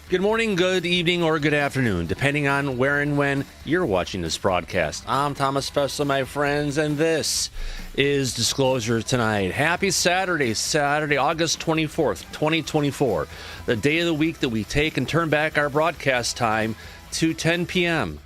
Good morning, good evening, or good afternoon, depending on where and when you're watching this broadcast. I'm Thomas Fessler, my friends, and this is Disclosure Tonight. Happy Saturday, August 24th, 2024, the day of the week that we take and turn back our broadcast time to 10 p.m.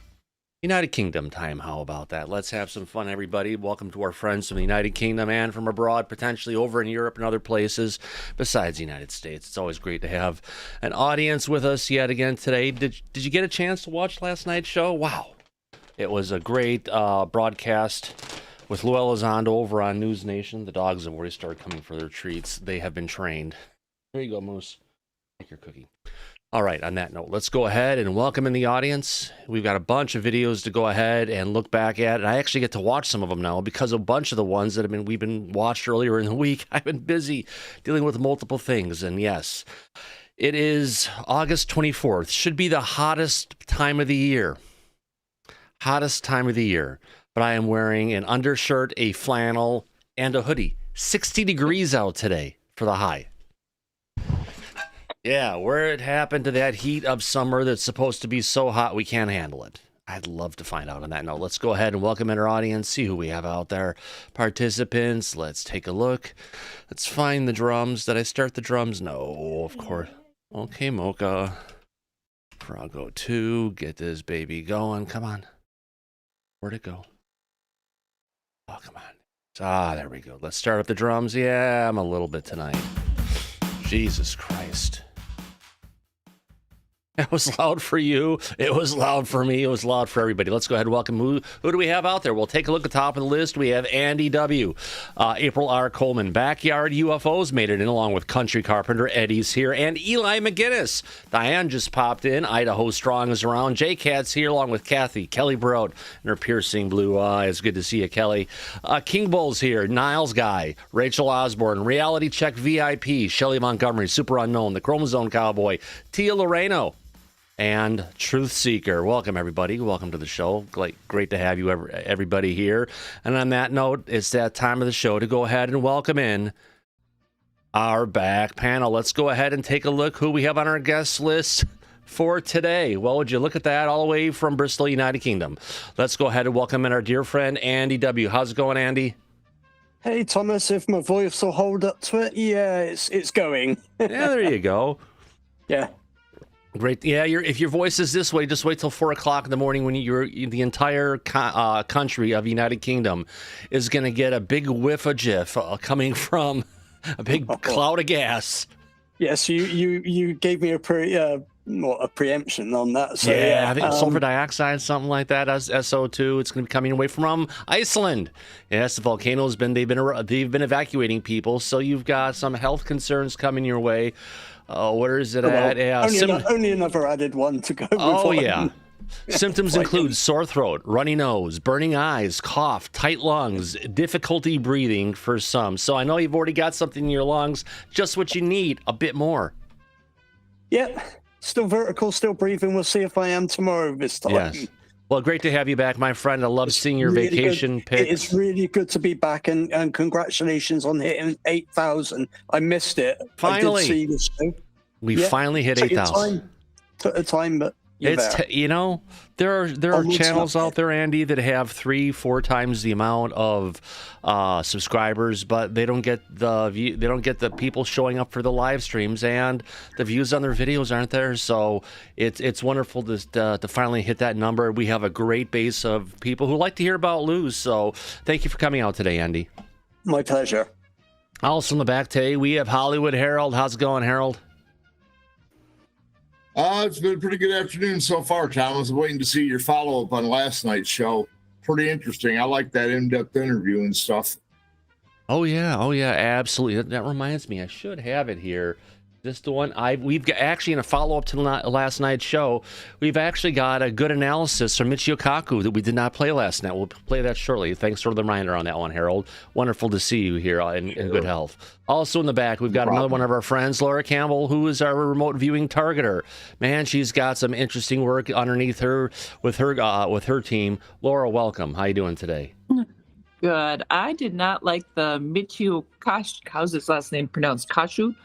United Kingdom time. How about that? Let's have some fun, everybody. Welcome to our friends from the United Kingdom and from abroad, potentially over in Europe and other places besides the United States. It's always great to have an audience with us yet again today. Did you get a chance to watch last night's show? Wow. It was a great broadcast with Lue Elizondo over on News Nation. The dogs have already started coming for their treats. They have been trained. There you go, Moose. Take your cookie. All right, on that note, let's go ahead and welcome in the audience. We've got a bunch of videos to go ahead and look back at, and I actually get to watch some of them now because a bunch of the ones that we've been watched earlier in the week, I've been busy dealing with multiple things. And yes, it is August 24th. Should be the hottest time of the year. Hottest time of the year. But I am wearing an undershirt, a flannel, and a hoodie. 60 degrees out today for the high. Yeah, where it happened to that heat of summer that's supposed to be so hot we can't handle it. I'd love to find out on that note. Let's go ahead and welcome in our audience, see who we have out there. Participants, let's take a look. Let's find the drums. Did I start the drums? No, of course. Okay, Mocha. Froggo 2, get this baby going. Come on. Where'd it go? Oh, come on. Ah, there we go. Let's start up the drums. Yeah, I'm a little bit tonight. Jesus Christ. It was loud for you. It was loud for me. It was loud for everybody. Let's go ahead and welcome who do we have out there? We'll take a look at the top of the list. We have Andy W., April R. Coleman, Backyard UFOs made it in along with Country Carpenter. Eddie's here, and Eli McGinnis. Diane just popped in. Idaho Strong is around. J-Cat's here along with Kathy, Kelly Broad, and her piercing blue eyes. Good to see you, Kelly. King Bull's here. Niles Guy, Rachel Osborne, Reality Check VIP, Shelley Montgomery, Super Unknown, the Chromosome Cowboy, Tia Loreno, and Truth Seeker. Welcome, everybody. Welcome to the show. Great to have you, everybody here. And on that note, it's that time of the show to go ahead and welcome in our back panel. Let's go ahead and take a look who we have on our guest list for today. Well, would you look at that, all the way from Bristol, United Kingdom. Let's go ahead and welcome in our dear friend, Andy W. How's it going, Andy? Hey, Thomas, if my voice will hold up to it, yeah, it's going. Yeah, there you go. Yeah. Great. Yeah, if your voice is this way, just wait till 4 o'clock in the morning when the entire country of United Kingdom is going to get a big whiff of jiff coming from a big cloud of gas. Yes, you gave me a preemption on that. So, yeah, I think sulfur dioxide, something like that, SO2. It's going to be coming away from Iceland. Yes, the volcano's they've been evacuating people, so you've got some health concerns coming your way. Where is it at? Yeah, only another added one to go with. Oh, yeah. Symptoms include sore throat, runny nose, burning eyes, cough, tight lungs, difficulty breathing for some. So I know you've already got something in your lungs, just what you need, a bit more. Yep. Still vertical, still breathing. We'll see if I am tomorrow this time. Yes. Well, great to have you back, my friend. I love seeing your really vacation pics. It's really good to be back, and congratulations on hitting 8,000. I missed it. Finally. I did see the show. We finally hit 8,000. Took the time, but it's there are channels out there, Andy, that have 3-4 times the amount of subscribers, but they don't get the people showing up for the live streams, and the views on their videos aren't there. So it's wonderful to finally hit that number. We have a great base of people who like to hear about Lue. So thank you for coming out today, Andy. My pleasure. Also in the back today, we have Hollywood Harold. How's it going, Harold? It's been a pretty good afternoon so far, Tom. I was waiting to see your follow-up on last night's show. Pretty interesting. I like that in-depth interview and stuff. Oh, yeah, absolutely. That reminds me, I should have it here. Just the one we've got, actually, in a follow-up to last night's show, we've actually got a good analysis from Michio Kaku that we did not play last night. We'll play that shortly. Thanks for the reminder on that one, Harold. Wonderful to see you here in good health. Also in the back, we've got another one of our friends, Laura Campbell, who is our remote viewing targeter. Man, she's got some interesting work underneath her with her team. Laura, welcome. How you doing today? Good. I did not like the Michio Kashu. How's his last name pronounced? Kashu.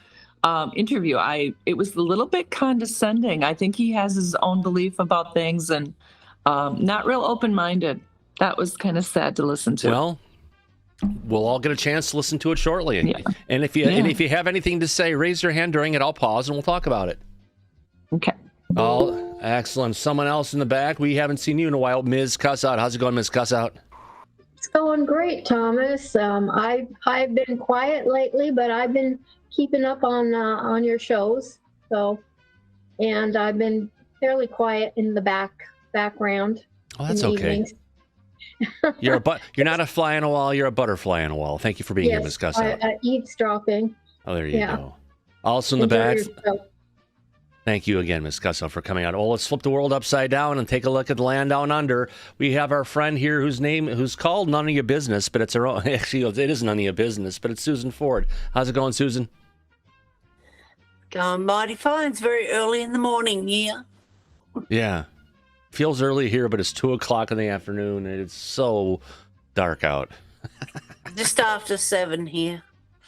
interview. It was a little bit condescending. I think he has his own belief about things and not real open-minded. That was kind of sad to listen to. Well, we'll all get a chance to listen to it shortly. Yeah. And if you have anything to say, raise your hand during it. I'll pause and we'll talk about it. Okay. Oh, excellent. Someone else in the back. We haven't seen you in a while. Ms. Cussout. How's it going, Ms. Cussout? It's going great, Thomas. I've been quiet lately, but I've been keeping up on your shows. And I've been fairly quiet in the background. Oh, that's okay. You're not a fly on a wall. You're a butterfly on a wall. Thank you for being here, Ms. Cussout. Eavesdropping. Oh, there you go. Also in the back. Thank you again, Ms. Cussout, for coming out. Oh, let's flip the world upside down and take a look at the land down under. We have our friend here who's called None of Your Business, but it's her own. Actually, it is None of Your Business, but it's Susan Ford. How's it going, Susan? Going mighty fine. It's very early in the morning here. Yeah. Feels early here, but it's 2 o'clock in the afternoon, and it's so dark out. Just after 7 here.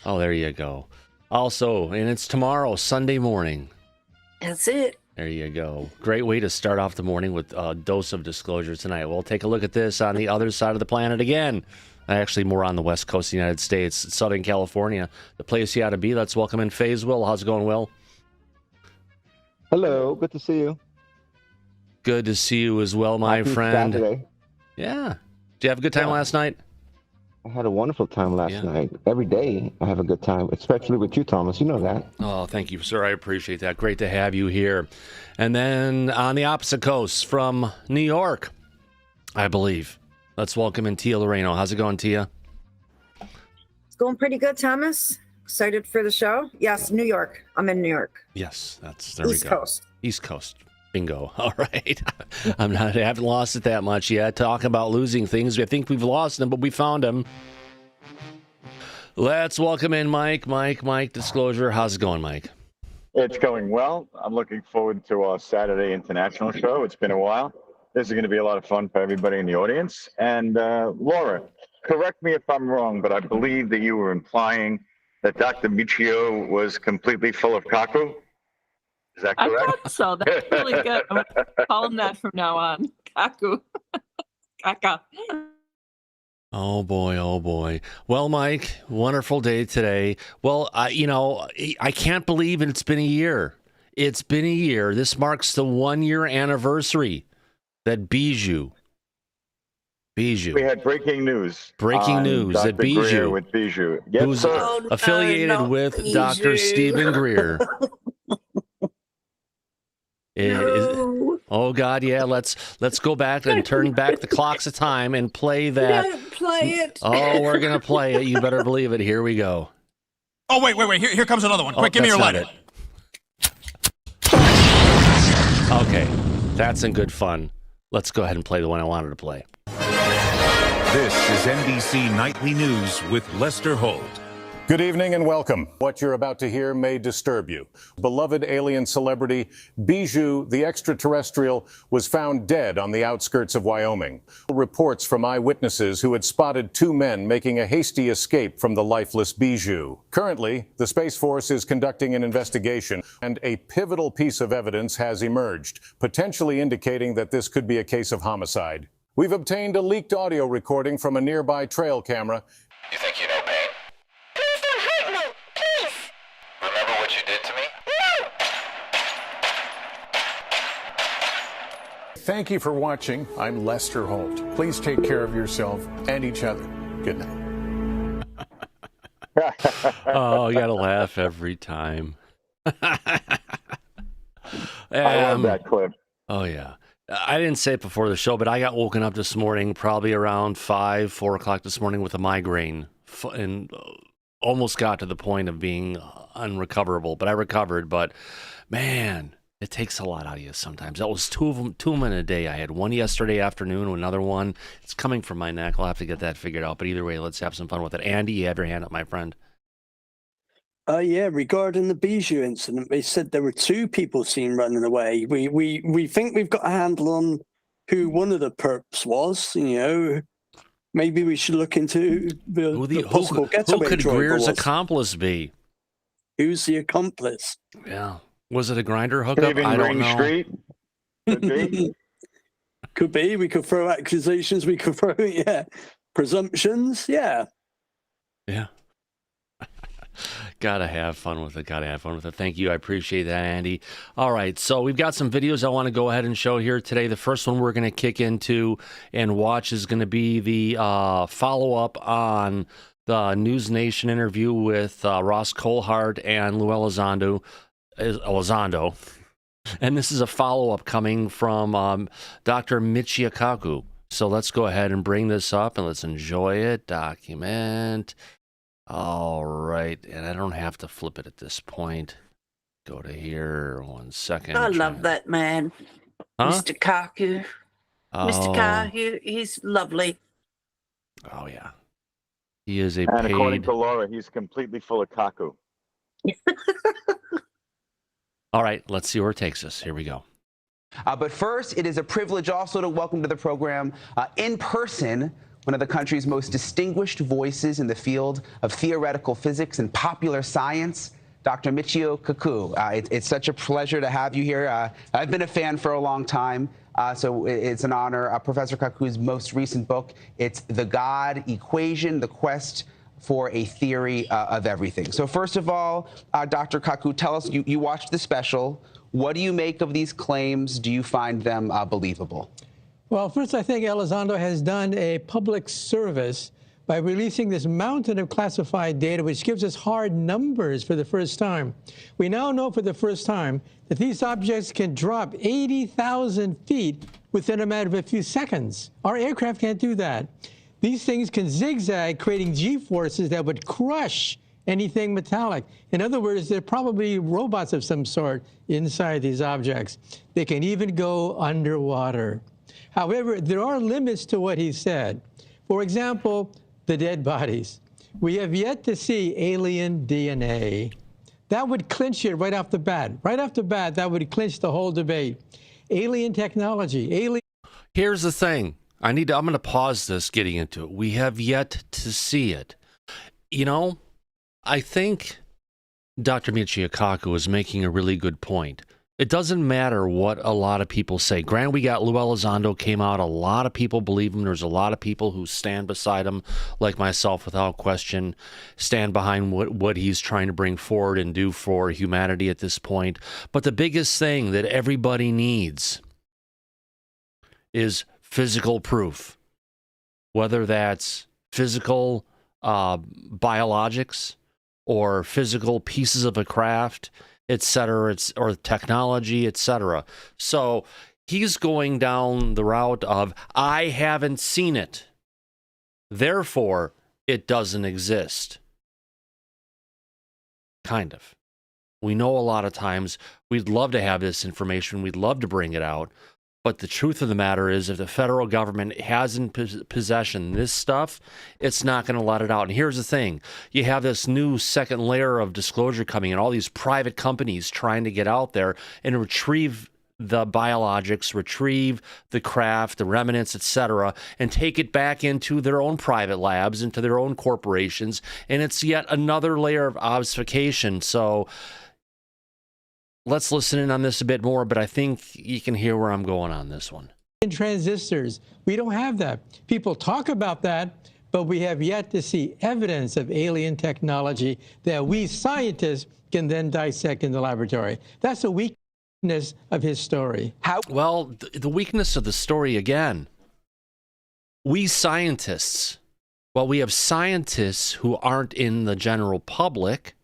Oh, there you go. Also, and it's tomorrow, Sunday morning. That's it. There you go. Great way to start off the morning with a dose of disclosure tonight. We'll take a look at this on the other side of the planet again. Actually, more on the west coast of the United States, Southern California, the place you ought to be. Let's welcome in Faze Will. How's it going, Will? Hello. Good to see you. Good to see you as well, my friend. Saturday. Yeah. Did you have a good time last night? I had a wonderful time last night. Every day I have a good time, especially with you, Thomas. You know that. Oh, thank you, sir. I appreciate that. Great to have you here. And then on the opposite coast from New York, I believe. Let's welcome in Tia Loreno. How's it going, Tia? It's going pretty good, Thomas. Excited for the show. Yes, New York. I'm in New York. Yes, there East we go. East Coast. East Coast. Bingo. All right. I haven't lost it that much yet. Talking about losing things. I think we've lost them, but we found them. Let's welcome in Mike. Mike, Disclosure. How's it going, Mike? It's going well. I'm looking forward to our Saturday international show. It's been a while. This is going to be a lot of fun for everybody in the audience. And Laura, correct me if I'm wrong, but I believe that you were implying that Dr. Michio was completely full of Kaku. Is that correct? I thought so. That's really good. I'm going to call him that from now on. Kaku. Kaka. Oh boy. Well, Mike, wonderful day today. Well, I can't believe it's been a year. It's been a year. This marks the 1-year anniversary that Bijou. We had breaking news. Breaking news Dr. that Bijou. Greer with Bijou. Yes, who's sir. affiliated with Bijou. Dr. Stephen Greer. No. Oh God, yeah. Let's go back and turn back the clocks of time and play that. Don't play it. Oh, we're gonna play it. You better believe it. Here we go. Oh wait! Here comes another one. Quick, give me your that's lighter. not it. Okay, that's in good fun. Let's go ahead and play the one I wanted to play. This is NBC Nightly News with Lester Holt. Good evening and welcome. What you're about to hear may disturb you. Beloved alien celebrity Bijou, the extraterrestrial, was found dead on the outskirts of Wyoming. Reports from eyewitnesses who had spotted 2 men making a hasty escape from the lifeless Bijou. Currently, the Space Force is conducting an investigation, and a pivotal piece of evidence has emerged, potentially indicating that this could be a case of homicide. We've obtained a leaked audio recording from a nearby trail camera. You think you know pain? Please don't hurt me, please. Remember what you did to me? No. Thank you for watching. I'm Lester Holt. Please take care of yourself and each other. Good night. Oh, you gotta laugh every time. I love that clip. Oh yeah. I didn't say it before the show, but I got woken up this morning, probably around 4 o'clock this morning with a migraine, and almost got to the point of being unrecoverable. But I recovered. But man, it takes a lot out of you sometimes. That was two of them in a day. I had one yesterday afternoon, another one. It's coming from my neck. I'll have to get that figured out. But either way, let's have some fun with it. Andy, you have your hand up, my friend. Yeah, regarding the Bijou incident, they said there were 2 people seen running away. We think we've got a handle on who one of the perps was. Maybe we should look into the possible getaway who could driver Greer's was. accomplice be? Who's the accomplice? Yeah. Was it a grinder hookup? Even I don't Green know. Street? Could be. Could be. We could throw accusations. We could throw, presumptions. Yeah. Yeah. Gotta have fun with it. Gotta have fun with it. Thank you. I appreciate that, Andy. All right. So we've got some videos I want to go ahead and show here today. The first one we're going to kick into and watch is going to be the follow-up on the News Nation interview with Ross Coulthart and Lue Elizondo. And this is a follow-up coming from Dr. Michio Kaku. So let's go ahead and bring this up and let's enjoy it. Document. All right. And I don't have to flip it at this point. Go to here. 1 second. I love that man, Huh? Mr. Kaku. Mr. Kaku, he's lovely. Oh, yeah. He is a And according paid... to Laura, he's completely full of Kaku. All right. Let's see where it takes us. Here we go. But first, it is a privilege also to welcome to the program in person one of the country's most distinguished voices in the field of theoretical physics and popular science, Dr. Michio Kaku. It's such a pleasure to have you here. I've been a fan for a long time, so it's an honor. Professor Kaku's most recent book, it's The God Equation, The Quest for a Theory of Everything. So first of all, Dr. Kaku, tell us, you watched the special. What do you make of these claims? Do you find them believable? Well, first, I think Elizondo has done a public service by releasing this mountain of classified data, which gives us hard numbers for the first time. We now know for the first time that these objects can drop 80,000 feet within a matter of a few seconds. Our aircraft can't do that. These things can zigzag, creating G-forces that would crush anything metallic. In other words, they're probably robots of some sort inside these objects. They can even go underwater. However, there are limits to what he said. For example, the dead bodies. We have yet to see alien DNA. That would clinch it right off the bat. Right off the bat, that would clinch the whole debate. Alien technology, Here's the thing. I'm going to pause this getting into it. We have yet to see it. You know, I think Dr. Michio Kaku is making a really good point. It doesn't matter what a lot of people say. Granted, we got Lue Elizondo came out. A lot of people believe him. There's a lot of people who stand beside him, like myself, without question, stand behind what he's trying to bring forward and do for humanity at this point. But the biggest thing that everybody needs is physical proof, whether that's physical biologics or physical pieces of a craft, etc., or technology, etc. So he's going down the route of, I haven't seen it, therefore it doesn't exist. Kind of. We know a lot of times we'd love to have this information, we'd love to bring it out, but the truth of the matter is, if the federal government has in possession this stuff, it's not going to let it out. And here's the thing. You have this new second layer of disclosure coming in, all these private companies trying to get out there and retrieve the biologics, retrieve the craft, the remnants, etc., and take it back into their own private labs, into their own corporations. And it's yet another layer of obfuscation. So let's listen in on this a bit more, but I think you can hear where I'm going on this one. transistors. We don't have that. People talk about that, but we have yet to see evidence of alien technology that we scientists can then dissect in the laboratory. That's a weakness of his story. Well, the weakness of the story, again, we scientists, well, we have scientists who aren't in the general public,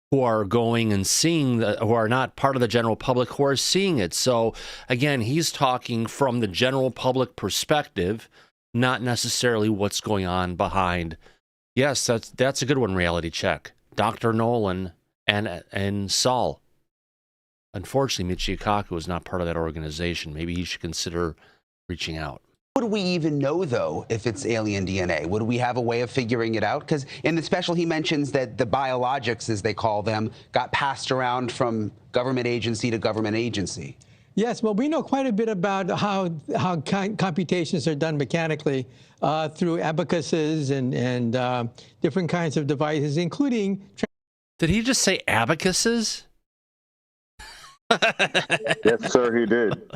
who are going and seeing, who are not part of the general public, who are seeing it. So, again, he's talking from the general public perspective, not necessarily what's going on behind. Yes, that's a good one, reality check. Dr. Nolan and Saul. Unfortunately, Michio Kaku is not part of that organization. Maybe he should consider reaching out. Would we even know, though, if it's alien DNA? Would we have a way of figuring it out? Because in the special, he mentions that the biologics, as they call them, got passed around from government agency to government agency. Yes, well, we know quite a bit about how computations are done mechanically through abacuses and different kinds of devices, including Did he just say abacuses? Yes, sir, he did.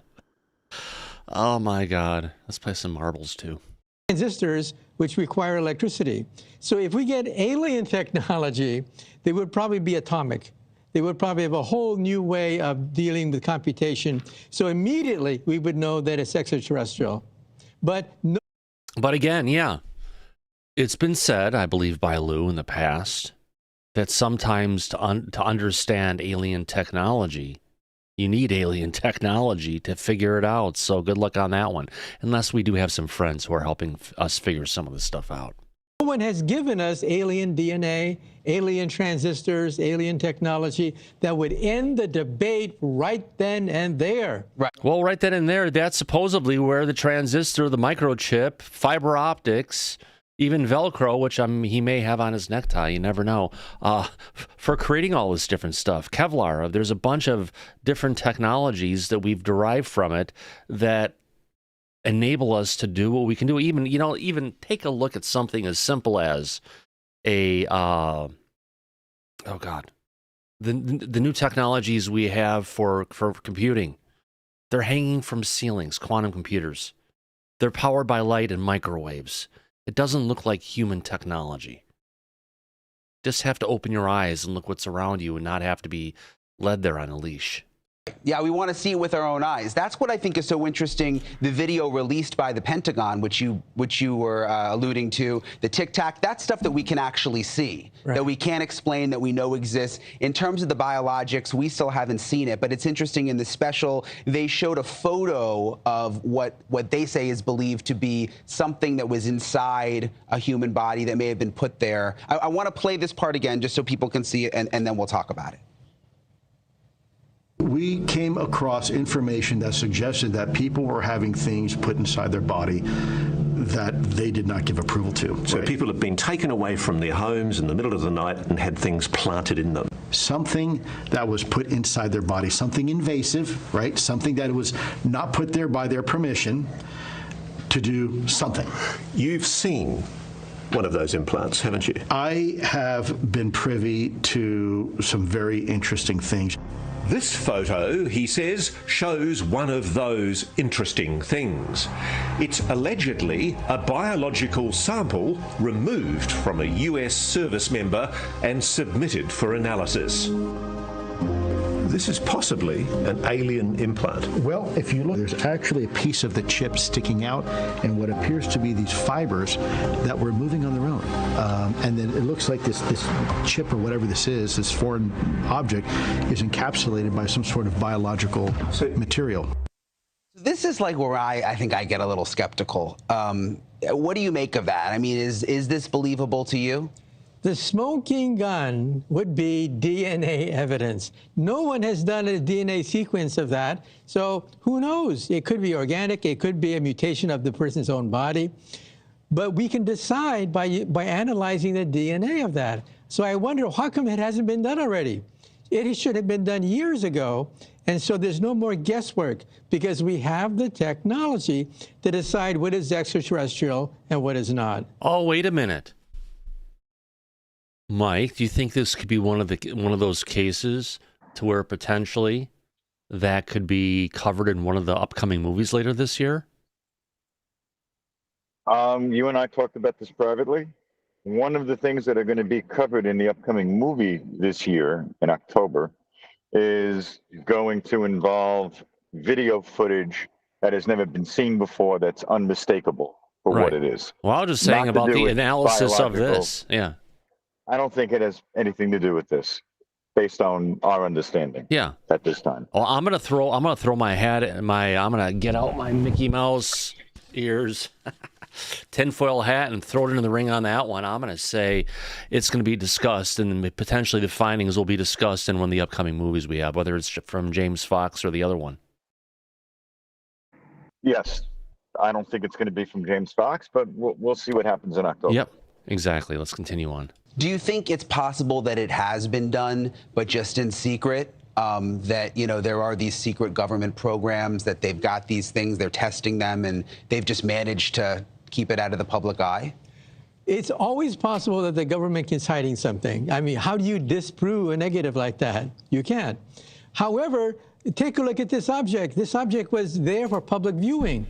Oh my God. Let's play some marbles too. Transistors, which require electricity. So if we get alien technology, they would probably be atomic. They would probably have a whole new way of dealing with computation. So immediately we would know that it's extraterrestrial. But no. But again, yeah, it's been said, I believe, by Lue in the past, that sometimes to understand alien technology, you need alien technology to figure it out. So good luck on that one. Unless we do have some friends who are helping us figure some of this stuff out. No one has given us alien DNA, alien transistors, alien technology that would end the debate right then and there. Right. Well, right then and there, that's supposedly where the transistor, the microchip, fiber optics, even Velcro, which he may have on his necktie, you never know, for creating all this different stuff. Kevlar, there's a bunch of different technologies that we've derived from it that enable us to do what we can do. Even take a look at something as simple as the new technologies we have for computing. They're hanging from ceilings, quantum computers. They're powered by light and microwaves. It doesn't look like human technology. Just have to open your eyes and look what's around you and not have to be led there on a leash. Yeah, we want to see it with our own eyes. That's what I think is so interesting. The video released by the Pentagon, which you were alluding to, the Tic Tac, that's stuff that we can actually see, right, that we can't explain, that we know exists. In terms of the biologics, we still haven't seen it, but it's interesting. In the special, they showed a photo of what they say is believed to be something that was inside a human body that may have been put there. I want to play this part again just so people can see it, and then we'll talk about it. We came across information that suggested that people were having things put inside their body that they did not give approval to. So people have been taken away from their homes in the middle of the night and had things planted in them. Something that was put inside their body, something invasive, right? Something that was not put there by their permission to do something. You've seen one of those implants, haven't you? I have been privy to some very interesting things. This photo, he says, shows one of those interesting things. It's allegedly a biological sample removed from a US service member and submitted for analysis. This is possibly an alien implant. Well, if you look, there's actually a piece of the chip sticking out and what appears to be these fibers that were moving on their own. And then it looks like this chip or whatever this is, this foreign object, is encapsulated by some sort of biological material. This is like where I think I get a little skeptical. What do you make of that? I mean, is this believable to you? The smoking gun would be DNA evidence. No one has done a DNA sequence of that, so who knows? It could be organic, it could be a mutation of the person's own body, but we can decide by analyzing the DNA of that. So I wonder, how come it hasn't been done already? It should have been done years ago, and so there's no more guesswork because we have the technology to decide what is extraterrestrial and what is not. Oh, wait a minute. Mike, do you think this could be one of those cases to where potentially that could be covered in one of the upcoming movies later this year? You and I talked about this privately. One of the things that are going to be covered in the upcoming movie this year in October is going to involve video footage that has never been seen before that's unmistakable for what it is. Well, I was just saying about the analysis of this. Yeah. I don't think it has anything to do with this, based on our understanding. Yeah. At this time. Well, I'm gonna throw my hat, I'm gonna get out my Mickey Mouse ears, tinfoil hat, and throw it into the ring on that one. I'm gonna say it's gonna be discussed, and potentially the findings will be discussed in one of the upcoming movies we have, whether it's from James Fox or the other one. Yes, I don't think it's going to be from James Fox, but we'll see what happens in October. Yep, exactly. Let's continue on. Do you think it's possible that it has been done, but just in secret? That, there are these secret government programs, that they've got these things, they're testing them, and they've just managed to keep it out of the public eye? It's always possible that the government is hiding something. I mean, how do you disprove a negative like that? You can't. However, take a look at this object. This object was there for public viewing.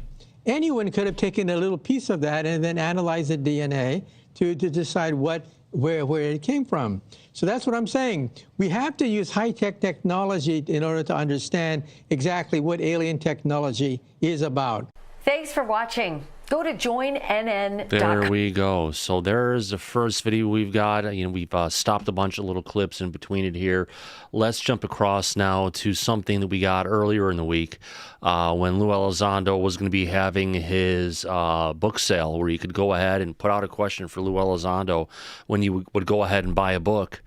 Anyone could have taken a little piece of that and then analyzed the DNA to decide where it came from. So that's what I'm saying. We have to use high-tech technology in order to understand exactly what alien technology is about. Thanks for watching. Go to joinnn.com. There we go. So there's the first video we've got. We've stopped a bunch of little clips in between it here. Let's jump across now to something that we got earlier in the week when Lue Elizondo was going to be having his book sale, where you could go ahead and put out a question for Lue Elizondo when you would go ahead and buy a book.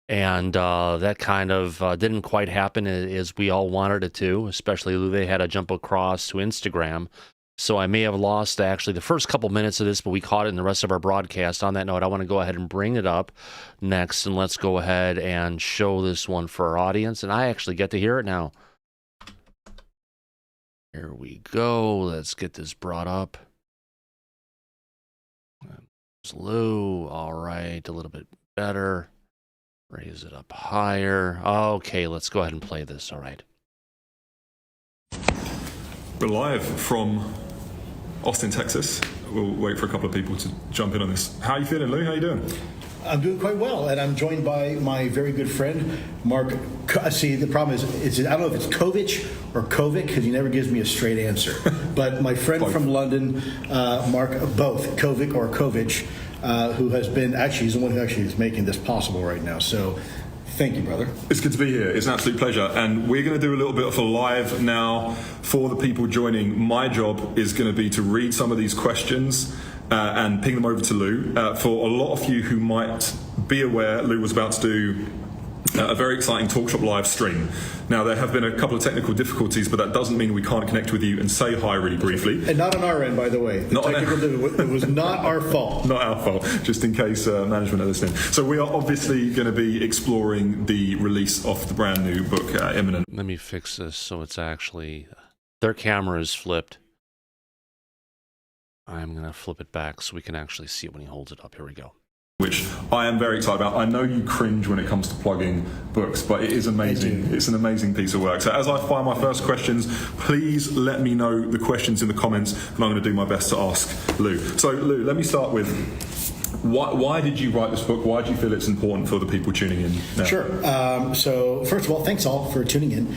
And that kind of didn't quite happen as we all wanted it to, especially Lue. They had to jump across to Instagram. So I may have lost actually the first couple minutes of this, but we caught it in the rest of our broadcast. On that note, I want to go ahead and bring it up next, and let's go ahead and show this one for our audience. And I actually get to hear it now. Here we go. Let's get this brought up. There's Lue. All right, a little bit better. Raise it up higher. Okay, let's go ahead and play this. All right. We're live from Austin, Texas. We'll wait for a couple of people to jump in on this. How are you feeling, Lou? How are you doing? I'm doing quite well, and I'm joined by my very good friend, Mark. See, the problem is I don't know if it's Kovich or Kovic, because he never gives me a straight answer. But my friend from London, Mark, both Kovic or Kovich, who has been, actually, he's the one who actually is making this possible right now. So thank you, brother. It's good to be here. It's an absolute pleasure. And we're going to do a little bit of a live now for the people joining. My job is going to be to read some of these questions and ping them over to Lou. For a lot of you who might be aware, Lou was about to do a very exciting Talk Shop live stream. Now, there have been a couple of technical difficulties, but that doesn't mean we can't connect with you and say hi really briefly. And not on our end, by the way. It was not our fault. Not our fault, just in case management are listening. So we are obviously going to be exploring the release of the brand new book, Imminent. Let me fix this so it's actually... Their camera is flipped. I'm going to flip it back so we can actually see it when he holds it up. Here we go. Which I am very excited about. I know you cringe when it comes to plugging books, but it is amazing. It's an amazing piece of work. So as I fire my first questions, please let me know the questions in the comments, and I'm going to do my best to ask Lou. So Lou, let me start with, why did you write this book? Why do you feel it's important for the people tuning in now? Sure. So first of all, thanks all for tuning in.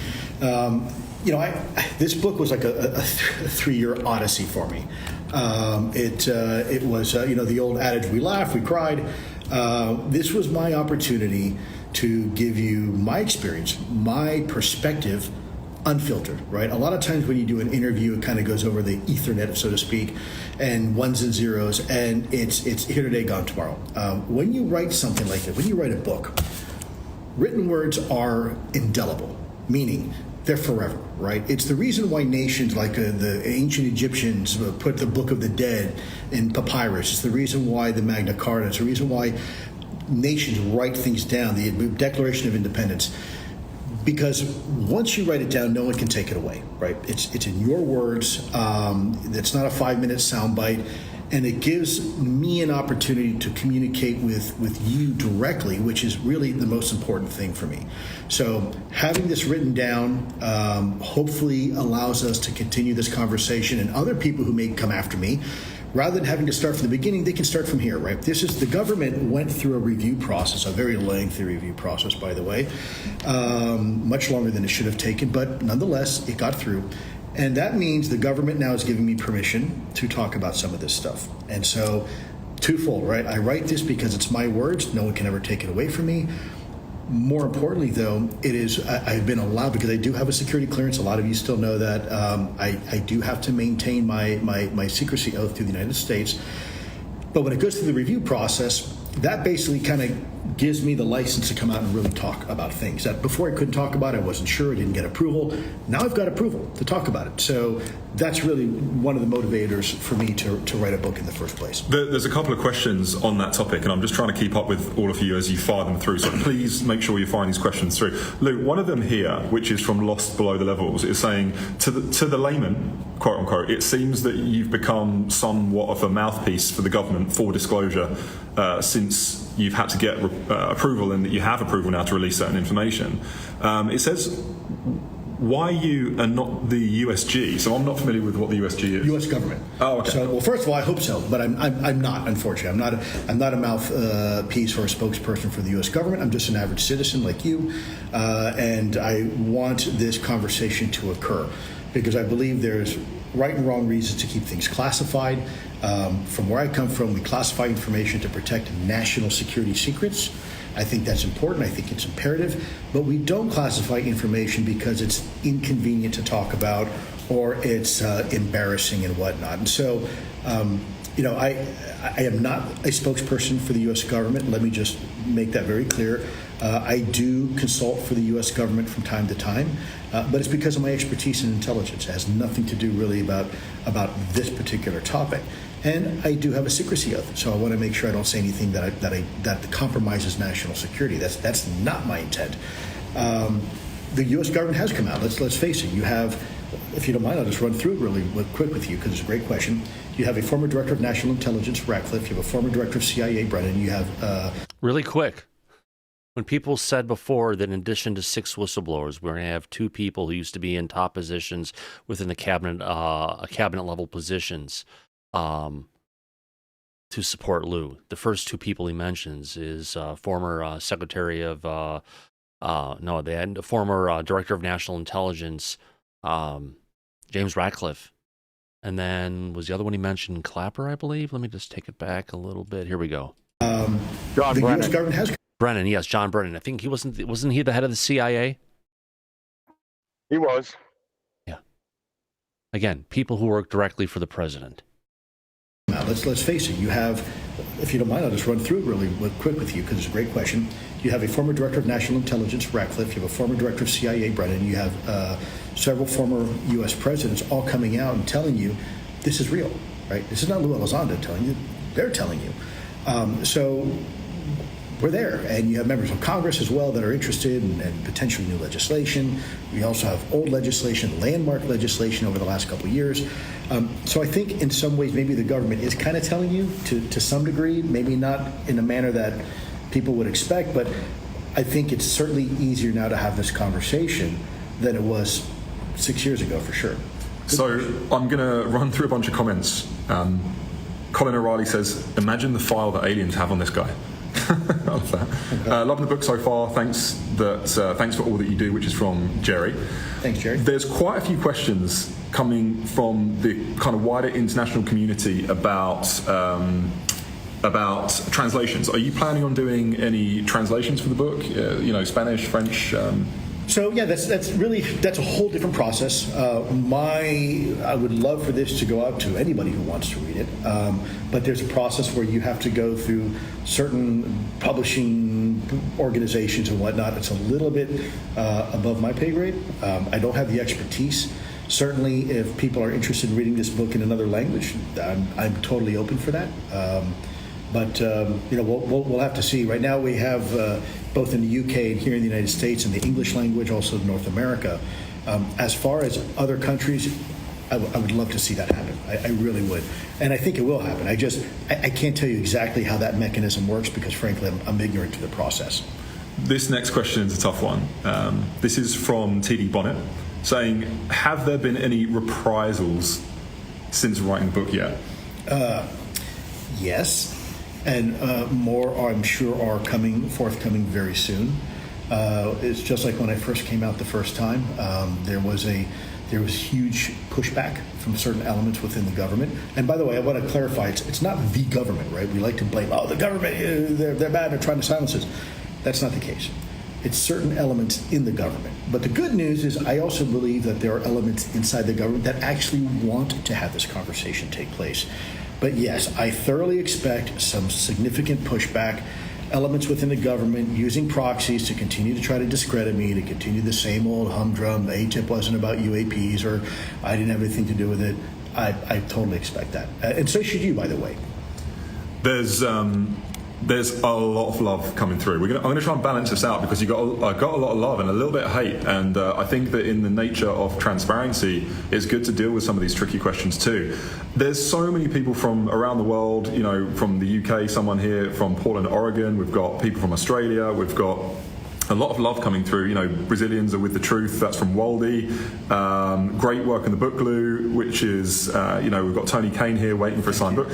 This book was like a 3-year odyssey for me. It was, the old adage, we laughed, we cried. This was my opportunity to give you my experience, my perspective, unfiltered, right? A lot of times when you do an interview, it kind of goes over the Ethernet, so to speak, and ones and zeros, and it's here today, gone tomorrow. When you write something like that, when you write a book, written words are indelible, meaning they're forever, right? It's the reason why nations like the ancient Egyptians put the Book of the Dead in papyrus. It's the reason why the Magna Carta. It's the reason why nations write things down, the Declaration of Independence. Because once you write it down, no one can take it away, right? It's in your words. It's not a 5-minute soundbite. And it gives me an opportunity to communicate with you directly, which is really the most important thing for me. So having this written down hopefully allows us to continue this conversation, and other people who may come after me, rather than having to start from the beginning, they can start from here, right? The government went through a review process, a very lengthy review process, by the way, much longer than it should have taken, but nonetheless, it got through. And that means the government now is giving me permission to talk about some of this stuff. And so, twofold, right? I write this because it's my words. No one can ever take it away from me. More importantly, though, I've been allowed, because I do have a security clearance. A lot of you still know that. I do have to maintain my secrecy oath to the United States. But when it goes through the review process, that basically kind of gives me the license to come out and really talk about things that before I couldn't talk about. I wasn't sure, I didn't get approval. Now I've got approval to talk about it. So that's really one of the motivators for me to write a book in the first place. There's a couple of questions on that topic, and I'm just trying to keep up with all of you as you fire them through. So please make sure you find these questions through. Lou, one of them here, which is from Lost Below the Levels, is saying to the layman, quote unquote, it seems that you've become somewhat of a mouthpiece for the government for disclosure since you've had to get approval, and that you have approval now to release certain information. It says, why you and not the USG? So I'm not familiar with what the USG is. U.S. government. Oh, okay. So, well, first of all, I hope so, but I'm not. Unfortunately, I'm not a mouthpiece or a spokesperson for the U.S. government. I'm just an average citizen like you, and I want this conversation to occur because I believe there's right and wrong reasons to keep things classified. From where I come from, we classify information to protect national security secrets. I think that's important. I think it's imperative. But we don't classify information because it's inconvenient to talk about or it's embarrassing and whatnot. And so, I am not a spokesperson for the U.S. government. Let me just make that very clear. I do consult for the U.S. government from time to time, but it's because of my expertise in intelligence. It has nothing to do really about this particular topic. And I do have a secrecy oath, so I want to make sure I don't say anything that compromises national security. That's not my intent. The U.S. government has come out. Let's face it. You have, if you don't mind, I'll just run through it really quick with you because it's a great question. You have a former director of national intelligence, Ratcliffe. You have a former director of CIA, Brennan. You have really quick. When people said before that in addition to 6 whistleblowers, we're going to have 2 people who used to be in top positions within the cabinet, cabinet level positions, to support Lue. The first 2 people he mentions is former Secretary of former Director of National Intelligence, James Ratcliffe. And then was the other one he mentioned Clapper, I believe? Let me just take it back a little bit. Here we go. John Brennan. US government has Brennan, yes, John Brennan. I think he wasn't he the head of the CIA? He was. Yeah. Again, people who work directly for the president. Now, let's face it. You have, if you don't mind, I'll just run through it really quick with you because it's a great question. You have a former director of national intelligence, Ratcliffe. You have a former director of CIA, Brennan. You have several former U.S. presidents all coming out and telling you this is real, right? This is not Lue Elizondo telling you. They're telling you. So we're there. And you have members of Congress as well that are interested in potentially new legislation. We also have old legislation, landmark legislation over the last couple of years. So I think in some ways maybe the government is kind of telling you to some degree, maybe not in a manner that people would expect, but I think it's certainly easier now to have this conversation than it was 6 years ago for sure. So I'm going to run through a bunch of comments. Colin O'Reilly says, imagine the file that aliens have on this guy. I love that. Okay. Loving the book so far. Thanks for all that you do, which is from Jerry. Thanks, Jerry. There's quite a few questions coming from the kind of wider international community about translations. Are you planning on doing any translations for the book? Spanish, French? So yeah, that's a whole different process. I would love for this to go out to anybody who wants to read it, but there's a process where you have to go through certain publishing organizations and whatnot. It's a little bit above my pay grade. I don't have the expertise. Certainly, if people are interested in reading this book in another language, I'm totally open for that. But we'll have to see. Right now, we have both in the UK and here in the United States, in the English language, also in North America. As far as other countries, I would love to see that happen. I really would, and I think it will happen. I can't tell you exactly how that mechanism works because, frankly, I'm ignorant to the process. This next question is a tough one. This is from TD Bonnet, saying, have there been any reprisals since writing the book yet? Yes. And more, I'm sure, are forthcoming very soon. It's just like when I first came out the first time. There was huge pushback from certain elements within the government. And by the way, I want to clarify: it's not the government, right? We like to blame, the government, they're bad, they're trying to silence us. That's not the case. It's certain elements in the government. But the good news is I also believe that there are elements inside the government that actually want to have this conversation take place. But yes, I thoroughly expect some significant pushback. elements within the government using proxies to continue to try to discredit me, to continue the same old humdrum, the ATIP wasn't about UAPs, or I didn't have anything to do with it. I totally expect that. And so should you, by the way. There's a lot of love coming through. I'm going to try and balance this out because I got a lot of love and a little bit of hate, and I think that in the nature of transparency, it's good to deal with some of these tricky questions too. There's so many people from around the world, you know, from the UK, someone here from Portland, Oregon. We've got people from Australia. We've got a lot of love coming through. You know, Brazilians are with the truth. That's from Waldy. Great work in the book, Lou, which is, you know, we've got Tony Kane here waiting for a signed book.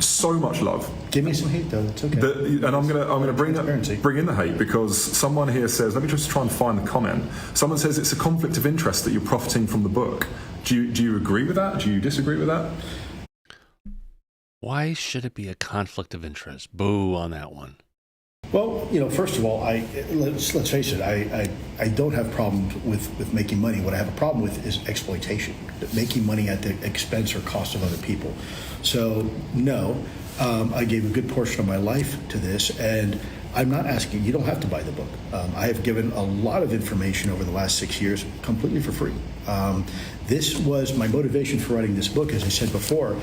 So much love. Give me some hate though. That's okay. And I'm gonna bring in the hate because someone here says, let me just try and find the comment. Someone says it's a conflict of interest that you're profiting from the book. Do you agree with that? Do you disagree with that? Why should it be a conflict of interest? Boo on that one. Well, you know, first of all, let's face it. I don't have problems with making money. What I have a problem with is exploitation, making money at the expense or cost of other people. So no, I gave a good portion of my life to this, and I'm not asking. You don't have to buy the book. I have given a lot of information over the last 6 years completely for free. This was my motivation for writing this book, as I said before.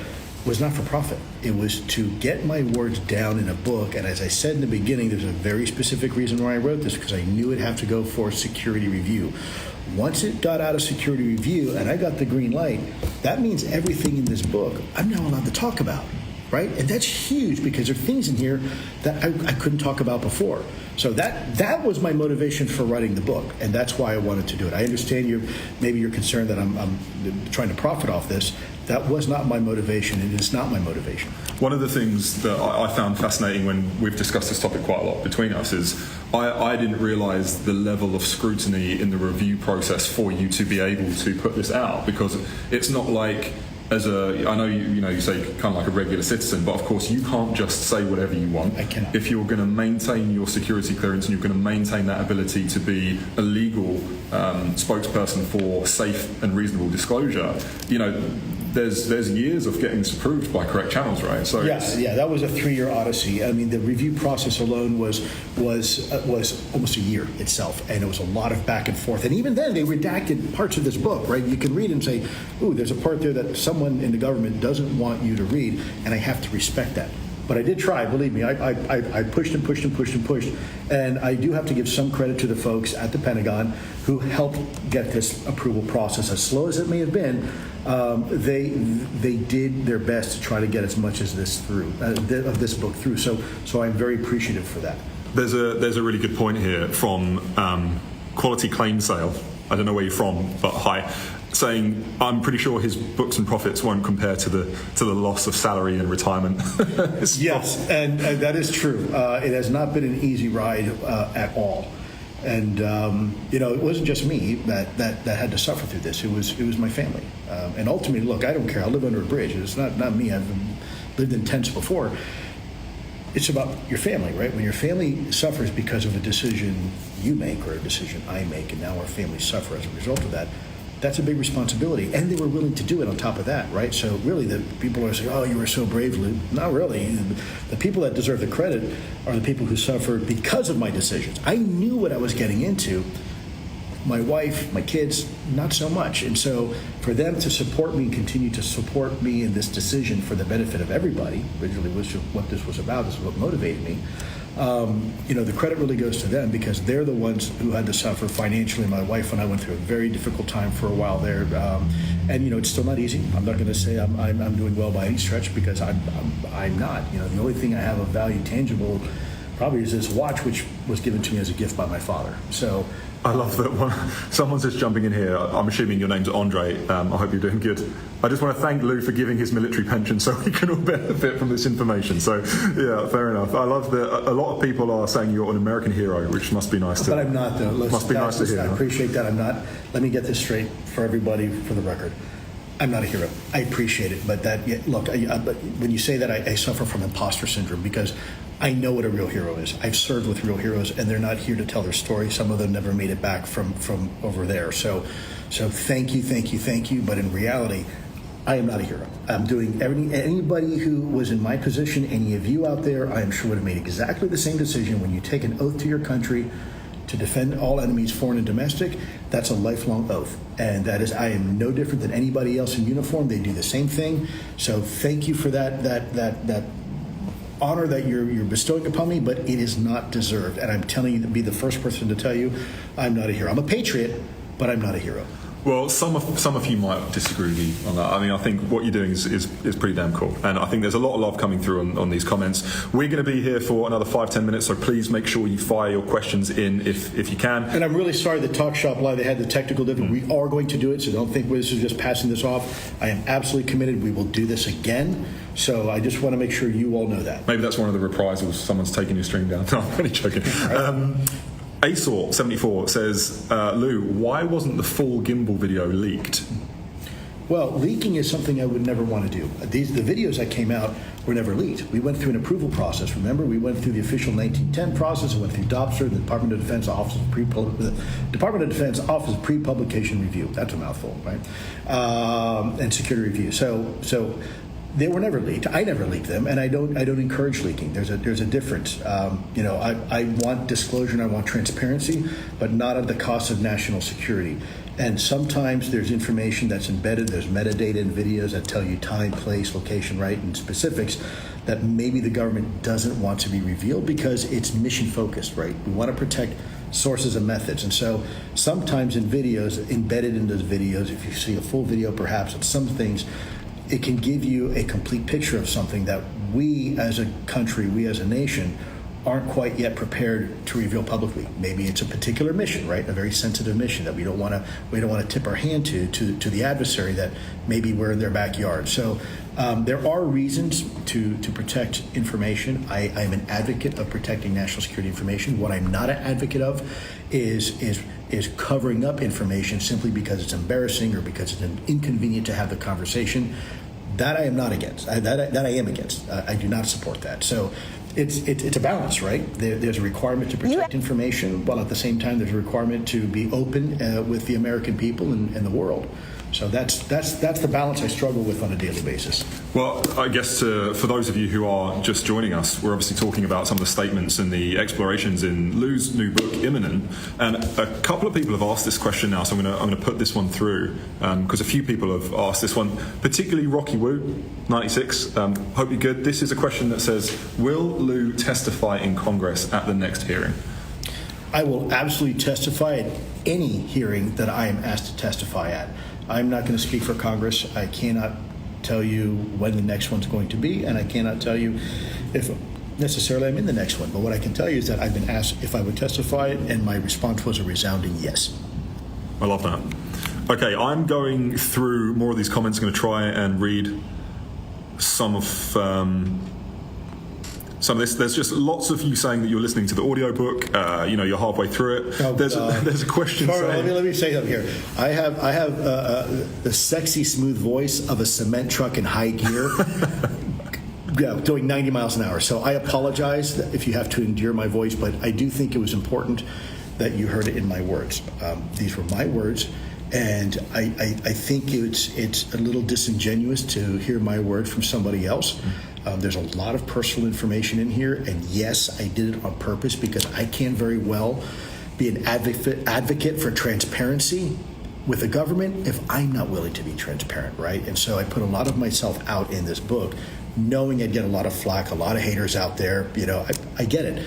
Was not for profit. It was to get my words down in a book. And as I said in the beginning, there's a very specific reason why I wrote this, because I knew it'd have to go for security review. Once it got out of security review and I got the green light, that means everything in this book I'm now allowed to talk about, right? And that's huge because there are things in here that I couldn't talk about before. So that was my motivation for writing the book, and that's why I wanted to do it. I understand maybe you're concerned that I'm trying to profit off this. That was not my motivation. It is not my motivation. One of the things that I found fascinating when we've discussed this topic quite a lot between us is I didn't realise the level of scrutiny in the review process for you to be able to put this out, because it's not like, I know you say kind of like a regular citizen, but of course you can't just say whatever you want. I cannot. If you're going to maintain your security clearance and you're going to maintain that ability to be a legal spokesperson for safe and reasonable disclosure, you know, there's years of getting this approved by correct channels, right? So yeah, that was a 3-year odyssey. I mean, the review process alone was almost a year itself, and it was a lot of back and forth. And even then, they redacted parts of this book, right? You can read and say, "Ooh, there's a part there that someone in the government doesn't want you to read," and I have to respect that. But I did try, believe me. I pushed and pushed and pushed and pushed. And I do have to give some credit to the folks at the Pentagon who helped get this approval process, as slow as it may have been. They did their best to try to get as much as this through, of this book through. So I'm very appreciative for that. There's a really good point here from Quality Claim Sale. I don't know where you're from, but hi. Saying, I'm pretty sure his books and profits won't compare to the loss of salary and retirement. Yes, and that is true. It has not been an easy ride at all. And it wasn't just me that had to suffer through this. It was my family. And ultimately, look, I don't care. I live under a bridge. It's not me. I've lived in tents before. It's about your family, right? When your family suffers because of a decision you make or a decision I make, and now our families suffer as a result of that, that's a big responsibility. And they were willing to do it on top of that, right? So really, the people are saying, "Oh, you were so brave, Lou." Not really. The people that deserve the credit are the people who suffered because of my decisions. I knew what I was getting into. My wife, my kids, not so much. And so for them to support me and continue to support me in this decision for the benefit of everybody, originally was what this was about, this is what motivated me. The credit really goes to them, because they're the ones who had to suffer financially. My wife and I went through a very difficult time for a while there, and it's still not easy. I'm not going to say I'm doing well by any stretch, because I'm not. The only thing I have of value tangible probably is this watch, which was given to me as a gift by my father. So. I love that one. Someone's just jumping in here. I'm assuming your name's Andre. I hope you're doing good. I just want to thank Lou for giving his military pension so we can all benefit from this information. So, yeah, fair enough. I love that a lot of people are saying you're an American hero, which must be nice to But I'm not, though. Must be nice to hear. I appreciate that. I'm not. Let me get this straight for everybody, for the record. I'm not a hero. I appreciate it. But look, when you say that, I suffer from imposter syndrome, because I know what a real hero is. I've served with real heroes, and they're not here to tell their story. Some of them never made it back from over there. So thank you. But in reality, I am not a hero. I'm doing everything. Anybody who was in my position, any of you out there, I am sure would have made exactly the same decision. When you take an oath to your country to defend all enemies, foreign and domestic, that's a lifelong oath. And that is, I am no different than anybody else in uniform. They do the same thing. So thank you for that honor that you're bestowing upon me, but it is not deserved. And I'm telling you to be the first person to tell you I'm not a hero. I'm a patriot, but I'm not a hero. Well, some of you might disagree with you on that. I mean, I think what you're doing is pretty damn cool. And I think there's a lot of love coming through on these comments. We're going to be here for another 5-10 minutes, so please make sure you fire your questions in if you can. And I'm really sorry that Talk Shop Live, they had the technical difficulty. We are going to do it, so don't think this is just passing this off. I am absolutely committed. We will do this again. So I just want to make sure you all know that. Maybe that's one of the reprisals. Someone's taking your stream down. No, I'm only joking. Asor74 says, Lou, why wasn't the full gimbal video leaked? Well, leaking is something I would never want to do. The videos that came out were never leaked. We went through an approval process. Remember, we went through the official 1910 process. We went through DOPSR, the Department of Defense Office of Pre-Publication Review. That's a mouthful, right? And security review. So they were never leaked. I never leaked them, and I don't encourage leaking. There's a difference. I want disclosure and I want transparency, but not at the cost of national security. And sometimes there's information that's embedded. There's metadata in videos that tell you time, place, location, right, and specifics that maybe the government doesn't want to be revealed because it's mission focused, right? We want to protect sources and methods. And so sometimes in videos, embedded in those videos, if you see a full video perhaps of some things, it can give you a complete picture of something that we as a country, we as a nation, aren't quite yet prepared to reveal publicly. Maybe it's a particular mission, right? A very sensitive mission that we don't want to tip our hand to the adversary that maybe we're in their backyard. So there are reasons to protect information. I'm an advocate of protecting national security information. What I'm not an advocate of is covering up information simply because it's embarrassing or because it's inconvenient to have the conversation. That I am not against. That I am against. I do not support that. So it's a balance, right? There's a requirement to protect information, while at the same time there's a requirement to be open with the American people and the world. So that's the balance I struggle with on a daily basis. Well, I guess for those of you who are just joining us, we're obviously talking about some of the statements and the explorations in Lou's new book, Imminent. And a couple of people have asked this question now, so I'm going to put this one through because a few people have asked this one, particularly Rocky Woo, 96. Hope you're good. This is a question that says, will Lou testify in Congress at the next hearing? I will absolutely testify at any hearing that I am asked to testify at. I'm not going to speak for Congress. I cannot tell you when the next one's going to be, and I cannot tell you if necessarily I'm in the next one. But what I can tell you is that I've been asked if I would testify, and my response was a resounding yes. I love that. Okay, I'm going through more of these comments. I'm going to try and read some of this. There's just lots of you saying that you're listening to the audiobook. You're halfway through it. There's a question. Sorry, let me say something here. I have the sexy, smooth voice of a cement truck in high gear. Doing 90 miles an hour. So I apologize if you have to endure my voice, but I do think it was important that you heard it in my words. These were my words. And I think it's a little disingenuous to hear my word from somebody else. There's a lot of personal information in here, and yes, I did it on purpose because I can very well be an advocate for transparency with the government if I'm not willing to be transparent, right? And so I put a lot of myself out in this book, knowing I'd get a lot of flack, a lot of haters out there. I get it,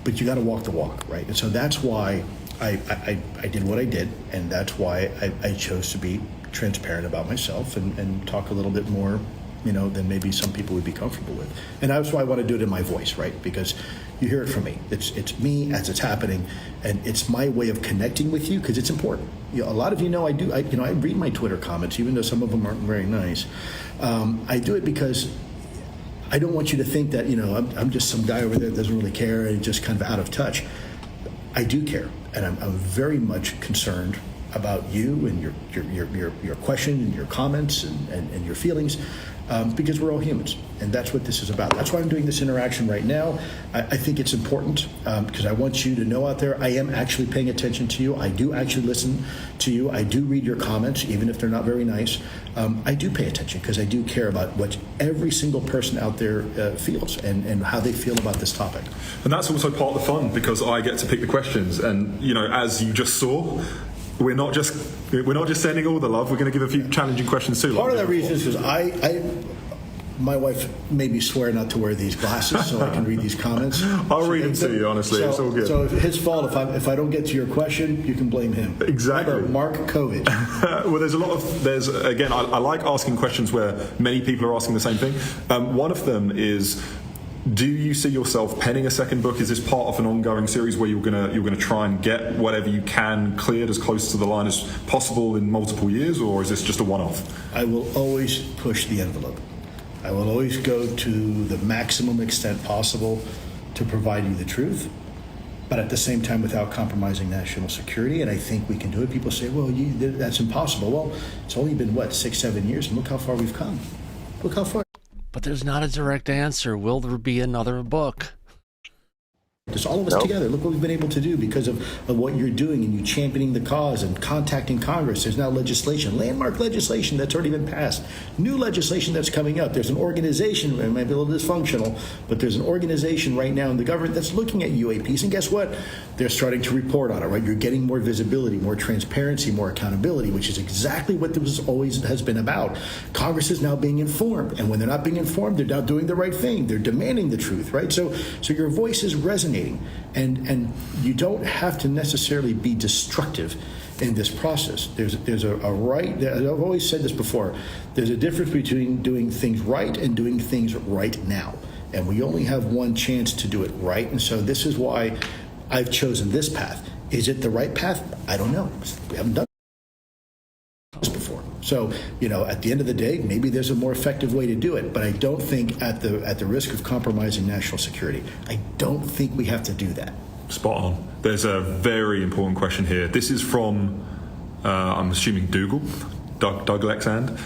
but you got to walk the walk, right? And so that's why I did what I did, and that's why I chose to be transparent about myself and talk a little bit more than maybe some people would be comfortable with. And that's why I want to do it in my voice, right? Because you hear it from me. It's me as it's happening, and it's my way of connecting with you because it's important. A lot of I read my Twitter comments, even though some of them aren't very nice. I do it because I don't want you to think that I'm just some guy over there that doesn't really care and just kind of out of touch. I do care, and I'm very much concerned about you and your question and your comments and your feelings. because we're all humans, and that's what this is about. That's why I'm doing this interaction right now. I think it's important because I want you to know out there, I am actually paying attention to you. I do actually listen to you. I do read your comments, even if they're not very nice. I do pay attention because I do care about what every single person out there feels and how they feel about this topic. And that's also part of the fun, because I get to pick the questions, and as you just saw, we're not just sending all the love. We're going to give a few challenging questions too. Part of that reason is because my wife made me swear not to wear these glasses so I can read these comments. I'll read them to you, honestly. It's all good. So it's his fault if I don't get to your question, you can blame him. Exactly. Remember, Mark COVID. Well, again, I like asking questions where many people are asking the same thing. One of them is, do you see yourself penning a second book? Is this part of an ongoing series where you're gonna try and get whatever you can cleared as close to the line as possible in multiple years, or is this just a one-off? I will always push the envelope. I will always go to the maximum extent possible to provide you the truth, but at the same time without compromising national security. And I think we can do it. People say, well, that's impossible. Well, it's only been, 6-7 years, and look how far we've come. Look how far. But there's not a direct answer. Will there be another book? Just all of us together. Look what we've been able to do because of what you're doing and you championing the cause and contacting Congress. There's now legislation, landmark legislation that's already been passed. New legislation that's coming up. There's an organization, it might be a little dysfunctional, but there's an organization right now in the government that's looking at UAPs. And guess what? They're starting to report on it, right? You're getting more visibility, more transparency, more accountability, which is exactly what this always has been about. Congress is now being informed. And when they're not being informed, they're now doing the right thing. They're demanding the truth, right? So your voice is resonating. And you don't have to necessarily be destructive in this process. There's a right. I've always said this before. There's a difference between doing things right and doing things right now. And we only have one chance to do it right. And so this is why I've chosen this path. Is it the right path? I don't know. We haven't done this before. So, at the end of the day, maybe there's a more effective way to do it, but I don't think at the risk of compromising national security, I don't think we have to do that. Spot on. There's a very important question here. This is from, I'm assuming Dougal, Doug Lexand.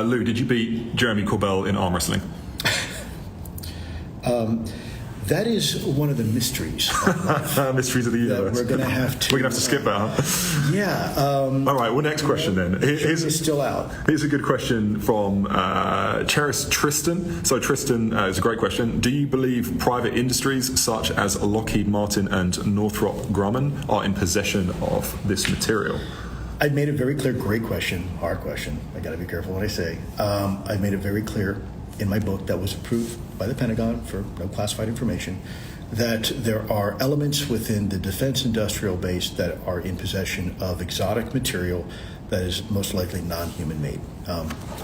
Lou, did you beat Jeremy Corbell in arm wrestling? That is one of the mysteries. Mysteries of the universe. We're going to have to skip that, huh? Yeah. All right. Well, next question then. Here's still out. Here's a good question from Cheris Tristan. So Tristan is a great question. Do you believe private industries such as Lockheed Martin and Northrop Grumman are in possession of this material? I made it very clear. Great question. Hard question. I got to be careful what I say. I made it very clear in my book that was approved by the Pentagon for no classified information, that there are elements within the defense industrial base that are in possession of exotic material that is most likely non-human made.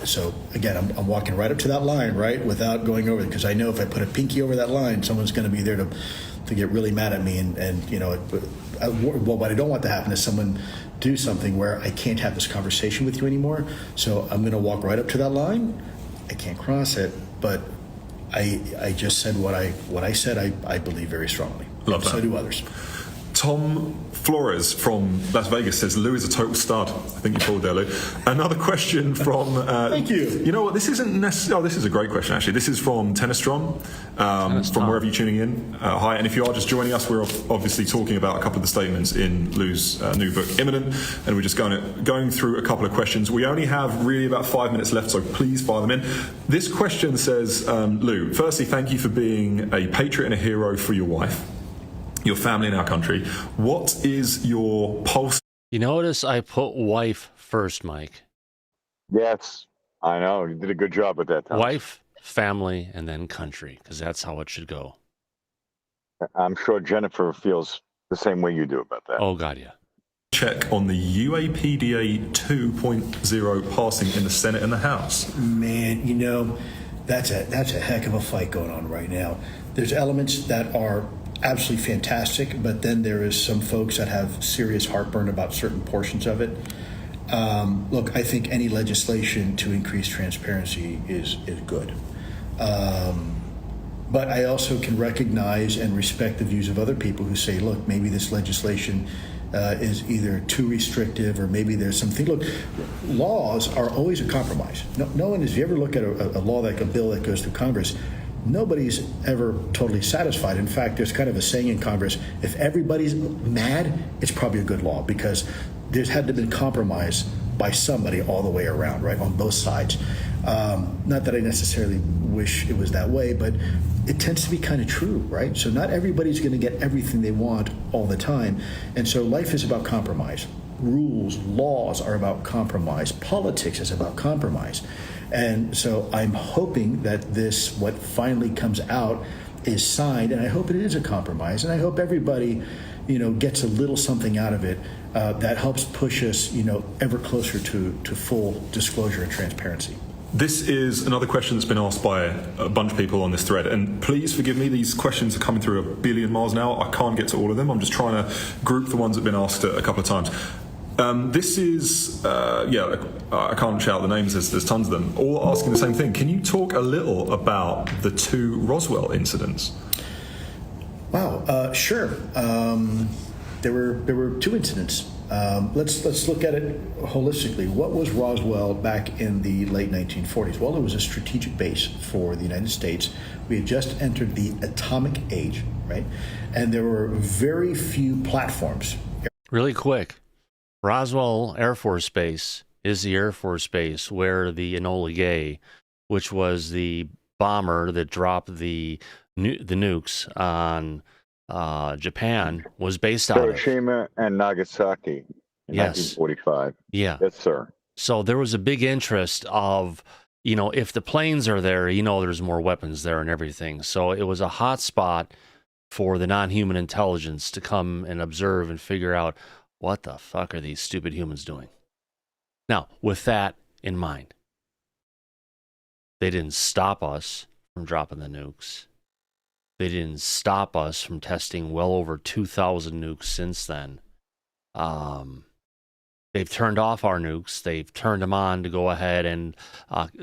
So again, I'm walking right up to that line, right, without going over it, because I know if I put a pinky over that line, someone's going to be there to get really mad at me. And what I don't want to happen is someone do something where I can't have this conversation with you anymore. So I'm going to walk right up to that line. I can't cross it, but I just said what I said. I believe very strongly. Love that. So do others. Tom Flores from Las Vegas says Lou is a total stud. I think you pulled there, Lou. Another question from. Thank you. You know what? This isn't necessarily. Oh, this is a great question actually. This is from Tenestron, from wherever you're tuning in. Hi, and if you are just joining us, we're obviously talking about a couple of the statements in Lou's new book, Imminent, and we're just going through a couple of questions. We only have really about 5 minutes left, so please fire them in. This question says, Lou, firstly, thank you for being a patriot and a hero for your wife, your family, and our country. What is your pulse? You notice I put wife first, Mike. Yes, I know. You did a good job with that, Tom. Wife, family, and then country, because that's how it should go. I'm sure Jennifer feels the same way you do about that. Oh, God, yeah. Check on the UAPDA 2.0 passing in the Senate and the House. Man, that's a heck of a fight going on right now. There's elements that are absolutely fantastic, but then there is some folks that have serious heartburn about certain portions of it. Look, I think any legislation to increase transparency is good. But I also can recognize and respect the views of other people who say, look, maybe this legislation is either too restrictive or maybe there's something. Look, laws are always a compromise. No one is, if you ever look at a law, like a bill that goes through Congress, nobody's ever totally satisfied. In fact, there's kind of a saying in Congress, if everybody's mad, it's probably a good law, because there's had to be compromise by somebody all the way around, right, on both sides. Not that I necessarily wish it was that way, but it tends to be kind of true, right? So not everybody's going to get everything they want all the time. And so life is about compromise. Rules, laws are about compromise. Politics is about compromise. And so I'm hoping that this, what finally comes out, is signed, and I hope it is a compromise, and I hope everybody, gets a little something out of it that helps push us, ever closer to full disclosure and transparency. This is another question that's been asked by a bunch of people on this thread, and please forgive me, these questions are coming through a billion miles an hour. I can't get to all of them. I'm just trying to group the ones that have been asked a couple of times. This is, I can't shout the names, there's tons of them, all asking the same thing. Can you talk a little about the 2 Roswell incidents? Wow, sure. There were 2 incidents. Let's look at it holistically. What was Roswell back in the late 1940s? Well, it was a strategic base for the United States. We had just entered the atomic age, right? And there were very few platforms. Really quick, Roswell Air Force Base is the Air Force Base where the Enola Gay, which was the bomber that dropped the nukes on Japan, was based out of. Hiroshima and Nagasaki in 1945. Yeah. Yes, sir. So there was a big interest of, if the planes are there, there's more weapons there and everything. So it was a hot spot for the non-human intelligence to come and observe and figure out, what the fuck are these stupid humans doing? Now, with that in mind, they didn't stop us from dropping the nukes. They didn't stop us from testing well over 2,000 nukes since then. They've turned off our nukes. They've turned them on to go ahead and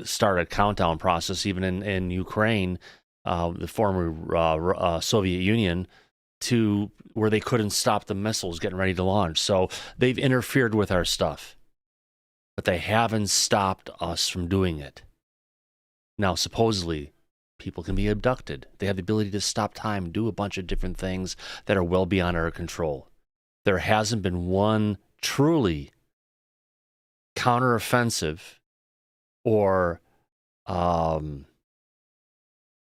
start a countdown process, even in Ukraine, the former Soviet Union, to where they couldn't stop the missiles getting ready to launch. So they've interfered with our stuff, but they haven't stopped us from doing it. Now, supposedly, people can be abducted. They have the ability to stop time, do a bunch of different things that are well beyond our control. There hasn't been one truly counteroffensive or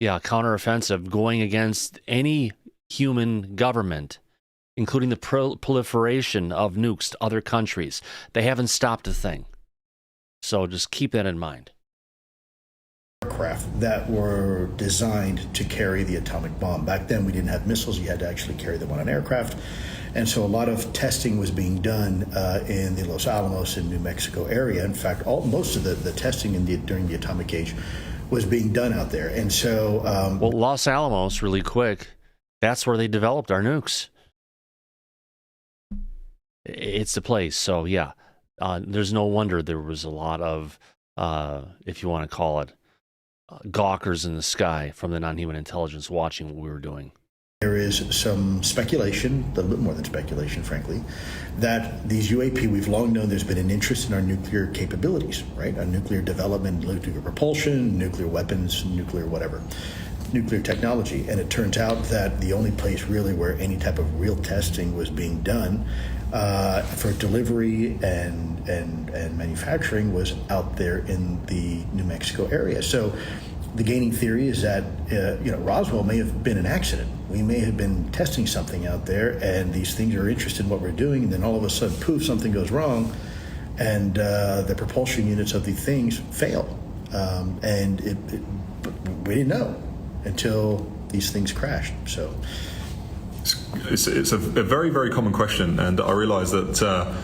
counteroffensive going against any human government, including the proliferation of nukes to other countries. They haven't stopped a thing. So just keep that in mind. Aircraft that were designed to carry the atomic bomb. Back then, we didn't have missiles. You had to actually carry them on an aircraft. And so a lot of testing was being done in the Los Alamos in New Mexico area. In fact, most of the testing during the atomic age was being done out there. And so... well, Los Alamos, really quick, that's where they developed our nukes. It's the place. So, yeah, there's no wonder there was a lot of, if you want to call it, gawkers in the sky from the non-human intelligence watching what we were doing. There is some speculation, a little bit more than speculation, frankly, that these UAP, we've long known there's been an interest in our nuclear capabilities, right? On nuclear development, nuclear propulsion, nuclear weapons, nuclear whatever, nuclear technology. And it turns out that the only place really where any type of real testing was being done for delivery and manufacturing was out there in the New Mexico area. So the gaining theory is that Roswell may have been an accident. We may have been testing something out there, and these things are interested in what we're doing, and then all of a sudden, poof, something goes wrong, and the propulsion units of the things fail. And we didn't know until these things crashed. So it's a very, very common question, and I realize that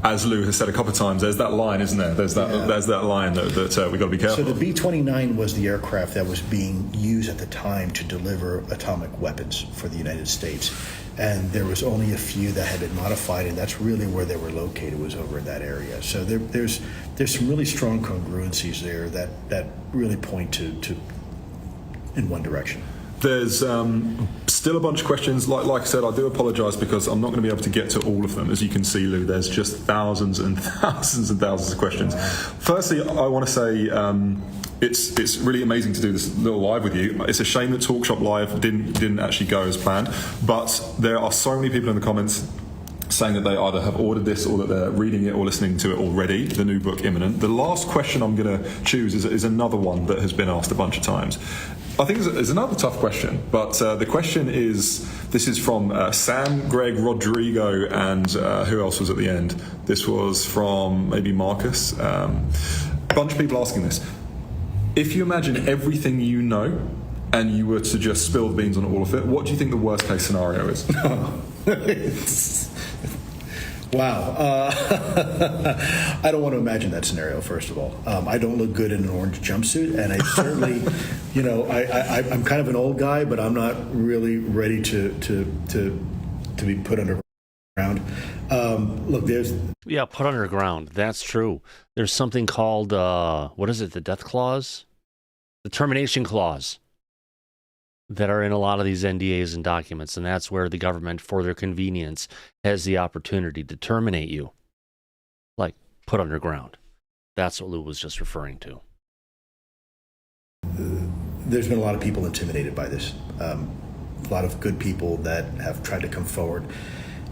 as Lou has said a couple of times, there's that line, isn't there? There's that line that we've got to be careful. So the B-29 was the aircraft that was being used at the time to deliver atomic weapons for the United States. And there was only a few that had been modified, and that's really where they were located, was over in that area. So there's some really strong congruencies there that really point to in one direction. There's still a bunch of questions. Like I said, I do apologise because I'm not going to be able to get to all of them. As you can see, Lou, there's just thousands and thousands and thousands of questions. Firstly, I want to say it's really amazing to do this little live with you. It's a shame that Talk Shop Live didn't actually go as planned, but there are so many people in the comments saying that they either have ordered this or that they're reading it or listening to it already, the new book imminent. The last question I'm going to choose is another one that has been asked a bunch of times. I think it's another tough question, but the question is, this is from Sam, Greg, Rodrigo, and who else was at the end? This was from maybe Marcus. A bunch of people asking this. If you imagine everything you know and you were to just spill the beans on all of it, what do you think the worst case scenario is? Wow. I don't want to imagine that scenario, first of all. I don't look good in an orange jumpsuit, and I certainly, I'm kind of an old guy, but I'm not really ready to be put underground. Look, put underground. That's true. There's something called, what is it, the death clause? The termination clause that are in a lot of these NDAs and documents, and that's where the government, for their convenience, has the opportunity to terminate you, like put underground. That's what Lou was just referring to. There's been a lot of people intimidated by this. A lot of good people that have tried to come forward,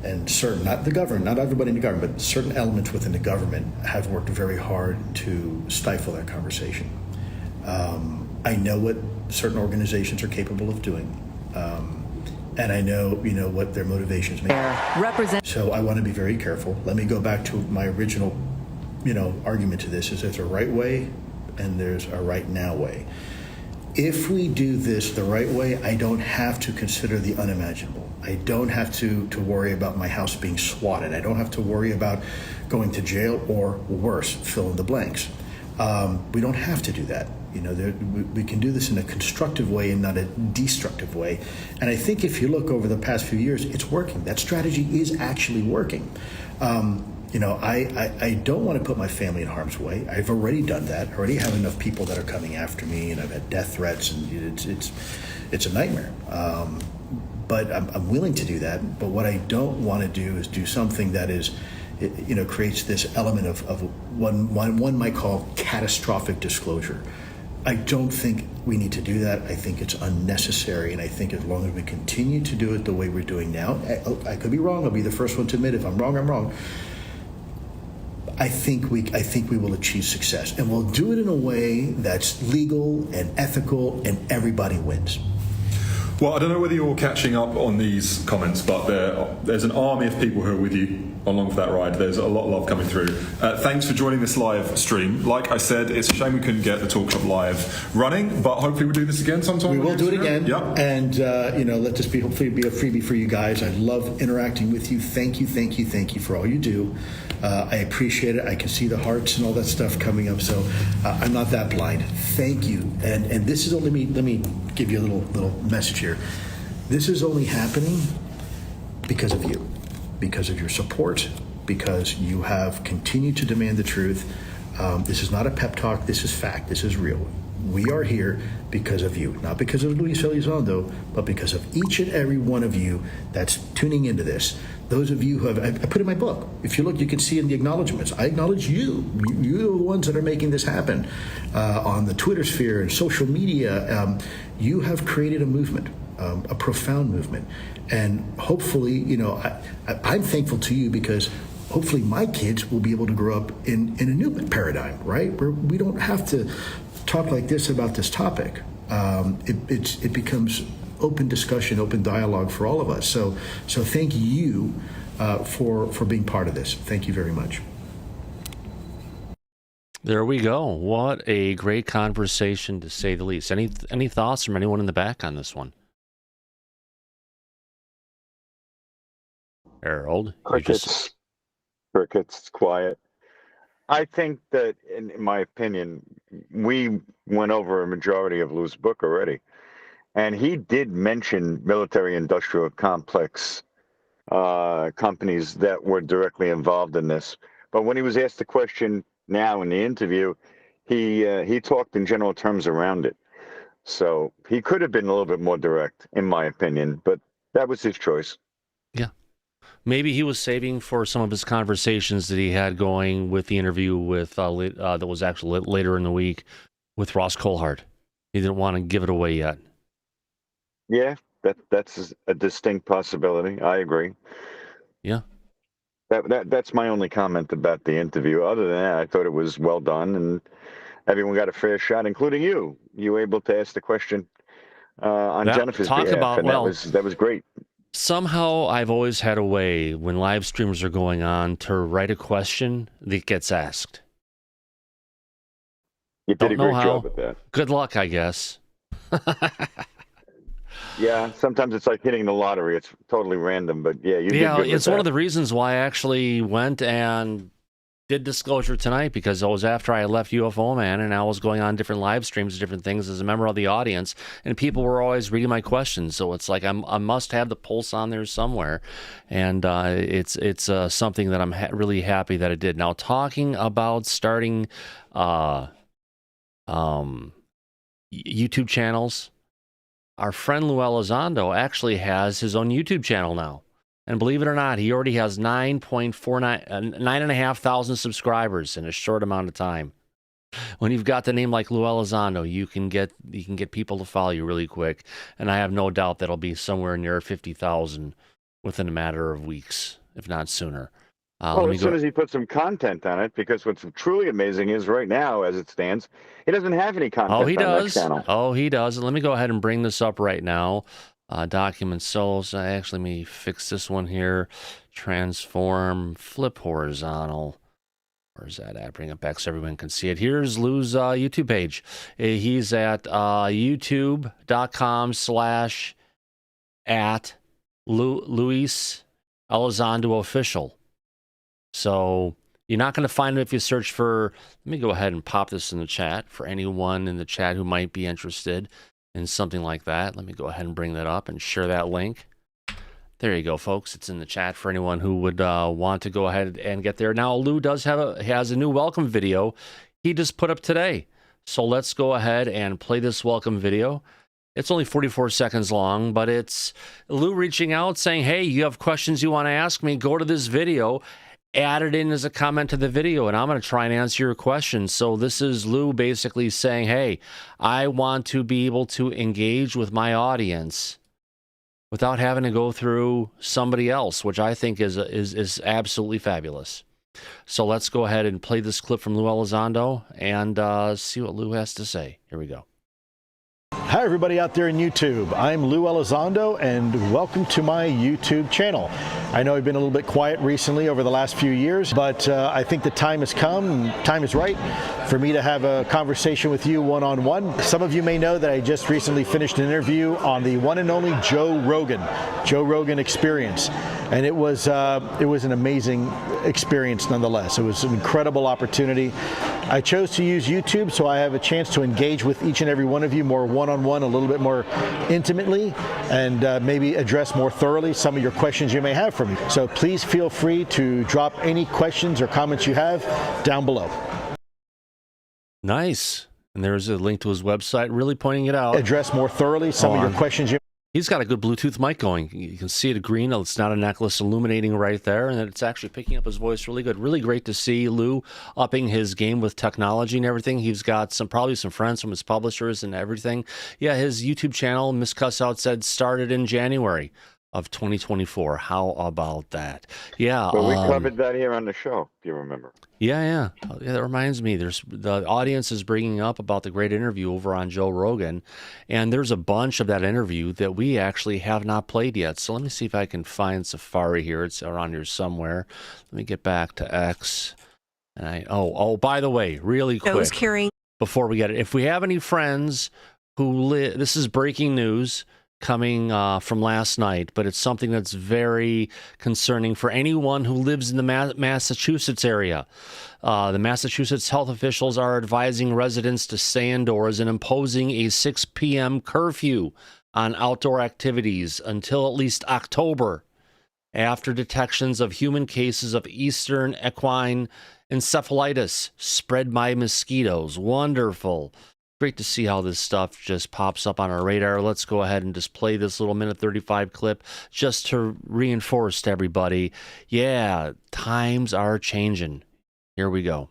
and not the government, not everybody in the government, but certain elements within the government have worked very hard to stifle that conversation. I know what certain organizations are capable of doing, and I know what their motivations may be. So I want to be very careful. Let me go back to my original argument to this: is there's a right way and there's a right now way. If we do this the right way, I don't have to consider the unimaginable. I don't have to worry about my house being swatted. I don't have to worry about going to jail or worse, fill in the blanks. We don't have to do that. We can do this in a constructive way and not a destructive way. And I think if you look over the past few years, it's working. That strategy is actually working. I don't want to put my family in harm's way. I've already done that. I already have enough people that are coming after me, and I've had death threats, and it's a nightmare. But I'm willing to do that. But what I don't want to do is do something that is, creates this element of one might call catastrophic disclosure. I don't think we need to do that. I think it's unnecessary, and I think as long as we continue to do it the way we're doing now, I could be wrong. I'll be the first one to admit if I'm wrong, I'm wrong. I think we will achieve success, and we'll do it in a way that's legal and ethical, and everybody wins. Well, I don't know whether you're catching up on these comments, but there's an army of people who are with you along for that ride. There's a lot of love coming through. Thanks for joining this live stream. Like I said, it's a shame we couldn't get the Talk Shop Live running, but hopefully we'll do this again sometime. We will do it again. Yep. And, let this hopefully be a freebie for you guys. I love interacting with you. Thank you for all you do. I appreciate it. I can see the hearts and all that stuff coming up, so I'm not that blind. Thank you. And this is only let me give you a little message here. This is only happening because of you, because of your support, because you have continued to demand the truth. This is not a pep talk. This is fact. This is real. We are here because of you, not because of Lue Elizondo, but because of each and every one of you that's tuning into this. Those of you who have, I put in my book, if you look, you can see in the acknowledgments, I acknowledge you. You're the ones that are making this happen. On the Twitter sphere and social media, you have created a movement, a profound movement. And hopefully, I'm thankful to you because hopefully my kids will be able to grow up in a new paradigm, right? Where we don't have to talk like this about this topic. It becomes open discussion, open dialogue for all of us. So thank you for being part of this. Thank you very much. There we go. What a great conversation, to say the least. Any thoughts from anyone in the back on this one? Harold, crickets, quiet. I think that, in my opinion, we went over a majority of Lou's book already. And he did mention military-industrial complex companies that were directly involved in this. But when he was asked the question now in the interview, he talked in general terms around it. So he could have been a little bit more direct, in my opinion, but that was his choice. Yeah. Maybe he was saving for some of his conversations that he had going with the interview with that was actually later in the week with Ross Coulthart. He didn't want to give it away yet. Yeah, that's a distinct possibility. I agree. Yeah. That's my only comment about the interview. Other than that, I thought it was well done, and everyone got a fair shot, including you. You were able to ask the question on Jennifer's behalf, and that was great. Somehow I've always had a way when live streams are going on to write a question that gets asked. You did a great job at that. Good luck, I guess. Yeah, sometimes it's like hitting the lottery. It's totally random, but yeah, you did good with it's one of the reasons why I actually went and did Disclosure tonight, because it was after I left UFO Man and I was going on different live streams, different things as a member of the audience, and people were always reading my questions. So it's like I must have the pulse on there somewhere, and it's something that I'm really happy that I did. Now, talking about starting YouTube channels, our friend Lue Elizondo actually has his own YouTube channel now. And believe it or not, he already has 9,500 subscribers in a short amount of time. When you've got the name like Lue Elizondo, you can get people to follow you really quick. And I have no doubt that'll be somewhere near 50,000 within a matter of weeks, if not sooner. As soon as he puts some content on it, because what's truly amazing is right now, as it stands, he doesn't have any content on that channel. Oh, he does. Let me go ahead and bring this up right now. Document solos. Actually, let me fix this one here. Transform, flip horizontal. Where's that at? Bring it back so everyone can see it. Here's Lou's YouTube page. He's at youtube.com/@Luis Elizondo Official. So you're not going to find him if you search for, let me go ahead and pop this in the chat for anyone in the chat who might be interested in something like that. Let me go ahead and bring that up and share that link. There you go, folks. It's in the chat for anyone who would want to go ahead and get there. Now, Lou has a new welcome video he just put up today. So let's go ahead and play this welcome video. It's only 44 seconds long, but it's Lou reaching out saying, hey, you have questions you want to ask me, go to this video. Add it in as a comment to the video, and I'm going to try and answer your questions. So this is Lou basically saying, hey, I want to be able to engage with my audience without having to go through somebody else, which I think is absolutely fabulous. So let's go ahead and play this clip from Lue Elizondo and see what Lou has to say. Here we go. Hi, everybody out there in YouTube. I'm Lue Elizondo, and welcome to my YouTube channel. I know I've been a little bit quiet recently over the last few years, but I think the time has come, time is right for me to have a conversation with you one-on-one. Some of you may know that I just recently finished an interview on the one and only Joe Rogan Experience. And it was an amazing experience nonetheless. It was an incredible opportunity. I chose to use YouTube so I have a chance to engage with each and every one of you more one-on-one, a little bit more intimately, and maybe address more thoroughly some of your questions you may have for me. So please feel free to drop any questions or comments you have down below. Nice. And there's a link to his website, really pointing it out. Address more thoroughly some of your questions you He's got a good Bluetooth mic going. You can see it green. It's not a necklace illuminating right there, and it's actually picking up his voice really good. Really great to see Lou upping his game with technology and everything. He's got probably some friends from his publishers and everything. Yeah, his YouTube channel, Miss Cuss Out said, started in January of 2024. How about that? Yeah. Well, we covered that here on the show, if you remember. Yeah. That reminds me. The audience is bringing up about the great interview over on Joe Rogan, and there's a bunch of that interview that we actually have not played yet. So let me see if I can find Safari here. It's around here somewhere. Let me get back to X. And by the way, really quick, before we get it, if we have any friends who this is breaking news coming from last night, but it's something that's very concerning for anyone who lives in the Massachusetts area. The Massachusetts health officials are advising residents to stay indoors and imposing a 6 p.m. curfew on outdoor activities until at least October, after detections of human cases of Eastern equine encephalitis spread by mosquitoes. Wonderful. Great to see how this stuff just pops up on our radar. Let's go ahead and just play this little minute 35 clip just to reinforce to everybody, yeah, times are changing. Here we go.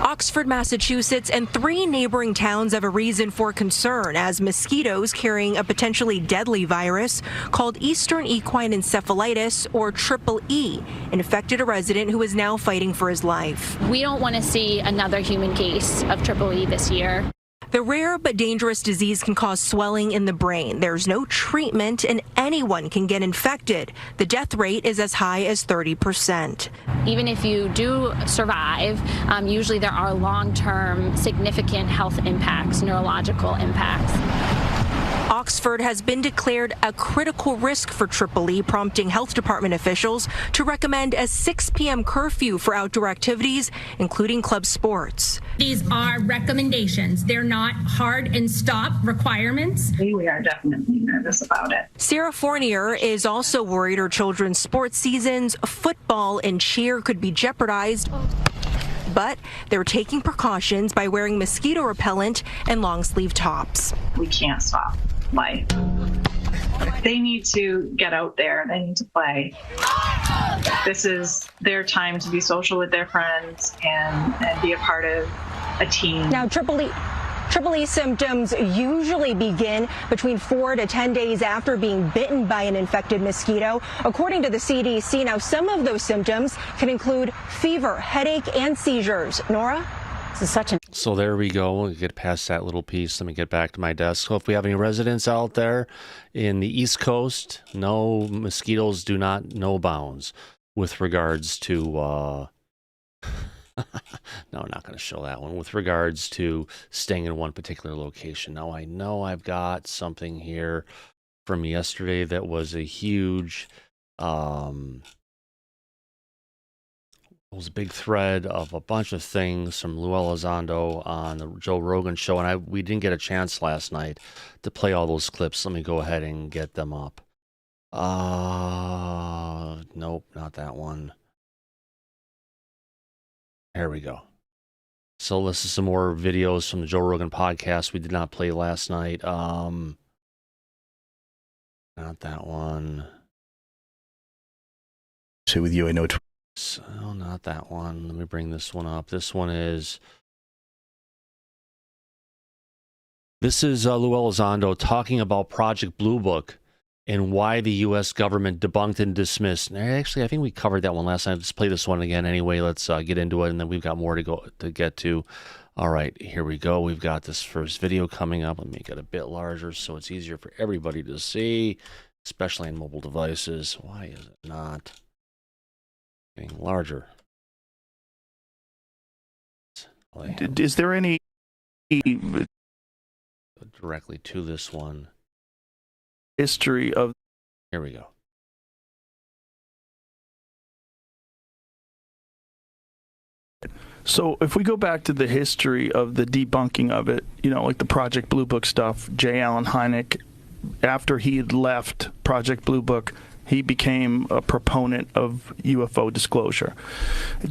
Oxford, Massachusetts, and 3 neighboring towns have a reason for concern as mosquitoes carrying a potentially deadly virus called Eastern Equine Encephalitis, or EEE, infected a resident who is now fighting for his life. We don't want to see another human case of EEE this year. The rare but dangerous disease can cause swelling in the brain. There's no treatment and anyone can get infected. The death rate is as high as 30%. Even if you do survive, usually there are long-term significant health impacts, neurological impacts. Oxford has been declared a critical risk for EEE, prompting health department officials to recommend a 6 p.m. curfew for outdoor activities, including club sports. These are recommendations. They're not hard and stop requirements. We are definitely nervous about it. Sarah Fournier is also worried her children's sports seasons, football and cheer, could be jeopardized. But they're taking precautions by wearing mosquito repellent and long sleeve tops. We can't stop life. They need to get out there. They need to play. This is their time to be social with their friends and be a part of a team. Now, EEE symptoms usually begin between 4 to 10 days after being bitten by an infected mosquito. According to the CDC, now some of those symptoms can include fever, headache, and seizures. Nora? This is such an... So there we go. We'll get past that little piece. Let me get back to my desk. So if we have any residents out there in the East Coast, no, mosquitoes do not know bounds with regards to... No, I'm not going to show that one. With regards to staying in one particular location. Now, I know I've got something here from yesterday that was a huge... It was a big thread of a bunch of things from Lue Elizondo on the Joe Rogan show, and we didn't get a chance last night to play all those clips. Let me go ahead and get them up. Nope, not that one. There we go. So this is some more videos from the Joe Rogan podcast we did not play last night. Not that one. So with you, I know. Oh, not that one. Let me bring this one up. This is Lue Elizondo talking about Project Blue Book and why the U.S. government debunked and dismissed. Actually, I think we covered that one last night. Let's play this one again anyway. Let's get into it, and then we've got more to get to. All right, here we go. We've got this first video coming up. Let me make it a bit larger so it's easier for everybody to see, especially on mobile devices. Why is it not getting larger? Is there any directly to this one history of... Here we go. So if we go back to the history of the debunking of it, like the Project Blue Book stuff, J. Allen Hynek, after he had left Project Blue Book, he became a proponent of UFO disclosure.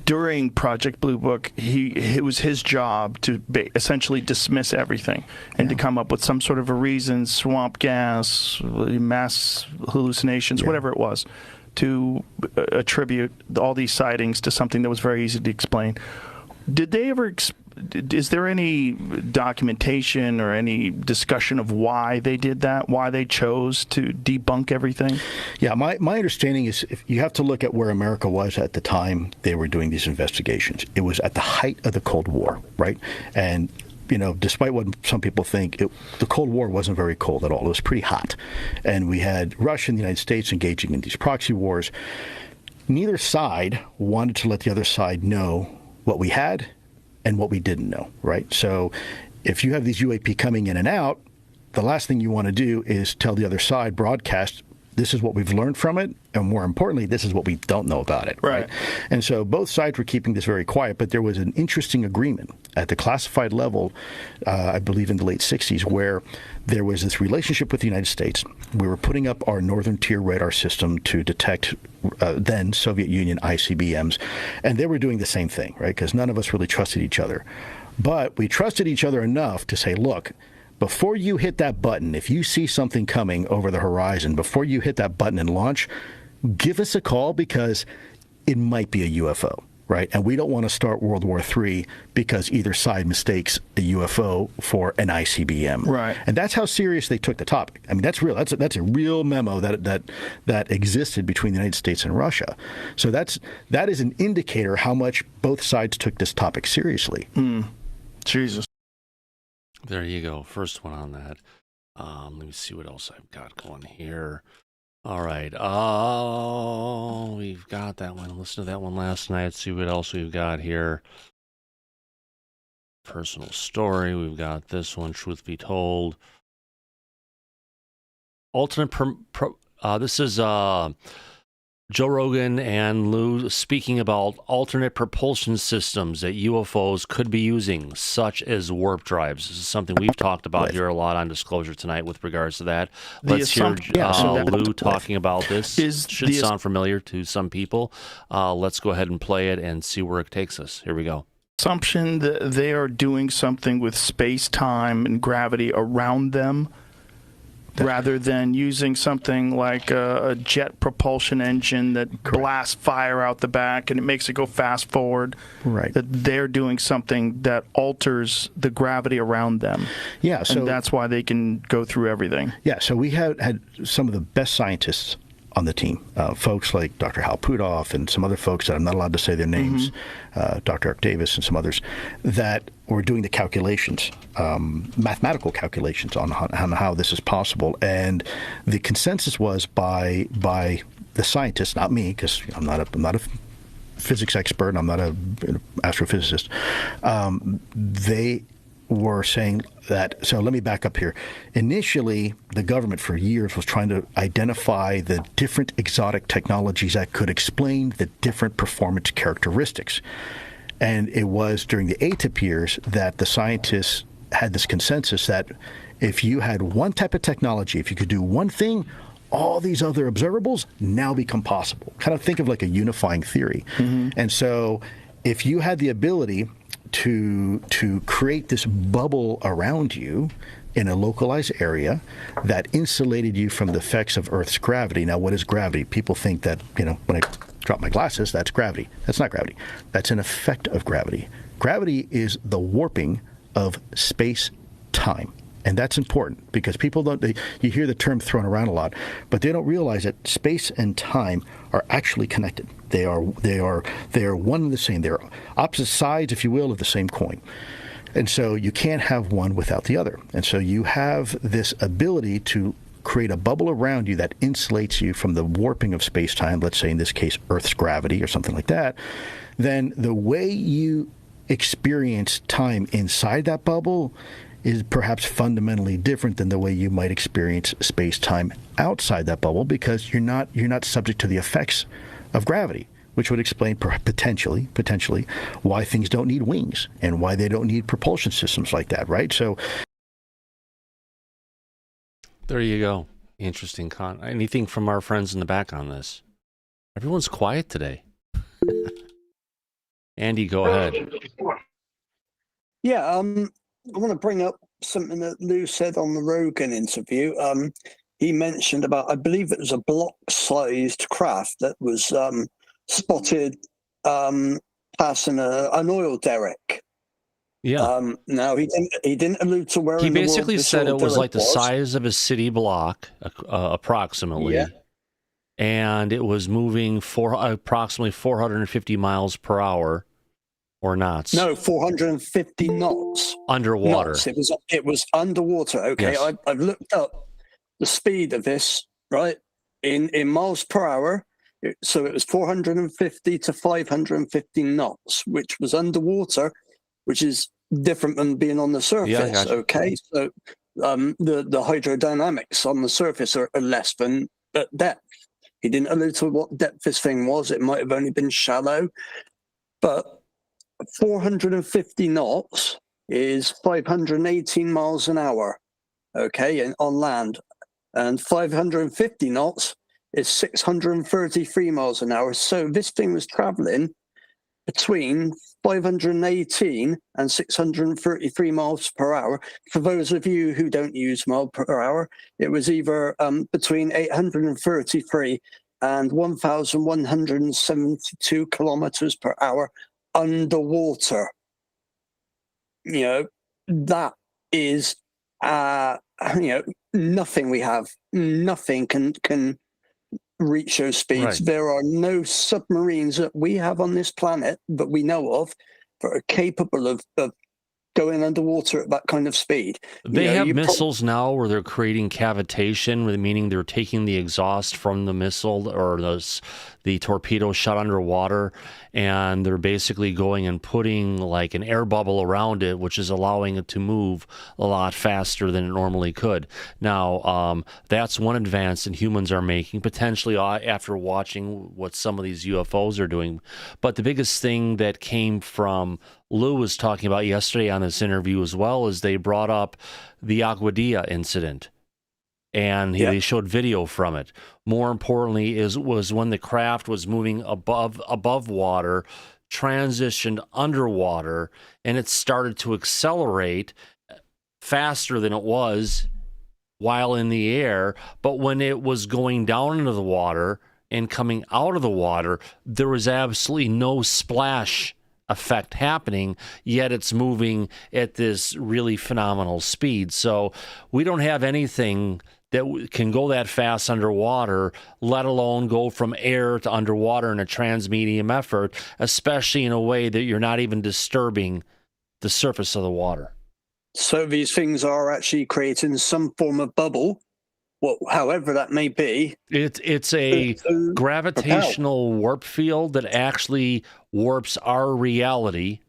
During Project Blue Book, it was his job to essentially dismiss everything and to come up with some sort of a reason, swamp gas, mass hallucinations, whatever it was, to attribute all these sightings to something that was very easy to explain. Did they ever... Is there any documentation or any discussion of why they did that, why they chose to debunk everything? Yeah, my understanding is if you have to look at where America was at the time they were doing these investigations. It was at the height of the Cold War, right? And, despite what some people think, the Cold War wasn't very cold at all. It was pretty hot. And we had Russia and the United States engaging in these proxy wars. Neither side wanted to let the other side know what we had and what we didn't know, right? So if you have these UAP coming in and out, the last thing you want to do is tell the other side, broadcast, this is what we've learned from it, and more importantly, this is what we don't know about it, right? And so both sides were keeping this very quiet, but there was an interesting agreement at the classified level, I believe in the late 60s, where there was this relationship with the United States. We were putting up our Northern Tier radar system to detect then Soviet Union ICBMs, and they were doing the same thing, right? Because none of us really trusted each other. But we trusted each other enough to say, look, before you hit that button, if you see something coming over the horizon, before you hit that button and launch, give us a call because it might be a UFO, right? And we don't want to start World War III because either side mistakes a UFO for an ICBM. Right. And that's how serious they took the topic. I mean, that's real. That's a real memo that existed between the United States and Russia. So that is an indicator how much both sides took this topic seriously. Jesus. There you go. First one on that. Let me see what else I've got going here. All right. Oh, we've got that one. Listen to that one last night. See what else we've got here. Personal story. We've got this one. Truth be told. This is Joe Rogan and Lue speaking about alternate propulsion systems that UFOs could be using, such as warp drives. This is something we've talked about here a lot on Disclosure tonight with regards to that. Let's hear Lue talking about this. Should sound familiar to some people. Let's go ahead and play it and see where it takes us. Here we go. Assumption that they are doing something with space-time and gravity around them, rather than using something like a jet propulsion engine that blasts fire out the back and it makes it go fast forward. Right. That they're doing something that alters the gravity around them. Yeah. So and that's why they can go through everything. Yeah. So we had some of the best scientists on the team, folks like Dr. Hal Puthoff and some other folks that I'm not allowed to say their names, Dr. Eric Davis and some others, that were doing the calculations, mathematical calculations on how this is possible. And the consensus was by the scientists, not me, because I'm not a physics expert, I'm not an astrophysicist. They were saying that, so let me back up here. Initially, the government for years was trying to identify the different exotic technologies that could explain the different performance characteristics. And it was during the ATIP years that the scientists had this consensus that if you had one type of technology, if you could do one thing, all these other observables now become possible. Kind of think of like a unifying theory. And so if you had the ability to create this bubble around you in a localized area that insulated you from the effects of Earth's gravity. Now, what is gravity? People think that, when I drop my glasses, that's gravity. That's not gravity. That's an effect of gravity. Gravity is the warping of space-time. And that's important because people you hear the term thrown around a lot, but they don't realize that space and time are actually connected. They are one and the same. They're opposite sides, if you will, of the same coin. And so you can't have one without the other. And so you have this ability to create a bubble around you that insulates you from the warping of space-time, let's say in this case Earth's gravity or something like that. Then the way you experience time inside that bubble is perhaps fundamentally different than the way you might experience space-time outside that bubble, because you're not subject to the effects of gravity, which would explain potentially why things don't need wings and why they don't need propulsion systems like that, right? So there you go. Interesting. Anything from our friends in the back on this? Everyone's quiet today. Andy, go ahead. Yeah, I want to bring up something that Lou said on the Rogan interview. He mentioned about, I believe it was a block-sized craft that was spotted passing an oil derrick. Yeah. Now he didn't allude to where. He in the basically world said it was like the was. size of a city block, approximately. Yeah. And it was moving approximately 450 miles per hour. Or knots? No, 450 knots. Underwater. Knots. It was underwater. Okay, yes. I've looked up the speed of this, right, in miles per hour. So it was 450 to 550 knots, which was underwater, which is different than being on the surface. Yeah, gotcha. Okay, so the hydrodynamics on the surface are less than at depth. He didn't allude to what depth this thing was. It might have only been shallow, but 450 knots is 518 miles an hour, okay, and on land. And 550 knots is 633 miles an hour. So this thing was traveling between 518 and 633 miles per hour. For those of you who don't use mile per hour, it was either between 833 and 1,172 kilometers per hour underwater. You know, that is, nothing we have, nothing can reach those speeds. Right. There are no submarines that we have on this planet that we know of that are capable of going underwater at that kind of speed. They have missiles now where they're creating cavitation, meaning they're taking the exhaust from the missile or the torpedo shot underwater, and they're basically going and putting like an air bubble around it, which is allowing it to move a lot faster than it normally could. Now, that's one advance that humans are making, potentially after watching what some of these UFOs are doing. But the biggest thing that came from Lue was talking about yesterday on this interview as well is they brought up the Aguadilla incident, and they showed video from it. More importantly, was when the craft was moving above water, transitioned underwater, and it started to accelerate faster than it was while in the air. But when it was going down into the water and coming out of the water, there was absolutely no splash effect happening, yet it's moving at this really phenomenal speed. So we don't have anything that can go that fast underwater, let alone go from air to underwater in a transmedium effort, especially in a way that you're not even disturbing the surface of the water. So these things are actually creating some form of bubble, however that may be. It's a gravitational warp field that actually warps our reality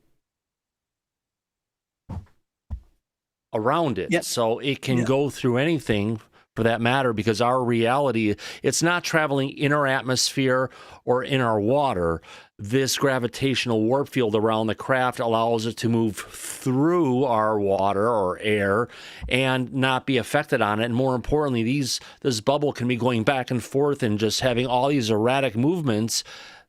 around it. Yep. So it can go through anything for that matter, because our reality, it's not traveling in our atmosphere or in our water. This gravitational warp field around the craft allows it to move through our water or air and not be affected on it. And more importantly, this bubble can be going back and forth and just having all these erratic movements.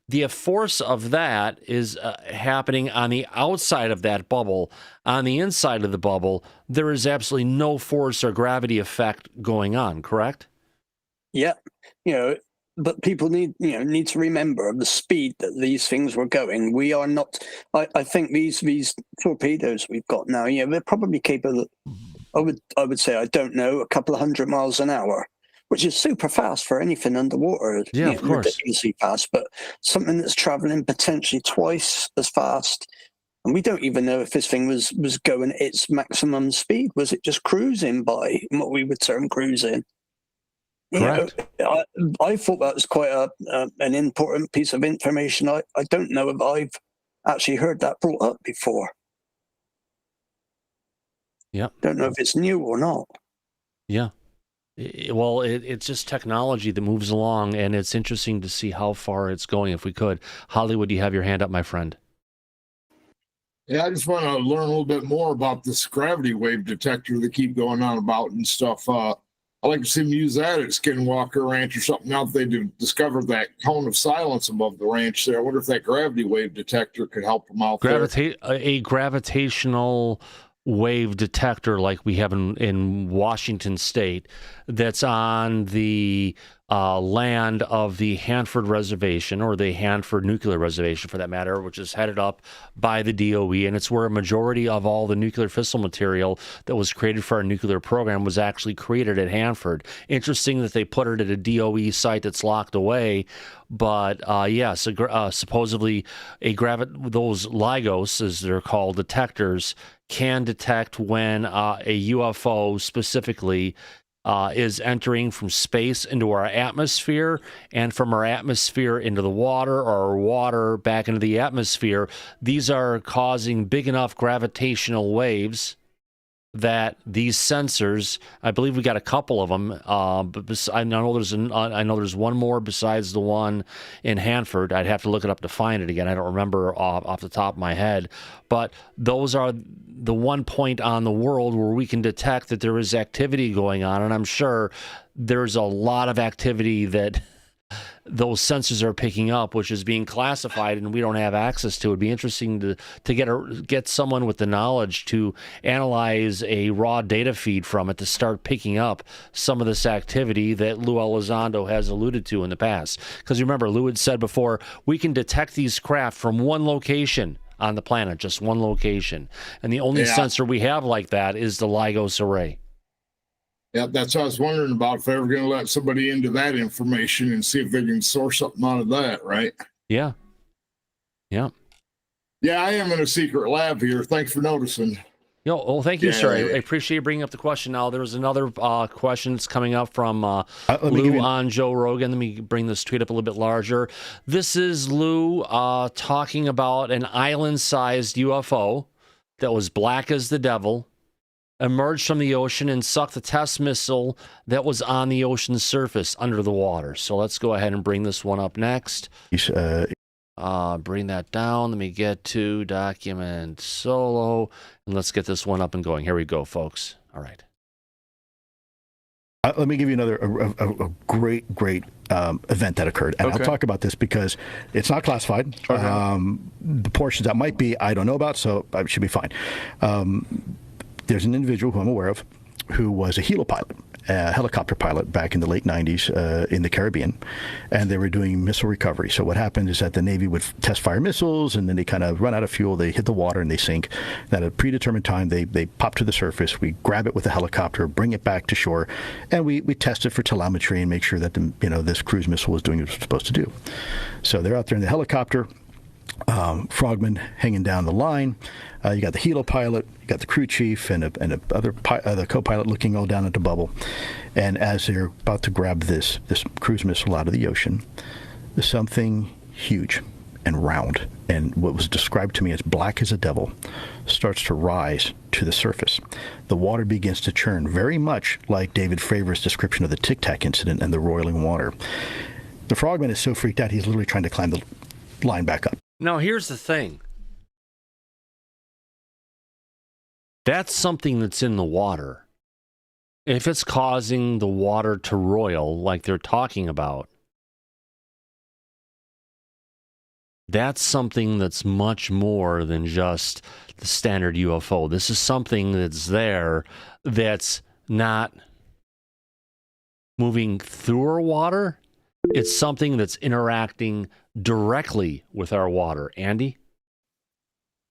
The force of that is happening on the outside of that bubble. On the inside of the bubble, there is absolutely no force or gravity effect going on, correct? Yeah. But people need to remember the speed that these things were going. We are not, I think these torpedoes we've got now, they're probably capable, I would say, I don't know, a couple of 100 miles an hour, which is super fast for anything underwater. Yeah, of course. Ridiculously fast, but something that's traveling potentially twice as fast. And we don't even know if this thing was going at its maximum speed. Was it just cruising by, what we would term cruising? Correct. I thought that was quite an important piece of information. I don't know if I've actually heard that brought up before. Yeah. Don't know if it's new or not. Yeah. Well, it's just technology that moves along, and it's interesting to see how far it's going if we could. Hollywood, you have your hand up, my friend. Yeah, I just want to learn a little bit more about this gravity wave detector they keep going on about and stuff. I like to see them use that at Skinwalker Ranch or something. Now that they discovered that cone of silence above the ranch there, I wonder if that gravity wave detector could help them out there. A gravitational wave detector like we have in Washington State that's on the land of the Hanford Reservation, or the Hanford Nuclear Reservation for that matter, which is headed up by the DOE, and it's where a majority of all the nuclear fissile material that was created for our nuclear program was actually created at Hanford. Interesting that they put it at a DOE site that's locked away, but yes, supposedly those LIGOs, as they're called, detectors, can detect when a UFO specifically is entering from space into our atmosphere, and from our atmosphere into the water, or our water back into the atmosphere. These are causing big enough gravitational waves that these sensors, I believe we got a couple of them, but I know there's one more besides the one in Hanford. I'd have to look it up to find it again. I don't remember off the top of my head, but those are the one point on the world where we can detect that there is activity going on, and I'm sure there's a lot of activity that those sensors are picking up, which is being classified and we don't have access to. It'd be interesting to get someone with the knowledge to analyze a raw data feed from it to start picking up some of this activity that Lue Elizondo has alluded to in the past. Because remember, Lue had said before, we can detect these craft from one location on the planet, just one location. And the only sensor we have like that is the LIGOS array. Yeah, that's what I was wondering about, if they're ever going to let somebody into that information and see if they can source something out of that, right? Yeah. Yeah. Yeah, I am in a secret lab here. Thanks for noticing. Well, thank you, sir. I appreciate you bringing up the question. Now, there's another question that's coming up from Lou on Joe Rogan. Let me bring this tweet up a little bit larger. This is Lou talking about an island-sized UFO that was black as the devil, emerged from the ocean and sucked the test missile that was on the ocean's surface under the water. So let's go ahead and bring this one up next. Bring that down. Let me get to document solo, and let's get this one up and going. Here we go, folks. All right. Let me give you another a great event that occurred, and I'll talk about this because it's not classified. The portions that might be, I don't know about, so I should be fine. There's an individual who I'm aware of who was a helipilot, a helicopter pilot back in the late 90s in the Caribbean, and they were doing missile recovery. So what happened is that the Navy would test fire missiles, and then they kind of run out of fuel, they hit the water, and they sink. At a predetermined time, they pop to the surface, we grab it with a helicopter, bring it back to shore, and we test it for telemetry and make sure that this cruise missile was doing what it was supposed to do. So they're out there in the helicopter, frogmen hanging down the line. You got the helo pilot, you got the crew chief, and the co-pilot looking all down at the bubble. And as they're about to grab this cruise missile out of the ocean, something huge and round, and what was described to me as black as a devil, starts to rise to the surface. The water begins to churn, very much like David Fravor's description of the Tic Tac incident and the roiling water. The frogman is so freaked out, he's literally trying to climb the line back up. Now, here's the thing. That's something that's in the water. If it's causing the water to roil like they're talking about, that's something that's much more than just the standard UFO. This is something that's there that's not moving through our water. It's something that's interacting directly with our water. Andy?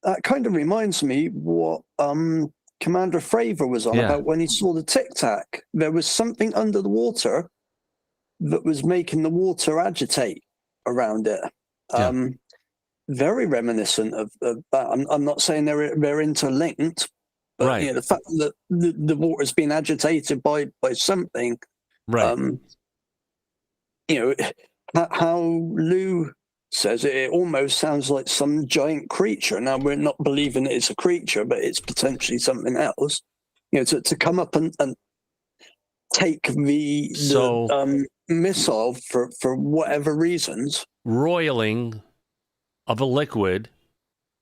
That kind of reminds me what Commander Fravor was on about when he saw the Tic Tac. There was something under the water that was making the water agitate around it. Very reminiscent of that. I'm not saying they're interlinked, but the fact that the water's been agitated by something, how Lou says it almost sounds like some giant creature. Now, we're not believing it's a creature, but it's potentially something else. To come up and take the missile for whatever reasons. Roiling of a liquid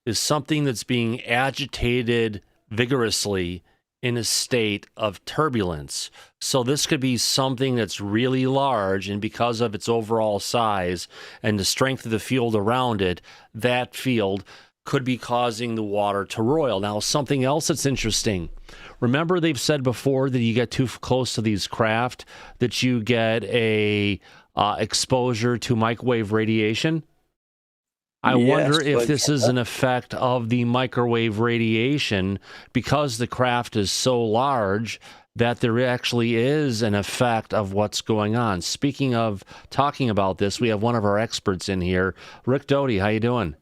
is something that's being agitated vigorously in a state of turbulence. So this could be something that's really large, and because of its overall size and the strength of the field around it, that field could be causing the water to roil. Now, something else that's interesting. Remember, they've said before that you get too close to these craft, that you get a exposure to microwave radiation. I wonder if this is an effect of the microwave radiation, because the craft is so large that there actually is an effect of what's going on. Speaking of talking about this, we have one of our experts in here, Rick Doty. How you doing?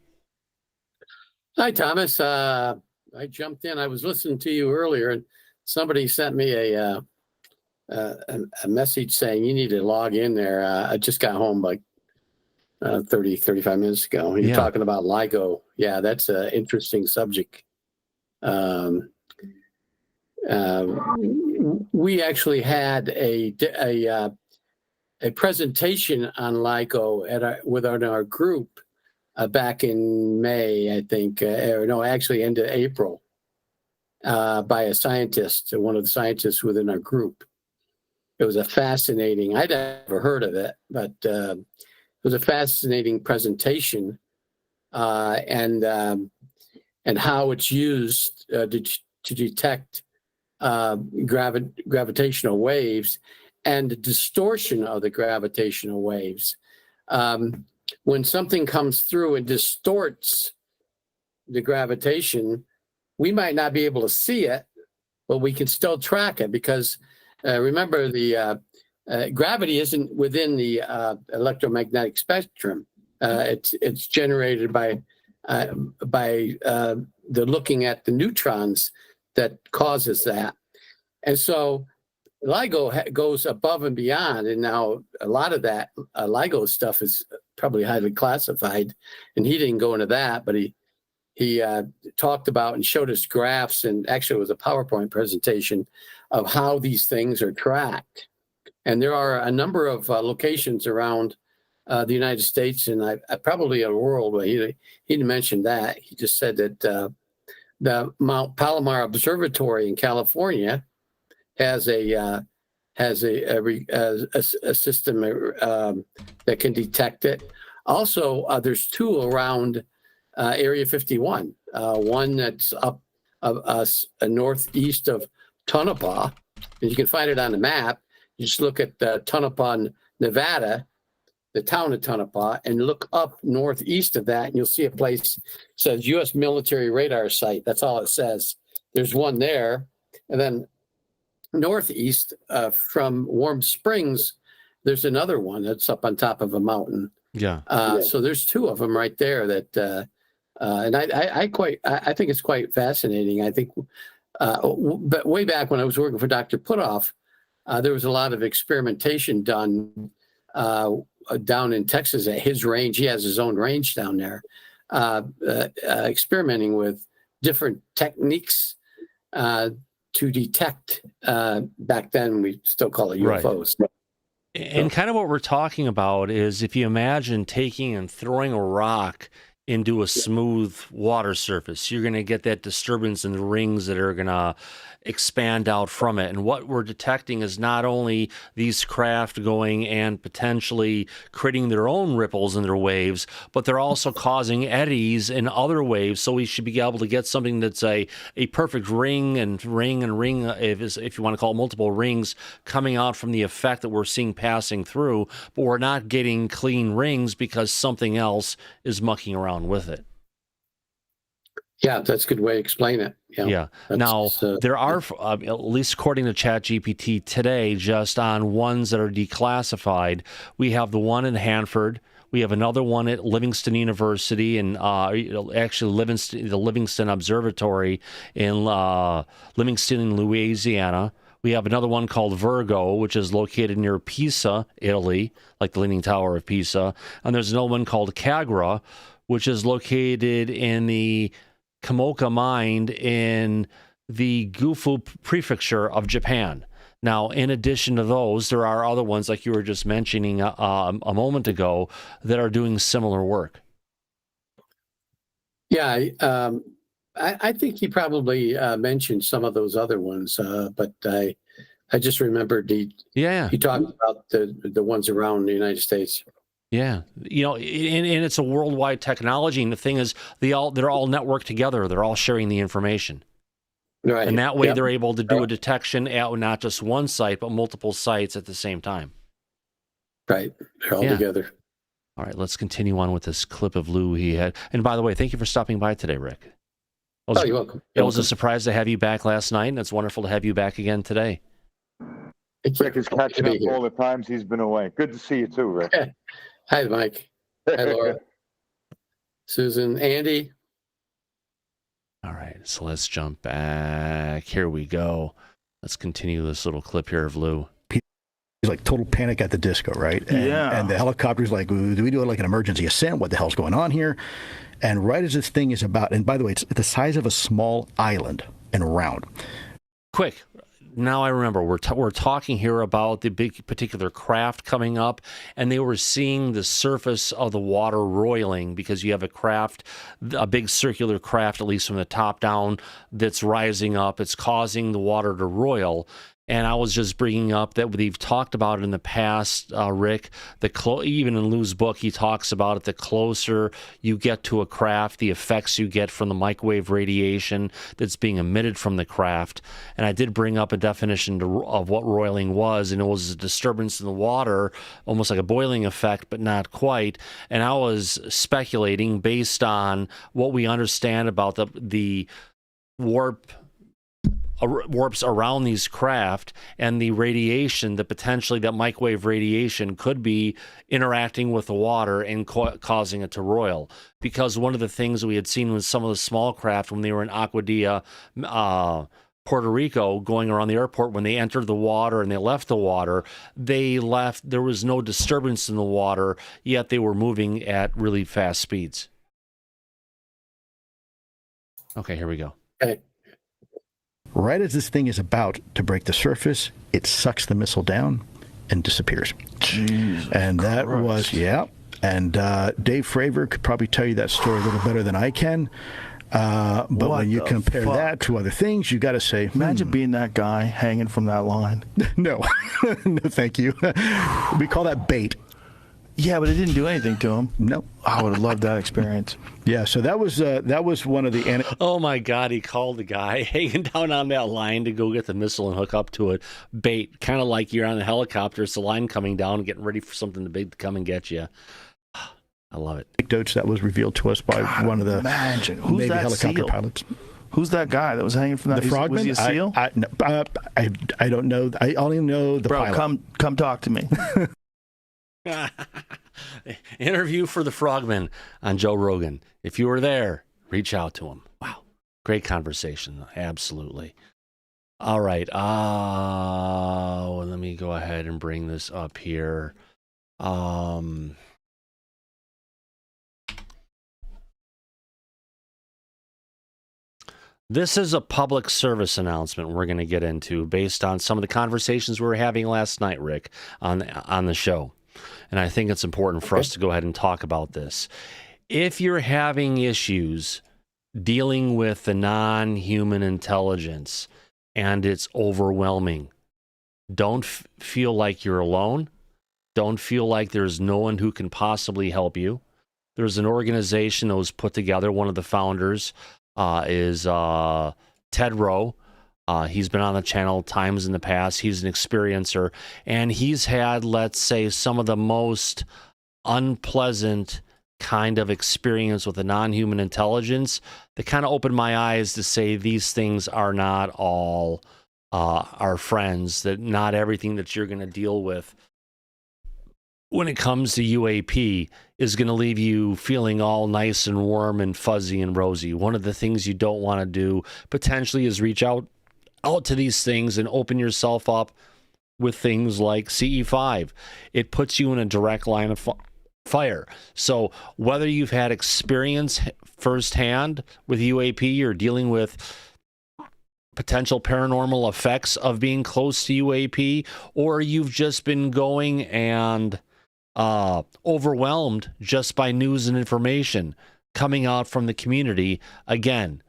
Hi, Thomas. I jumped in. I was listening to you earlier, and somebody sent me a message saying you need to log in there. I just got home like 35 minutes ago. You're talking about LIGO. Yeah, that's an interesting subject. We actually had a presentation on LIGO within our group back in May, I think, actually end of April, by a scientist, one of the scientists within our group. It was a fascinating, I'd never heard of it, but was a fascinating presentation, and how it's used to detect gravitational waves and the distortion of the gravitational waves. When something comes through and distorts the gravitation, we might not be able to see it, but we can still track it because remember the gravity isn't within the electromagnetic spectrum. It's generated by the looking at the neutrons that causes that. And so LIGO goes above and beyond, and now a lot of that LIGO stuff is probably highly classified, and he didn't go into that, but he talked about and showed us graphs, and actually it was a PowerPoint presentation of how these things are tracked. And there are a number of locations around the United States and probably a world, but he didn't mention that. He just said that the Mount Palomar Observatory in California has a system that can detect it. Also, there's two around Area 51. One that's up northeast of Tonopah, and you can find it on the map. You just look at Tonopah, Nevada, the town of Tonopah, and look up northeast of that, and you'll see a place that says U.S. military radar site. That's all it says. There's one there. And then northeast from Warm Springs, there's another one that's up on top of a mountain. Yeah. So there's two of them right there that, and I think it's quite fascinating. I think, but way back when I was working for Dr. Putoff, there was a lot of experimentation done down in Texas at his range. He has his own range down there, experimenting with different techniques to detect. Back then, we still call it UFOs. Right. And kind of what we're talking about is if you imagine taking and throwing a rock into a smooth water surface, you're going to get that disturbance in the rings that are going to expand out from it. And what we're detecting is not only these craft going and potentially creating their own ripples in their waves, but they're also causing eddies in other waves. So we should be able to get something that's a perfect ring, if you want to call it multiple rings, coming out from the effect that we're seeing passing through, but we're not getting clean rings because something else is mucking around with it. Yeah, that's a good way to explain it. Yeah. Now, there are, at least according to ChatGPT today, just on ones that are declassified, we have the one in Hanford. We have another one at Livingston University, and actually the Livingston Observatory in Livingston, Louisiana. We have another one called Virgo, which is located near Pisa, Italy, like the Leaning Tower of Pisa. And there's another one called Kagra, which is located in the Kamoka Mine in the Gufu Prefecture of Japan. Now, in addition to those, there are other ones, like you were just mentioning a moment ago, that are doing similar work. Yeah, I think he probably mentioned some of those other ones, but I just remembered he talked about the ones around the United States. Yeah, and it's a worldwide technology, and the thing is, they're all networked together. They're all sharing the information, right? And that way, they're able to do a detection at not just one site, but multiple sites at the same time. Right, they're all together. All right, let's continue on with this clip of Lue he had. And by the way, thank you for stopping by today, Rick. You're welcome. It was a surprise to have you back last night, and it's wonderful to have you back again today. Rick is catching up all the times he's been away. Good to see you too, Rick. Hi, Mike. Hi, Laura. Susan, Andy. All right, so let's jump back. Here we go. Let's continue this little clip here of Lue. He's like total panic at the disco, right? And the helicopter's like, do we do like an emergency ascent? What the hell's going on here? And right as this thing is about, and by the way, it's the size of a small island and round. Quick. Now I remember, we're talking here about the big particular craft coming up, and they were seeing the surface of the water roiling because you have a big circular craft, at least from the top down, that's rising up. It's causing the water to roil. And I was just bringing up that we've talked about it in the past, Rick. Even in Lue's book, he talks about it. The closer you get to a craft, the effects you get from the microwave radiation that's being emitted from the craft. And I did bring up a definition of what roiling was, and it was a disturbance in the water, almost like a boiling effect, but not quite. And I was speculating based on what we understand about the warps around these craft and the radiation, that potentially that microwave radiation could be interacting with the water and causing it to roil. Because one of the things we had seen with some of the small craft when they were in Aguadilla, Puerto Rico, going around the airport, when they entered the water and they left the water, there was no disturbance in the water, yet they were moving at really fast speeds. Okay, here we go. Okay. Right as this thing is about to break the surface, it sucks the missile down and disappears. Jesus and that Christ. was, yeah. And Dave Fravor could probably tell you that story a little better than I can. But when you compare that to other things, you got to say, imagine being that guy hanging from that line. No, no, thank you. We call that bait. Yeah, but it didn't do anything to him. No. I would have loved that experience. Yeah, so that was one of the... Oh, my God, he called the guy hanging down on that line to go get the missile and hook up to it. Bait, kind of like you're on a helicopter. It's the line coming down, getting ready for something big to come and get you. I love it. Anecdotes that was revealed to us by one of the Navy helicopter pilots. Who's that guy that was hanging from that? The frogman? Was he a SEAL? I don't know. I only know the pilot. Come talk to me. Interview for the Frogman on Joe Rogan. If you were there, reach out to him. Wow. Great conversation. Absolutely. All right. Let me go ahead and bring this up here. This is a public service announcement we're going to get into based on some of the conversations we were having last night, Rick, on the show. And I think it's important for us to go ahead and talk about this. If you're having issues dealing with the non-human intelligence and it's overwhelming, don't feel like you're alone. Don't feel like there's no one who can possibly help you. There's an organization that was put together. One of the founders is Ted Rowe. He's been on the channel times in the past. He's an experiencer, and he's had, let's say, some of the most unpleasant kind of experience with the non-human intelligence that kind of opened my eyes to say these things are not all our friends, that not everything that you're going to deal with when it comes to UAP is going to leave you feeling all nice and warm and fuzzy and rosy. One of the things you don't want to do potentially is reach out to these things and open yourself up with things like CE5. It puts you in a direct line of fire. So whether you've had experience firsthand with UAP or dealing with potential paranormal effects of being close to UAP, or you've just been going and overwhelmed just by news and information coming out from the community, again,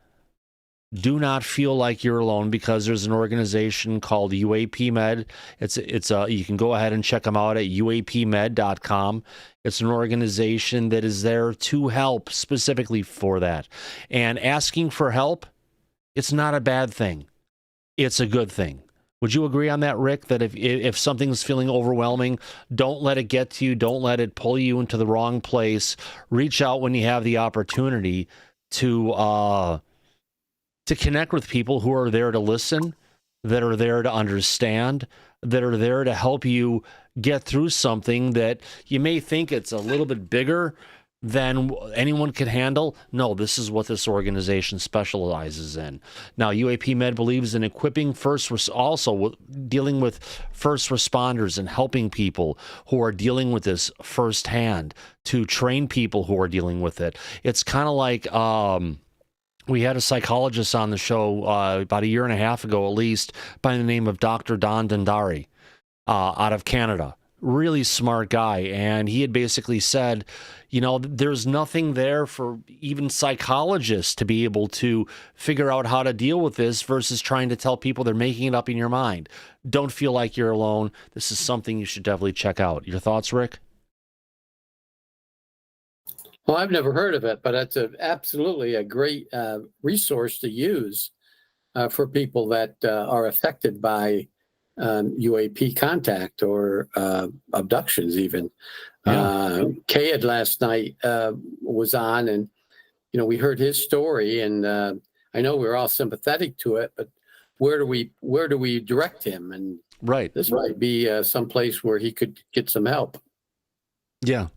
do not feel like you're alone, because there's an organization called UAP Med. You can go ahead and check them out at uapmed.com. It's an organization that is there to help specifically for that. And asking for help, it's not a bad thing. It's a good thing. Would you agree on that, Rick, that if something's feeling overwhelming, don't let it get to you. Don't let it pull you into the wrong place. Reach out when you have the opportunity to connect with people who are there to listen, that are there to understand, that are there to help you get through something that you may think it's a little bit bigger than anyone can handle. No, this is what this organization specializes in. Now, UAP Med believes in equipping also dealing with first responders and helping people who are dealing with this firsthand, to train people who are dealing with it. It's kind of like we had a psychologist on the show about a year and a half ago, at least, by the name of Dr. Don Dundari out of Canada. really smart guy. And he had basically said, you know, there's nothing there for even psychologists to be able to figure out how to deal with this versus trying to tell people they're making it up in your mind. Don't feel like you're alone. This is something you should definitely check out. Your thoughts, Rick? Well, I've never heard of it, but it's absolutely a great resource to use for people that are affected by UAP contact or abductions even. Yeah. Kayed last night was on, and we heard his story, and I know we're all sympathetic to it, but where do we direct him? And right, this might be some place where he could get some help. Yeah,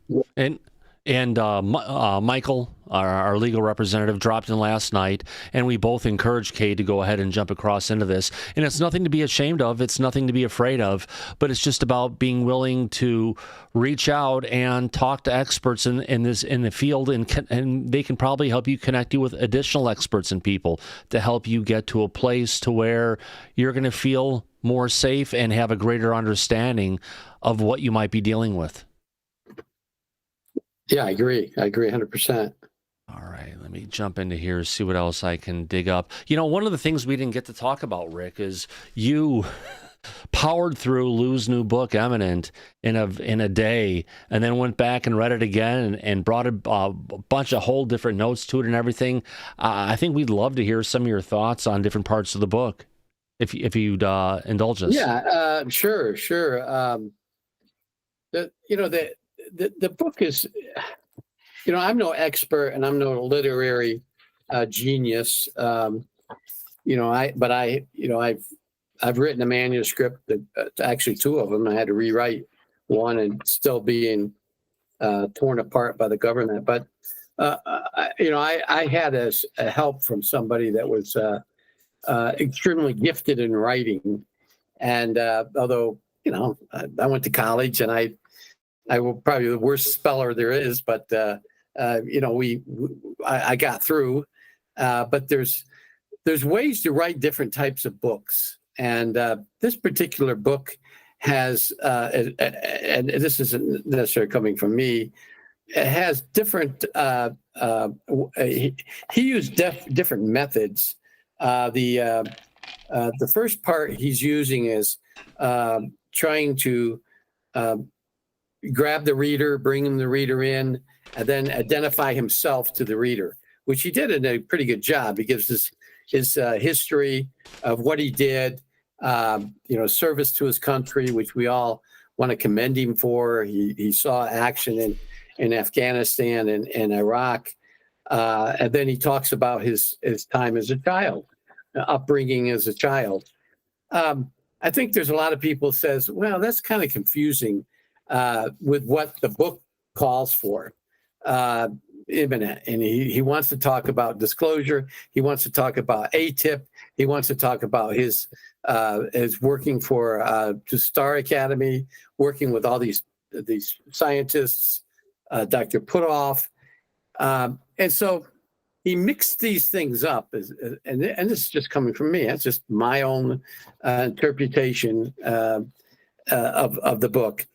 and Michael, our legal representative, dropped in last night, and we both encouraged Kay to go ahead and jump across into this. And it's nothing to be ashamed of. It's nothing to be afraid of. But it's just about being willing to reach out and talk to experts in the field, and they can probably help you connect you with additional experts and people to help you get to a place to where you're going to feel more safe and have a greater understanding of what you might be dealing with. Yeah, I agree 100%. All right, let me jump into here, see what else I can dig up. One of the things we didn't get to talk about, Rick, is you powered through Lue's new book, Eminent, in a day, and then went back and read it again and brought a bunch of whole different notes to it and everything. I think we'd love to hear some of your thoughts on different parts of the book, if you'd indulge us. Yeah, sure. The book is, I'm no expert and I'm no literary genius. I've written a manuscript that actually two of them. I had to rewrite one and still being torn apart by the government. But I had a help from somebody that was extremely gifted in writing, and although I went to college and I will probably the worst speller there is, but I got through. But there's ways to write different types of books, and this particular book has, and this isn't necessarily coming from me, it has different. He used different methods. The first part he's using is trying to grab the reader, bring the reader in, and then identify himself to the reader, which he did a pretty good job. He gives his history of what he did, service to his country, which we all want to commend him for. He saw action in Afghanistan and Iraq. And then he talks about his time as a child, upbringing as a child. I think there's a lot of people says, well, that's kind of confusing with what the book calls for. Imminent, and he wants to talk about disclosure. He wants to talk about ATIP. He wants to talk about his working for Star Academy, working with all these scientists, Dr. Putoff, and so he mixed these things up. And this is just coming from me. It's just my own interpretation of the book.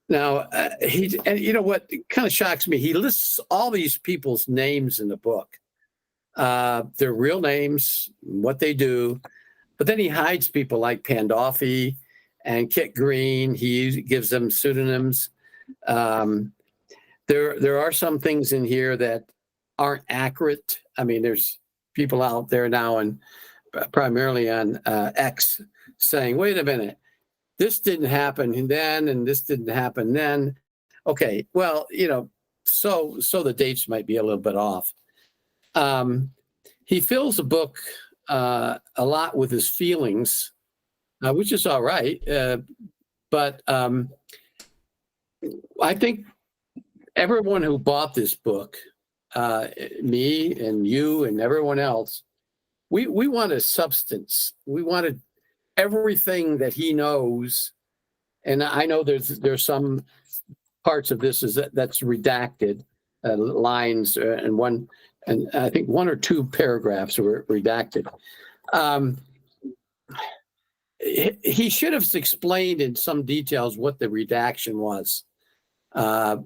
Now, what kind of shocks me, he lists all these people's names in the book, their real names, what they do, but then he hides people like Pandolfi and Kit Green. He gives them pseudonyms. There are some things in here that aren't accurate. I mean, there's people out there now, and primarily on X, saying, wait a minute, this didn't happen then, and this didn't happen then. Okay, well, so the dates might be a little bit off. He fills the book a lot with his feelings, which is all right. But I think everyone who bought this book, me and you and everyone else, we wanted substance. We wanted everything that he knows, and I know there's some parts of this that's redacted, lines, and I think one or two paragraphs were redacted. he should have explained in some details what the redaction was,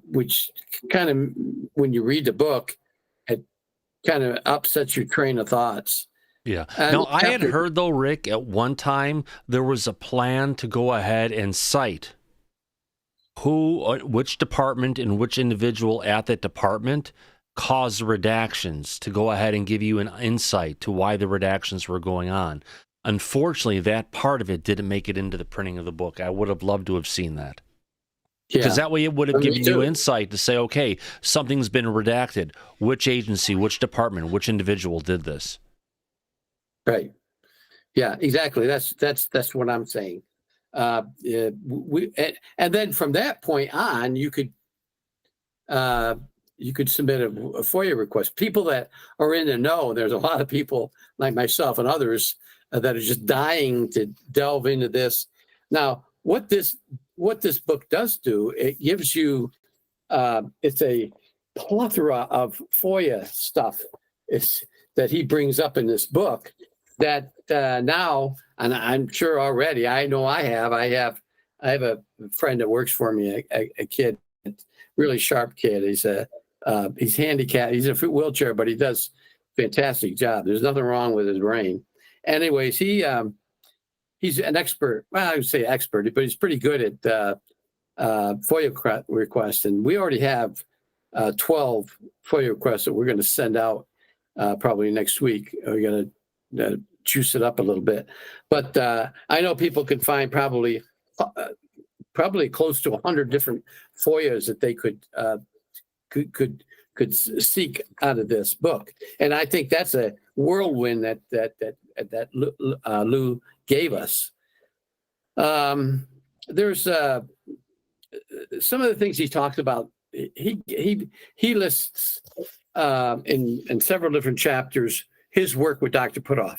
which kind of, when you read the book, it kind of upsets your train of thoughts. Yeah. Now, I had heard, though, Rick, at one time there was a plan to go ahead and cite which department and which individual at that department caused the redactions, to go ahead and give you an insight to why the redactions were going on. Unfortunately, that part of it didn't make it into the printing of the book. I would have loved to have seen that. Because that way it would have given you insight to say, okay, something's been redacted. Which agency, which department, which individual did this? Right. Yeah, exactly. That's what I'm saying. And then from that point on, you could submit a FOIA request. People that are in the know, there's a lot of people like myself and others that are just dying to delve into this. Now, what this book does do, it gives you, it's a plethora of FOIA stuff that he brings up in this book that now, and I'm sure already, I know I have a friend that works for me, a kid, really sharp kid. He's handicapped. He's in a wheelchair, but he does a fantastic job. There's nothing wrong with his brain. Anyways, he's an expert. Well, I would say expert, but he's pretty good at FOIA requests. And we already have 12 FOIA requests that we're going to send out probably next week. We're going to juice it up a little bit. But I know people can find probably close to 100 different FOIAs that they could seek out of this book. And I think that's a whirlwind that Lou gave us. There's some of the things he talks about. He lists in several different chapters his work with Dr. Puthoff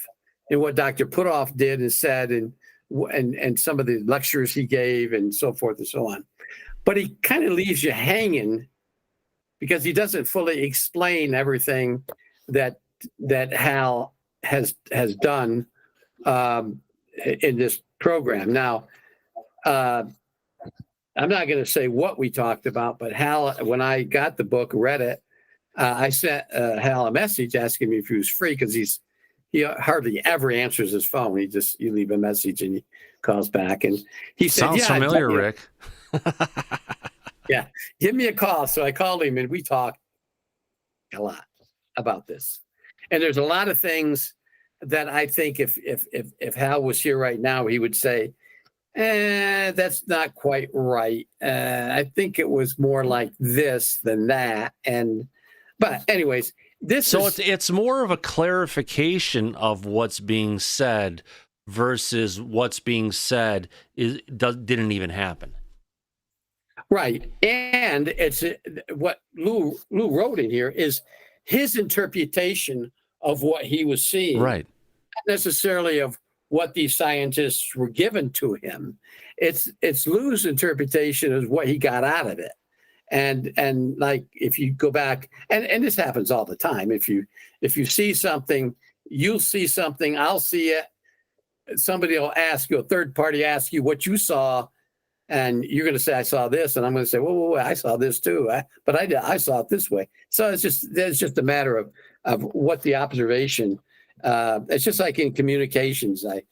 and what Dr. Puthoff did and said, and some of the lectures he gave and so forth and so on. But he kind of leaves you hanging because he doesn't fully explain everything that Hal has done in this program. Now, I'm not going to say what we talked about, but Hal, when I got the book, read it, I sent Hal a message asking me if he was free, because he hardly ever answers his phone. You leave a message and he calls back, and he said, "Sounds familiar, Rick." Yeah, give me a call. So I called him and we talked a lot about this. And there's a lot of things that I think if Hal was here right now, he would say, that's not quite right. I think it was more like this than that. But anyways, it's more of a clarification of what's being said versus what's being said didn't even happen. Right. And it's what Lou wrote in here is his interpretation of what he was seeing. Right. Not necessarily of what these scientists were given to him. It's Lou's interpretation of what he got out of it. And like, if you go back, and this happens all the time. If you see something, you'll see something, I'll see it. Somebody will ask you, a third party ask you what you saw, and you're going to say, I saw this. And I'm going to say, whoa, I saw this too. But I saw it this way. So it's just a matter of what the observation. It's just like in communications. I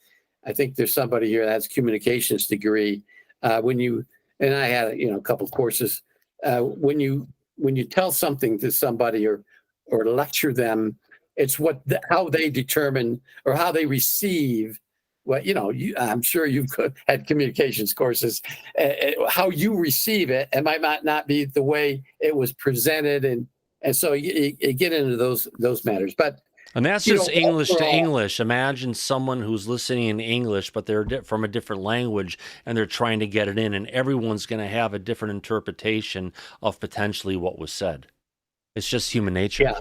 think there's somebody here that has a communications degree. And I had a couple of courses. When you tell something to somebody or lecture them, it's how they determine or how they receive. Well, I'm sure you've had communications courses. How you receive it, might not be the way it was presented, and so you get into those matters. But and that's just English to English. Imagine someone who's listening in English, but they're from a different language, and they're trying to get it in, and everyone's going to have a different interpretation of potentially what was said. It's just human nature. Yeah.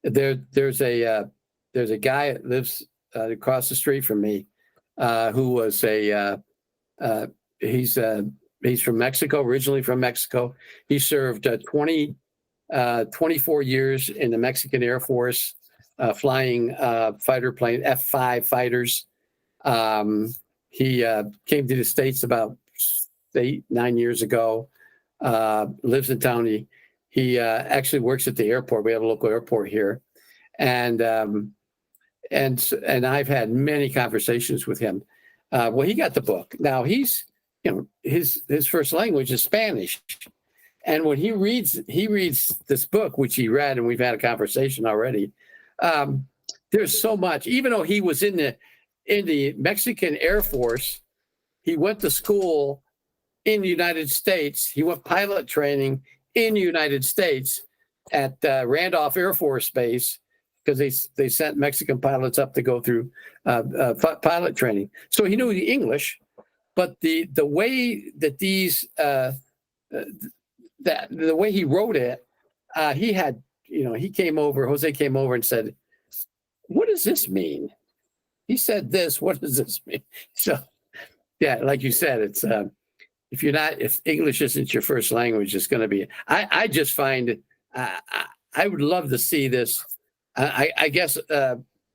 There's a guy that lives across the street from me, who was he's from Mexico, originally from Mexico. He served 24 years in the Mexican Air Force, flying fighter plane F-5 fighters. He came to the States about 8-9 years ago. Lives in town. He actually works at the airport. We have a local airport here, and I've had many conversations with him. Well, he got the book. Now his first language is Spanish, and when he reads this book, which he read, and we've had a conversation already. There's so much. Even though he was in the Mexican Air Force, he went to school in the United States. He went pilot training in the United States at Randolph Air Force Base, because they sent Mexican pilots up to go through pilot training. So he knew the English, but the way that the way he wrote it, Jose came over and said, "What does this mean?" He said this. What does this mean? So, yeah, like you said, it's if English isn't your first language, it's going to be. I just find I would love to see this. I guess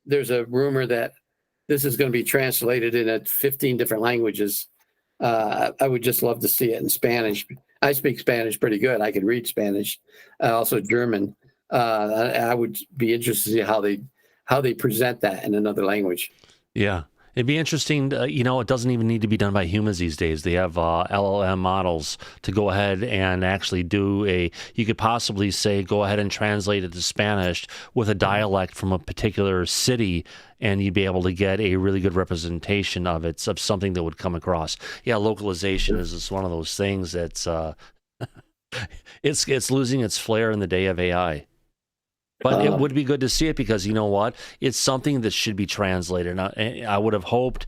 there's a rumor that this is going to be translated in 15 different languages. I would just love to see it in Spanish. I speak Spanish pretty good. I can read Spanish, also German. I would be interested to see how they present that in another language. Yeah. It'd be interesting, it doesn't even need to be done by humans these days. They have LLM models to go ahead and actually you could possibly say, go ahead and translate it to Spanish with a dialect from a particular city, and you'd be able to get a really good representation of something that would come across. Yeah, localization is just one of those things that's, it's losing its flair in the day of AI. But it would be good to see it, because you know what? It's something that should be translated. I would have hoped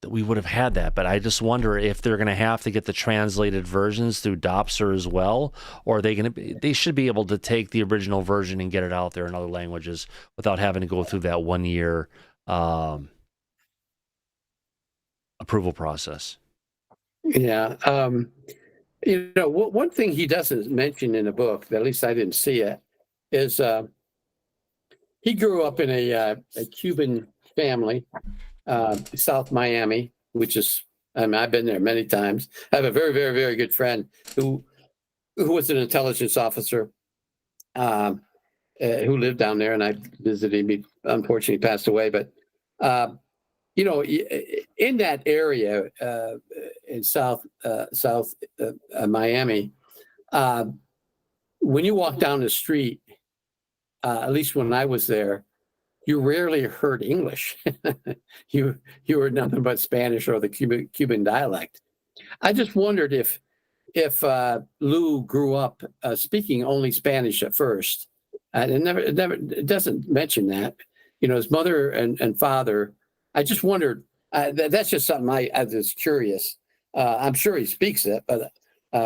that we would have had that, but I just wonder if they're going to have to get the translated versions through Dopser as well, or they should be able to take the original version and get it out there in other languages without having to go through that 1 year approval process. Yeah. One thing he doesn't mention in the book, at least I didn't see it, is he grew up in a Cuban family, South Miami, which is, I've been there many times. I have a very, very, very good friend who was an intelligence officer who lived down there, and I visited him. He unfortunately passed away, but in that area in South Miami, when you walk down the street, at least when I was there, you rarely heard English. you heard nothing but Spanish or the Cuban dialect. I just wondered if Lue grew up speaking only Spanish at first. It doesn't mention that. His mother and father. I just wondered. That's just something I was curious. I'm sure he speaks it, but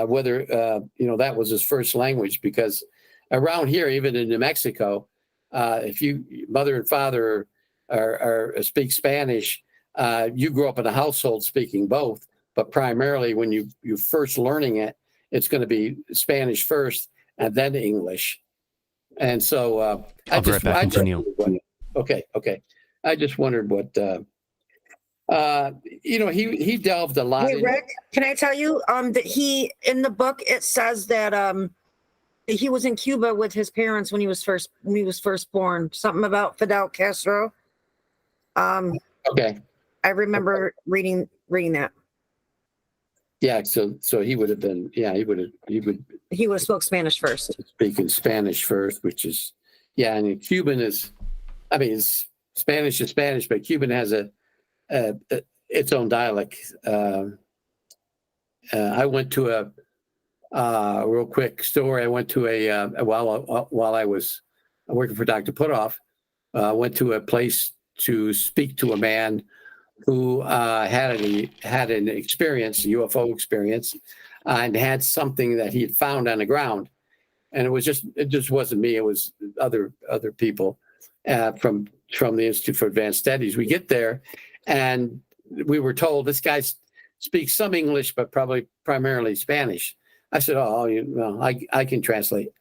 whether that was his first language, because around here, even in New Mexico, if mother and father speak Spanish, you grew up in a household speaking both, but primarily when you're first learning it, it's going to be Spanish first and then English. And so continue. Okay. I just wondered what he delved a lot. Hey, Rick, can I tell you that in the book it says that he was in Cuba with his parents when he was first born. Something about Fidel Castro. Okay. I remember reading that. Yeah, so he would have been. Yeah, he would have spoke Spanish first. Speaking Spanish first, which is, yeah, and Cuban is, Spanish is Spanish, but Cuban has its own dialect. I went to a real quick story. I went to while I was working for Dr. Putoff, went to a place to speak to a man who had an experience, a UFO experience, and had something that he had found on the ground. And it just wasn't me. It was other people from the Institute for Advanced Studies. We get there, and we were told this guy speaks some English, but probably primarily Spanish. I said, I can translate.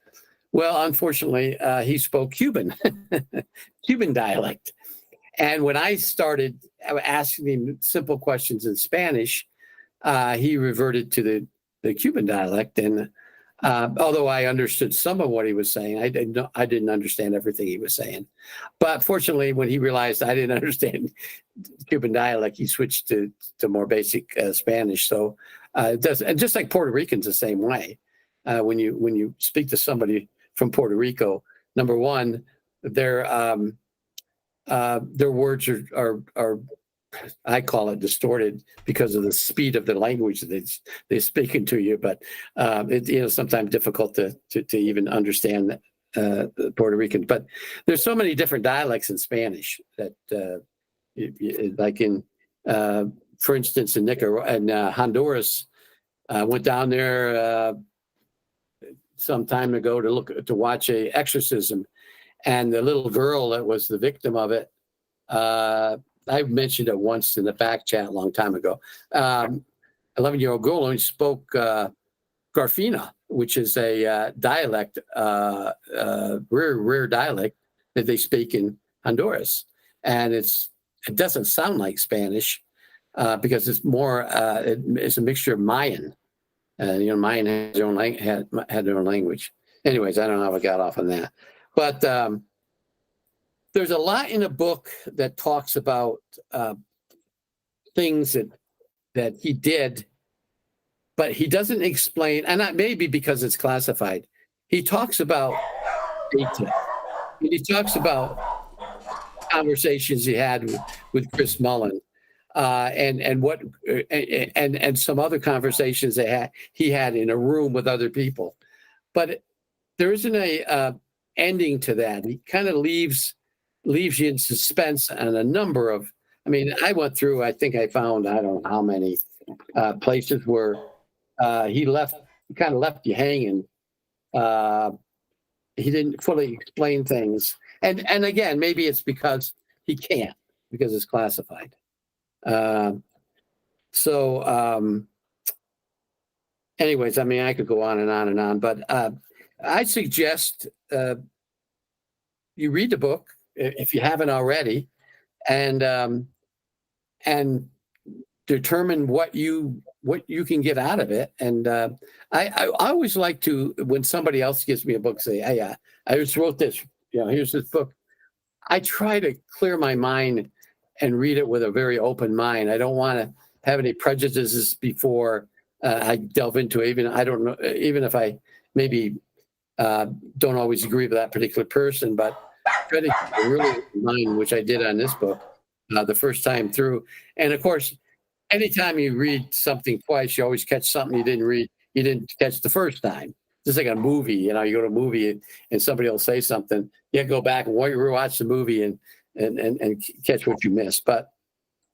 Well, unfortunately, he spoke Cuban, Cuban dialect. And when I started asking him simple questions in Spanish, he reverted to the Cuban dialect. And although I understood some of what he was saying, I didn't understand everything he was saying. But fortunately, when he realized I didn't understand Cuban dialect, he switched to more basic Spanish. So it does, and just like Puerto Ricans the same way. When you speak to somebody from Puerto Rico, number one, their words are I call it distorted because of the speed of the language that they're speaking to you. But it's sometimes difficult to even understand Puerto Rican. But there's so many different dialects in Spanish that, like in, for instance, in Nicaragua and Honduras, I went down there some time ago to watch a exorcism, and the little girl that was the victim of it. I mentioned it once in the back chat a long time ago. 11-year-old girl only spoke Garfina, which is a dialect, rare dialect that they speak in Honduras, and it doesn't sound like Spanish because it's more it's a mixture of Mayan. Mayan had their own had their own language. Anyways, I don't know how I got off on that, but there's a lot in the book that talks about things that he did, but he doesn't explain, and that may be because it's classified. He talks about data. He talks about conversations he had with Chris Mullen, and some other conversations he had in a room with other people. But there isn't a ending to that. He kind of leaves you in suspense on a number of. I mean, I went through. I think I found I don't know how many places where he kind of left you hanging. He didn't fully explain things, and again, maybe it's because he can't, because it's classified. Anyways, I mean, I could go on and on and on, but I suggest you read the book if you haven't already, and determine what you can get out of it. And I always like to, when somebody else gives me a book, say, "Hey, I just wrote this. Here's this book." I try to clear my mind and read it with a very open mind. I don't want to have any prejudices before I delve into it. Even I don't know, even if I maybe don't always agree with that particular person, but try to keep a really open mind, which I did on this book the first time through. And of course, anytime you read something twice, you always catch something you didn't catch the first time. Just like a movie, you go to a movie and somebody will say something, you go back and rewatch the movie and catch what you missed. But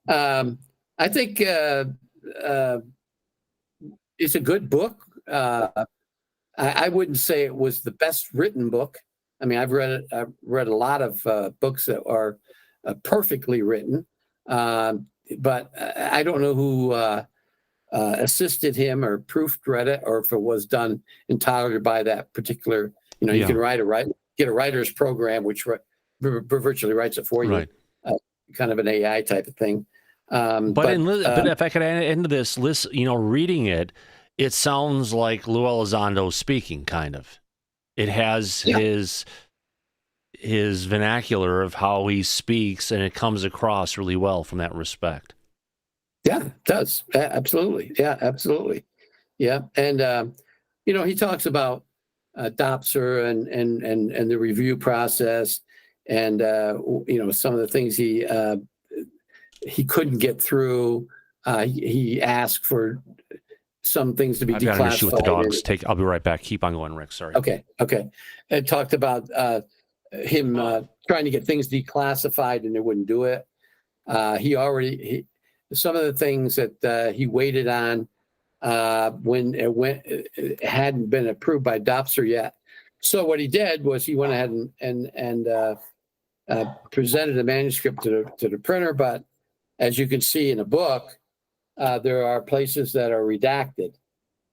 I think it's a good book. I wouldn't say it was the best written book. I mean, I've read a lot of books that are perfectly written, but I don't know who assisted him or proofread it, or if it was done entirely by that particular. You can get a writer's program which virtually writes it for you, right. Kind of an AI type of thing. But if I could add into this list, reading it sounds like Lue Elizondo speaking, kind of. It has his vernacular of how he speaks, and it comes across really well from that respect. Yeah, it does. Absolutely. Yeah, absolutely. Yeah. And, he talks about DOPSR and the review process, and, some of the things he couldn't get through. He asked for some things to be declassified. I've got an issue with the dogs. I'll be right back. Keep on going, Rick. Sorry. Okay. It talked about him trying to get things declassified, and they wouldn't do it. Some of the things that he waited on when it hadn't been approved by DOPSR yet. So what he did was he went ahead and presented the manuscript to the printer. But as you can see in the book, there are places that are redacted.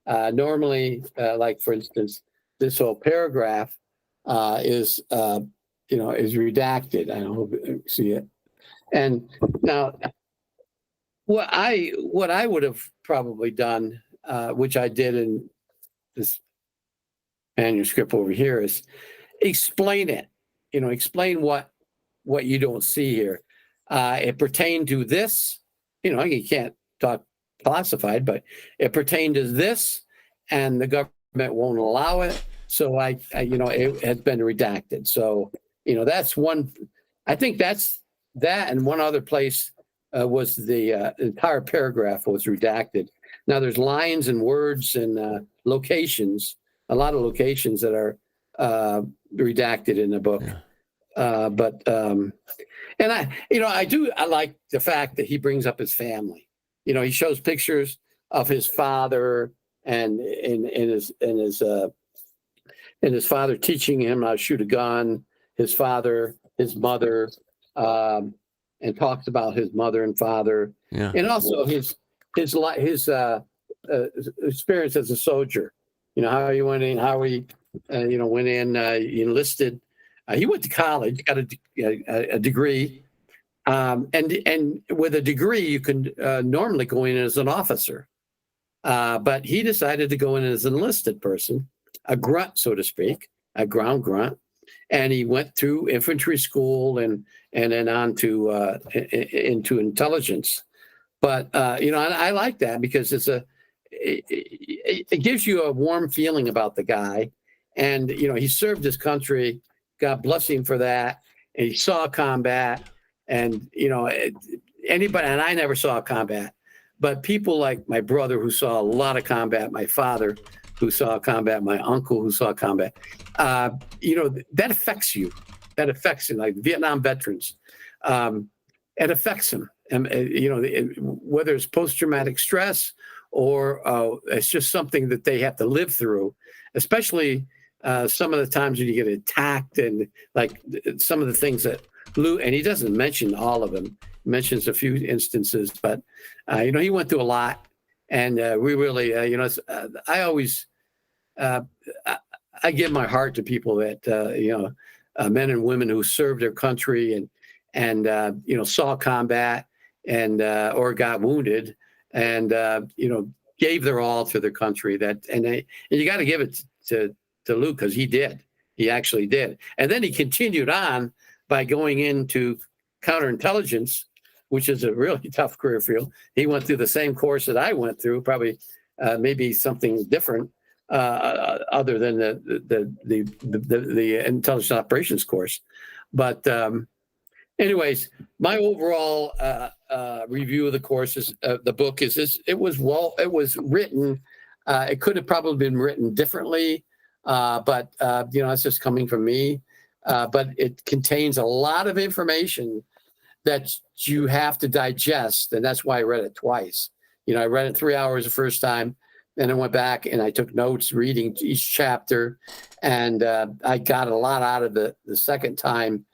Normally, like for instance, this whole paragraph is redacted. I don't know if you see it. And now, what I would have probably done, which I did in this manuscript over here, is explain it. Explain what you don't see here. It pertained to this. You can't talk classified, but it pertained to this, and the government won't allow it. So it has been redacted. So that's one. I think that's that, and one other place was the entire paragraph was redacted. Now there's lines and words and locations, a lot of locations that are redacted in the book. And I like the fact that he brings up his family. He shows pictures of his father and his father teaching him how to shoot a gun, his father, his mother, and talks about his mother and father, and also his experience as a soldier. How he went in, how he went in, enlisted. He went to college, got a degree, and with a degree you can normally go in as an officer, but he decided to go in as an enlisted person, a grunt, so to speak, a ground grunt, and he went through infantry school and then on to into intelligence. But I like that because it gives you a warm feeling about the guy, and he served his country. God bless him for that. And he saw combat, and anybody, and I never saw combat, but people like my brother who saw a lot of combat, my father who saw combat, my uncle who saw combat, that affects you. That affects him, like Vietnam veterans. It affects them. And, whether it's post-traumatic stress or it's just something that they have to live through, especially some of the times when you get attacked and like some of the things that Lue, and he doesn't mention all of them, he mentions a few instances, but he went through a lot, and we really, I always, I give my heart to people that, men and women who served their country and saw combat and or got wounded and gave their all to their country. And you got to give it to Lue, because he actually did. And then he continued on by going into counterintelligence, which is a really tough career field. He went through the same course that I went through, probably maybe something different other than the intelligence operations course. But anyways, my overall review of the course is the book is this. It was written. It could have probably been written differently. But it's just coming from me. But it contains a lot of information that you have to digest, and that's why I read it twice. I read it 3 hours the first time, and I went back and I took notes reading each chapter, and I got a lot out of the second time.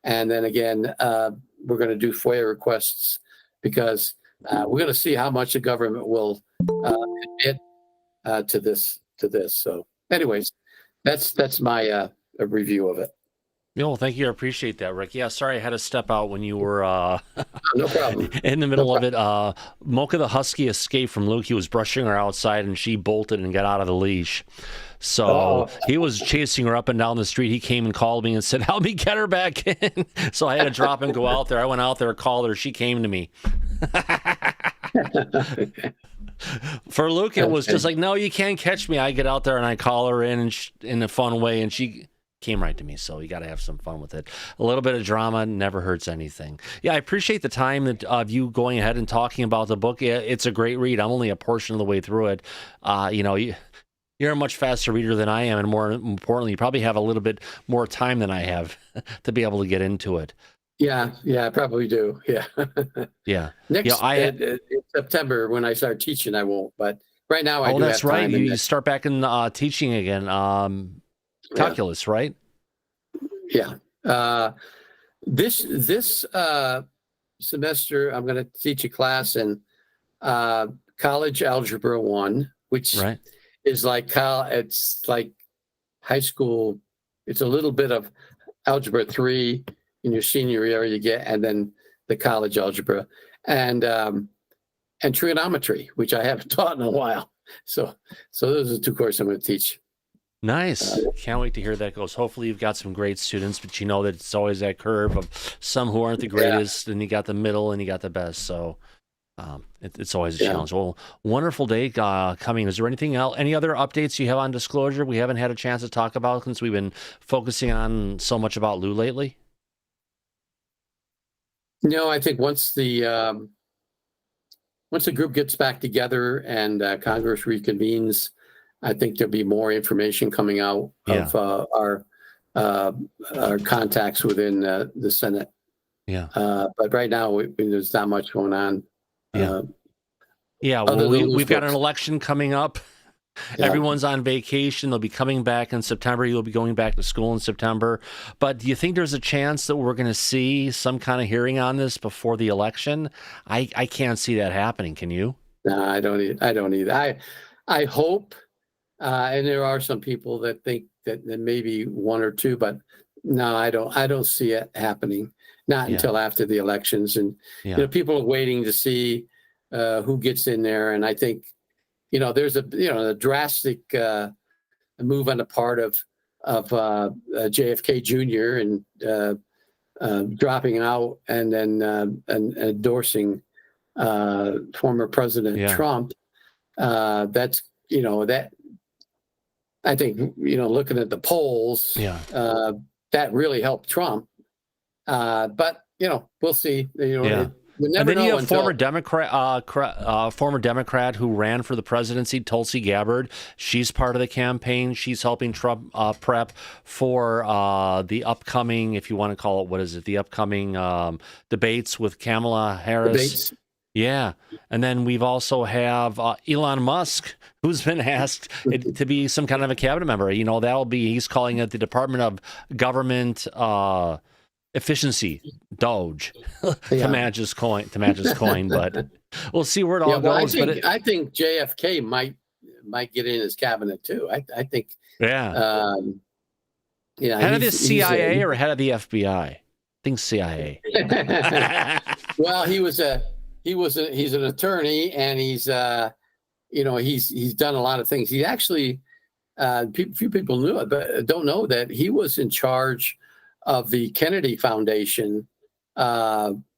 And then again, we're going to do FOIA requests because we're going to see how much the government will admit to this. So. Anyways, that's my review of it. Well, thank you. I appreciate that, Rick. Yeah, sorry I had to step out when you were no problem. in the middle of it. Mocha the Husky escaped from Luke. He was brushing her outside, and she bolted and got out of the leash. So he was chasing her up and down the street. He came and called me and said, help me get her back in. So I had to drop and go out there. I went out there, called her. She came to me. For Luke, it was just like, no, you can't catch me. I get out there and I call her in in a fun way, and she came right to me. So you got to have some fun with it. A little bit of drama never hurts anything. Yeah, I appreciate the time of you going ahead and talking about the book. It's a great read. I'm only a portion of the way through it. You're a much faster reader than I am, and more importantly, you probably have a little bit more time than I have to be able to get into it. Yeah, I probably do. Yeah. Yeah. Next in September when I start teaching, I won't. But right now I do that's have time. Right. You start back in teaching again. Calculus, right? Yeah. This semester, I'm going to teach a class in college algebra 1, which is like it's like high school. It's a little bit of algebra 3 in your senior year you get, and then the college algebra, and trigonometry, which I haven't taught in a while. So those are the 2 courses I'm going to teach. Nice. Can't wait to hear that goes. Hopefully you've got some great students, but you know that it's always that curve of some who aren't the greatest, and you got the middle and you got the best. So it's always a challenge. Well, wonderful day coming. Is there anything else, any other updates you have on Disclosure we haven't had a chance to talk about since we've been focusing on so much about Lue lately? No, I think once the group gets back together and Congress reconvenes, I think there'll be more information coming out of our contacts within the Senate. Yeah. But right now, there's not much going on. Well, we've got an election coming up. Everyone's on vacation. They'll be coming back in September. You'll be going back to school in September. But do you think there's a chance that we're going to see some kind of hearing on this before the election? I can't see that happening. Can you? No, I don't either. I hope, and there are some people that think that maybe 1 or 2, but no, I don't see it happening. Not until after the elections, and people are waiting to see who gets in there. And I think, there's a drastic move on the part of JFK Jr. and dropping out and then endorsing former President Trump. That's that. I think looking at the polls, that really helped Trump. But we'll see. And then you have former Democrat who ran for the presidency, Tulsi Gabbard. She's part of the campaign. She's helping Trump prep for the upcoming, if you want to call it, the upcoming debates with Kamala Harris. Debates. Yeah. And then we've also have Elon Musk, who's been asked to be some kind of a cabinet member. He's calling it the Department of Government Efficiency, Doge, to match his coin, but we'll see where it all goes. I think JFK might get in his cabinet too. I think. Head of the CIA or head of the FBI? I think CIA. Well, he's an attorney, and he's done a lot of things. He actually, few people knew it, but don't know that he was in charge of the Kennedy Foundation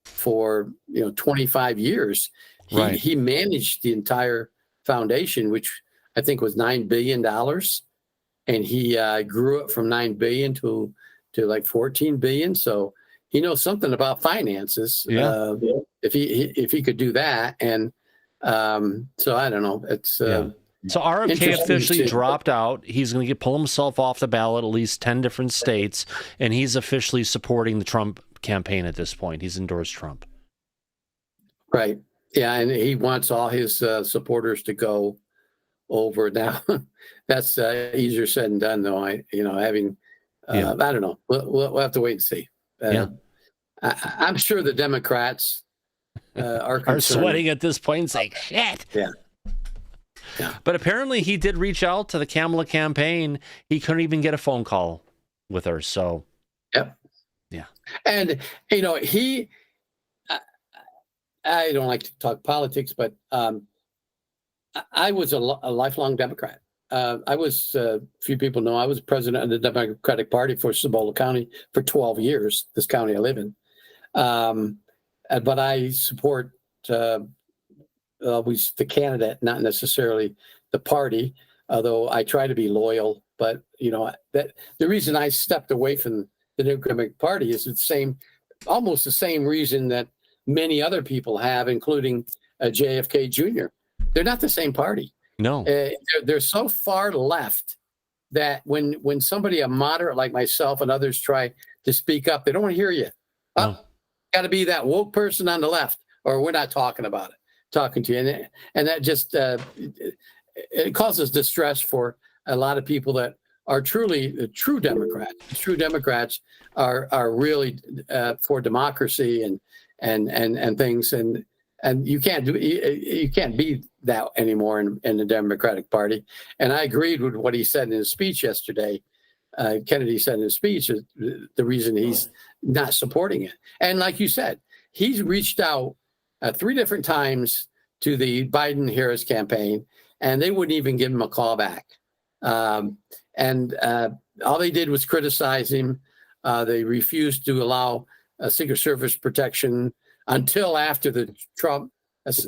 for 25 years. He managed the entire foundation, which I think was $9 billion, and he grew it from $9 billion to like $14 billion. So he knows something about finances. If he could do that, and so I don't know. It's So RFK officially dropped out. He's going to pull himself off the ballot, at least 10 different states, and he's officially supporting the Trump campaign at this point. He's endorsed Trump. Right. Yeah, and he wants all his supporters to go over now. That's easier said than done, though. I don't know. We'll have to wait and see. I'm sure the Democrats are sweating at this point and saying, shit. Yeah. But apparently he did reach out to the Kamala campaign. He couldn't even get a phone call with her. So, yeah. And, I don't like to talk politics, but I was a lifelong Democrat. I was, few people know, I was president of the Democratic Party for Cibola County for 12 years, this county I live in. But I support always the candidate, not necessarily the party, although I try to be loyal. But, that the reason I stepped away from the Democratic Party is almost the same reason that many other people have, including JFK Jr. They're not the same party. No. They're so far left that when somebody, a moderate like myself and others, try to speak up, they don't want to hear you. No. Got to be that woke person on the left, or we're not talking about it, talking to you. And that just, it causes distress for a lot of people that are truly true Democrats. True Democrats are really for democracy and things. And you can't be that anymore in the Democratic Party. And I agreed with what he said in his speech yesterday. Kennedy said in his speech is the reason he's not supporting it. And like you said, he's reached out 3 different times to the Biden-Harris campaign, and they wouldn't even give him a call back. And all they did was criticize him. They refused to allow Secret Service protection until after the Trump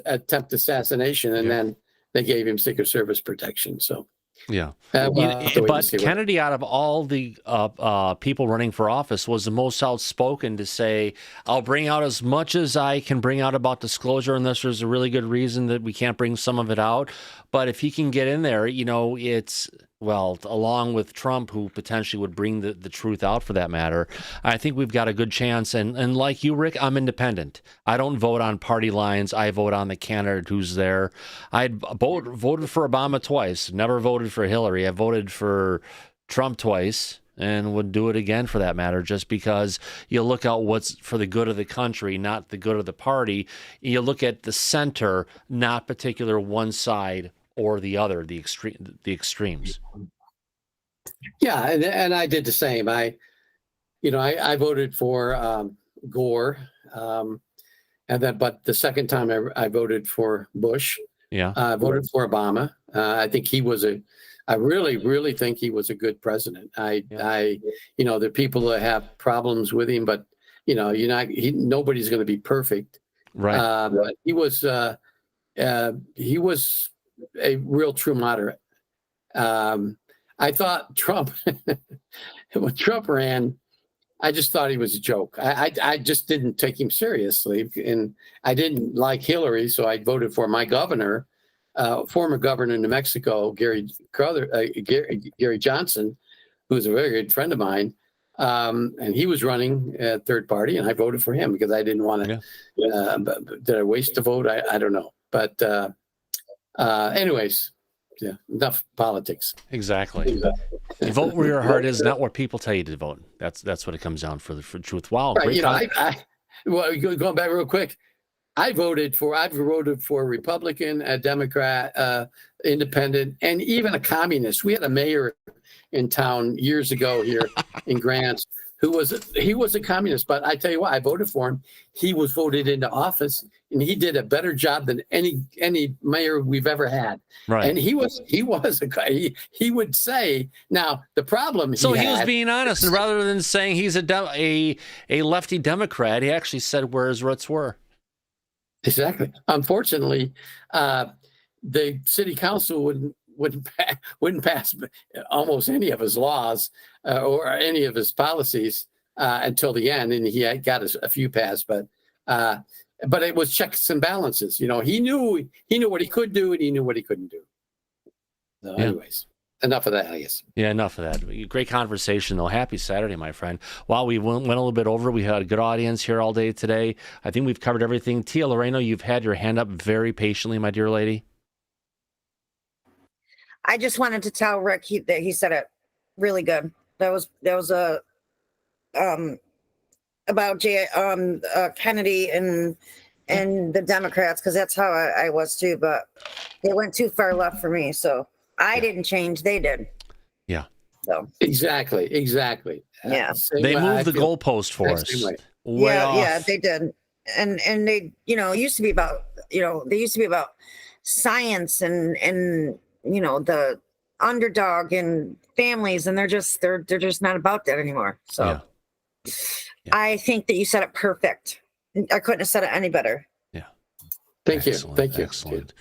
attempt assassination, and then they gave him Secret Service protection. So. Yeah, but Kennedy, out of all the people running for office, was the most outspoken to say, I'll bring out as much as I can bring out about disclosure unless there's a really good reason that we can't bring some of it out. But if he can get in there, it's, well, along with Trump, who potentially would bring the truth out for that matter, I think we've got a good chance. And like you, Rick, I'm independent. I don't vote on party lines. I vote on the candidate who's there. I voted for Obama twice, never voted for Hillary. I voted for Trump twice and would do it again for that matter, just because you look at what's for the good of the country, not the good of the party. You look at the center, not particular one side or the other, the extremes. Yeah, and I did the same. I voted for Gore, but the second time I voted for Bush. Yeah, I voted for Obama. I think I really think he was a good president. There are people that have problems with him, but nobody's going to be perfect. Right. But he was a real true moderate. I thought Trump, when Trump ran, I just thought he was a joke. I just didn't take him seriously, and I didn't like Hillary, so I voted for my governor, former governor of New Mexico, Gary Johnson, who's a very good friend of mine, and he was running third party, and I voted for him because I didn't want to. Did I waste a vote? I don't know, but anyways. Yeah, enough politics. Exactly. You vote where your heart is, not what people tell you to vote. That's what it comes down for truth. Wow. Right, well, going back real quick, I've voted for a Republican, a Democrat, independent, and even a communist. We had a mayor in town years ago here in Grants he was a communist, but I tell you what, I voted for him. He was voted into office, and he did a better job than any mayor we've ever had. Right. And he would say, now the problem. He was being honest, and rather than saying he's a lefty Democrat, he actually said where his roots were. Exactly. Unfortunately, the city council wouldn't pass almost any of his laws or any of his policies until the end, and he had got a few passed, but it was checks and balances. He knew what he could do, and he knew what he couldn't do. So, anyways, enough of that, I guess. Yeah, enough of that. Great conversation, though. Happy Saturday, my friend. Wow, we went a little bit over. We had a good audience here all day today. I think we've covered everything. Tia Loreno, you've had your hand up very patiently, my dear lady. I just wanted to tell Rick that he said it really good. That was about Kennedy and the Democrats, because that's how I was too. But they went too far left for me, so I didn't change. They did. Yeah. So exactly. Yeah. They moved the goalpost for us. Yeah, they did. And they used to be about science and the underdog and families, and they're just not about that anymore. So yeah. I think that you said it perfect. I couldn't have said it any better. Yeah. Thank you. Excellent.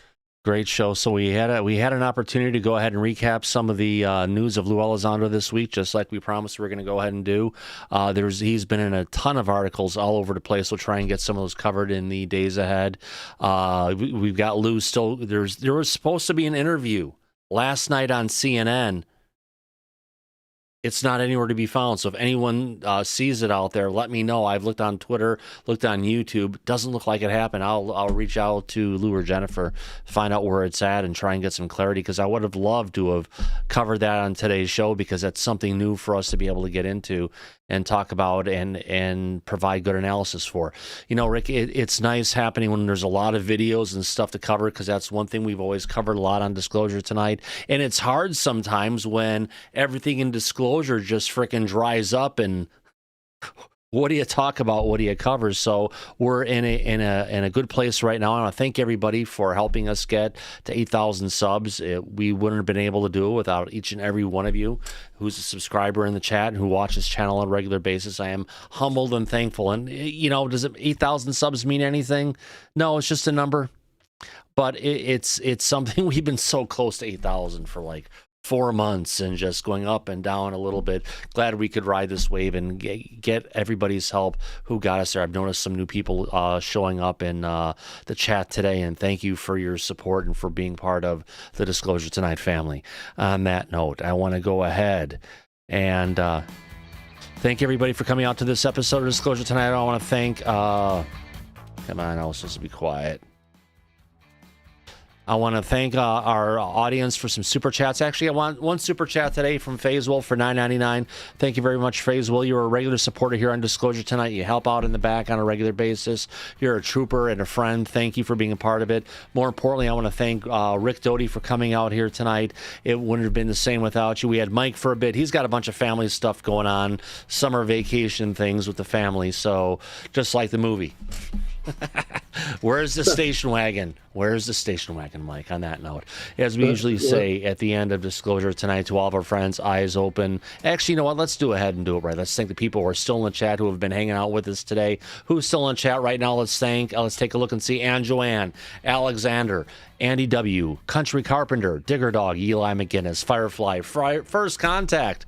Great show. So we had an opportunity to go ahead and recap some of the news of Lue Elizondo this week, just like we promised we were going to go ahead and do. He's been in a ton of articles all over the place. We'll try and get some of those covered in the days ahead. We've got Lue still. There was supposed to be an interview last night on CNN. It's not anywhere to be found. So if anyone sees it out there, let me know. I've looked on Twitter, looked on YouTube. Doesn't look like it happened. I'll reach out to Lou or Jennifer, find out where it's at, and try and get some clarity, because I would have loved to have covered that on today's show, because that's something new for us to be able to get into and talk about and provide good analysis for. Rick, it's nice happening when there's a lot of videos and stuff to cover, because that's one thing we've always covered a lot on Disclosure tonight. And it's hard sometimes when everything in Disclosure just freaking dries up and what do you talk about? What do you cover? So we're in a good place right now. I want to thank everybody for helping us get to 8,000 subs. We wouldn't have been able to do it without each and every one of you who's a subscriber in the chat and who watches this channel on a regular basis. I am humbled and thankful. And, does 8,000 subs mean anything? No, it's just a number. But it's something. We've been so close to 8,000 for like 4 months and just going up and down a little bit. Glad we could ride this wave and get everybody's help who got us there. I've noticed some new people showing up in the chat today, and thank you for your support and for being part of the Disclosure Tonight family. On that note, I want to go ahead and thank everybody for coming out to this episode of Disclosure Tonight. I want to thank come on, I was supposed to be quiet. I want to thank our audience for some super chats. Actually, I want one super chat today from Faiswell for $9.99. Thank you very much, Faiswell. You're a regular supporter here on Disclosure Tonight. You help out in the back on a regular basis. You're a trooper and a friend. Thank you for being a part of it. More importantly, I want to thank Rick Doty for coming out here tonight. It wouldn't have been the same without you. We had Mike for a bit. He's got a bunch of family stuff going on, summer vacation things with the family. So just like the movie. Where's the station wagon? Where's the station wagon, Mike? On that note, as we usually say at the end of Disclosure Tonight to all of our friends, eyes open. Actually, you know what? Let's do ahead and do it right. Let's thank the people who are still in the chat who have been hanging out with us today. Who's still in chat right now? Let's take a look and see Ann Joanne, Alexander, Andy W., Country Carpenter, Digger Dog, Eli McGinnis, Firefly, First Contact,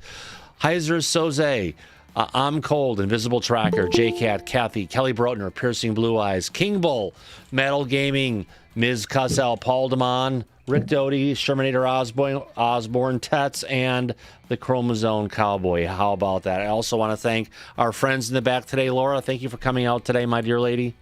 Heiser Soze, I'm Cold, Invisible Tracker, J-Cat, Kathy, Kelly Brotner, Piercing Blue Eyes, King Bull, Metal Gaming, Ms. Cussell, Paul Damon, Rick Doty, Shermanator Osborne, Tets, and the Chromosome Cowboy. How about that? I also want to thank our friends in the back today. Laura, thank you for coming out today, my dear lady.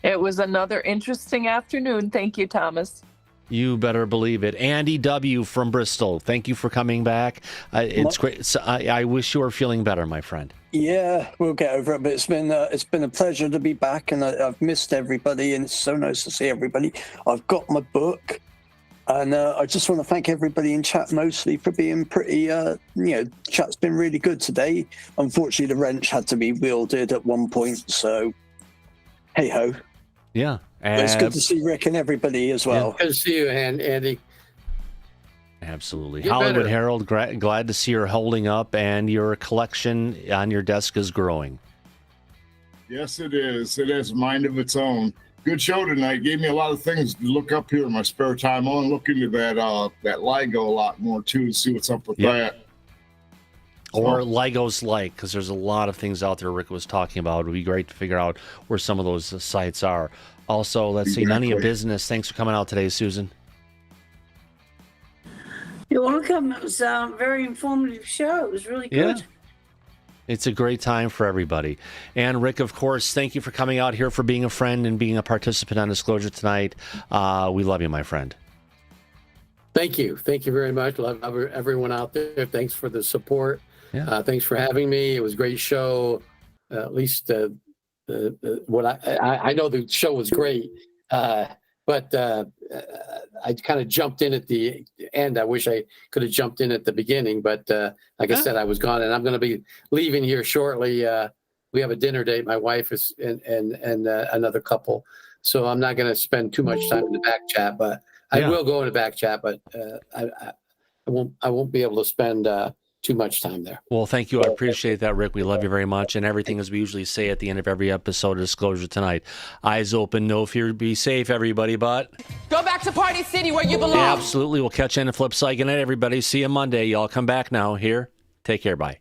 It was another interesting afternoon. Thank you, Thomas. You better believe it. Andy W. from Bristol, thank you for coming back. It's great. So I wish you were feeling better, my friend. Yeah, we'll get over it. But it's been a pleasure to be back, and I've missed everybody, and it's so nice to see everybody. I've got my book, and I just want to thank everybody in chat mostly for being pretty. Chat's been really good today. Unfortunately, the wrench had to be wielded at one point, so hey ho. Yeah. It's good to see Rick and everybody as well. Good to see you, Andy. Absolutely. Hollywood Herald, glad to see you're holding up and your collection on your desk is growing. Yes, it is. It has a mind of its own. Good show tonight. Gave me a lot of things to look up here in my spare time. I want to look into that LIGO a lot more, too, to see what's up with that. Or LIGO's like, because there's a lot of things out there Rick was talking about. It would be great to figure out where some of those sites are. Also, let's see, none of your business. Thanks for coming out today, Susan. You're welcome. It was a very informative show. It was really good. Yeah. It's a great time for everybody. And Rick, of course, thank you for coming out here, for being a friend and being a participant on Disclosure Tonight. We love you, my friend. Thank you. Thank you very much. Love everyone out there. Thanks for the support. Yeah. Thanks for having me. It was a great show. At least what I know the show was great, but I kind of jumped in at the end. I wish I could have jumped in at the beginning, but like I said, I was gone, and I'm going to be leaving here shortly. We have a dinner date, my wife is and another couple, so I'm not going to spend too much time in the back chat, but I will go in the back chat, but I won't be able to spend too much time there. Well, thank you. I appreciate that, Rick. We love you very much. And everything, as we usually say at the end of every episode of Disclosure Tonight, eyes open, no fear, be safe, everybody, but go back to Party City where you belong. Absolutely. We'll catch you on the flip side. Good night, everybody. See you Monday. Y'all come back now here. Take care. Bye.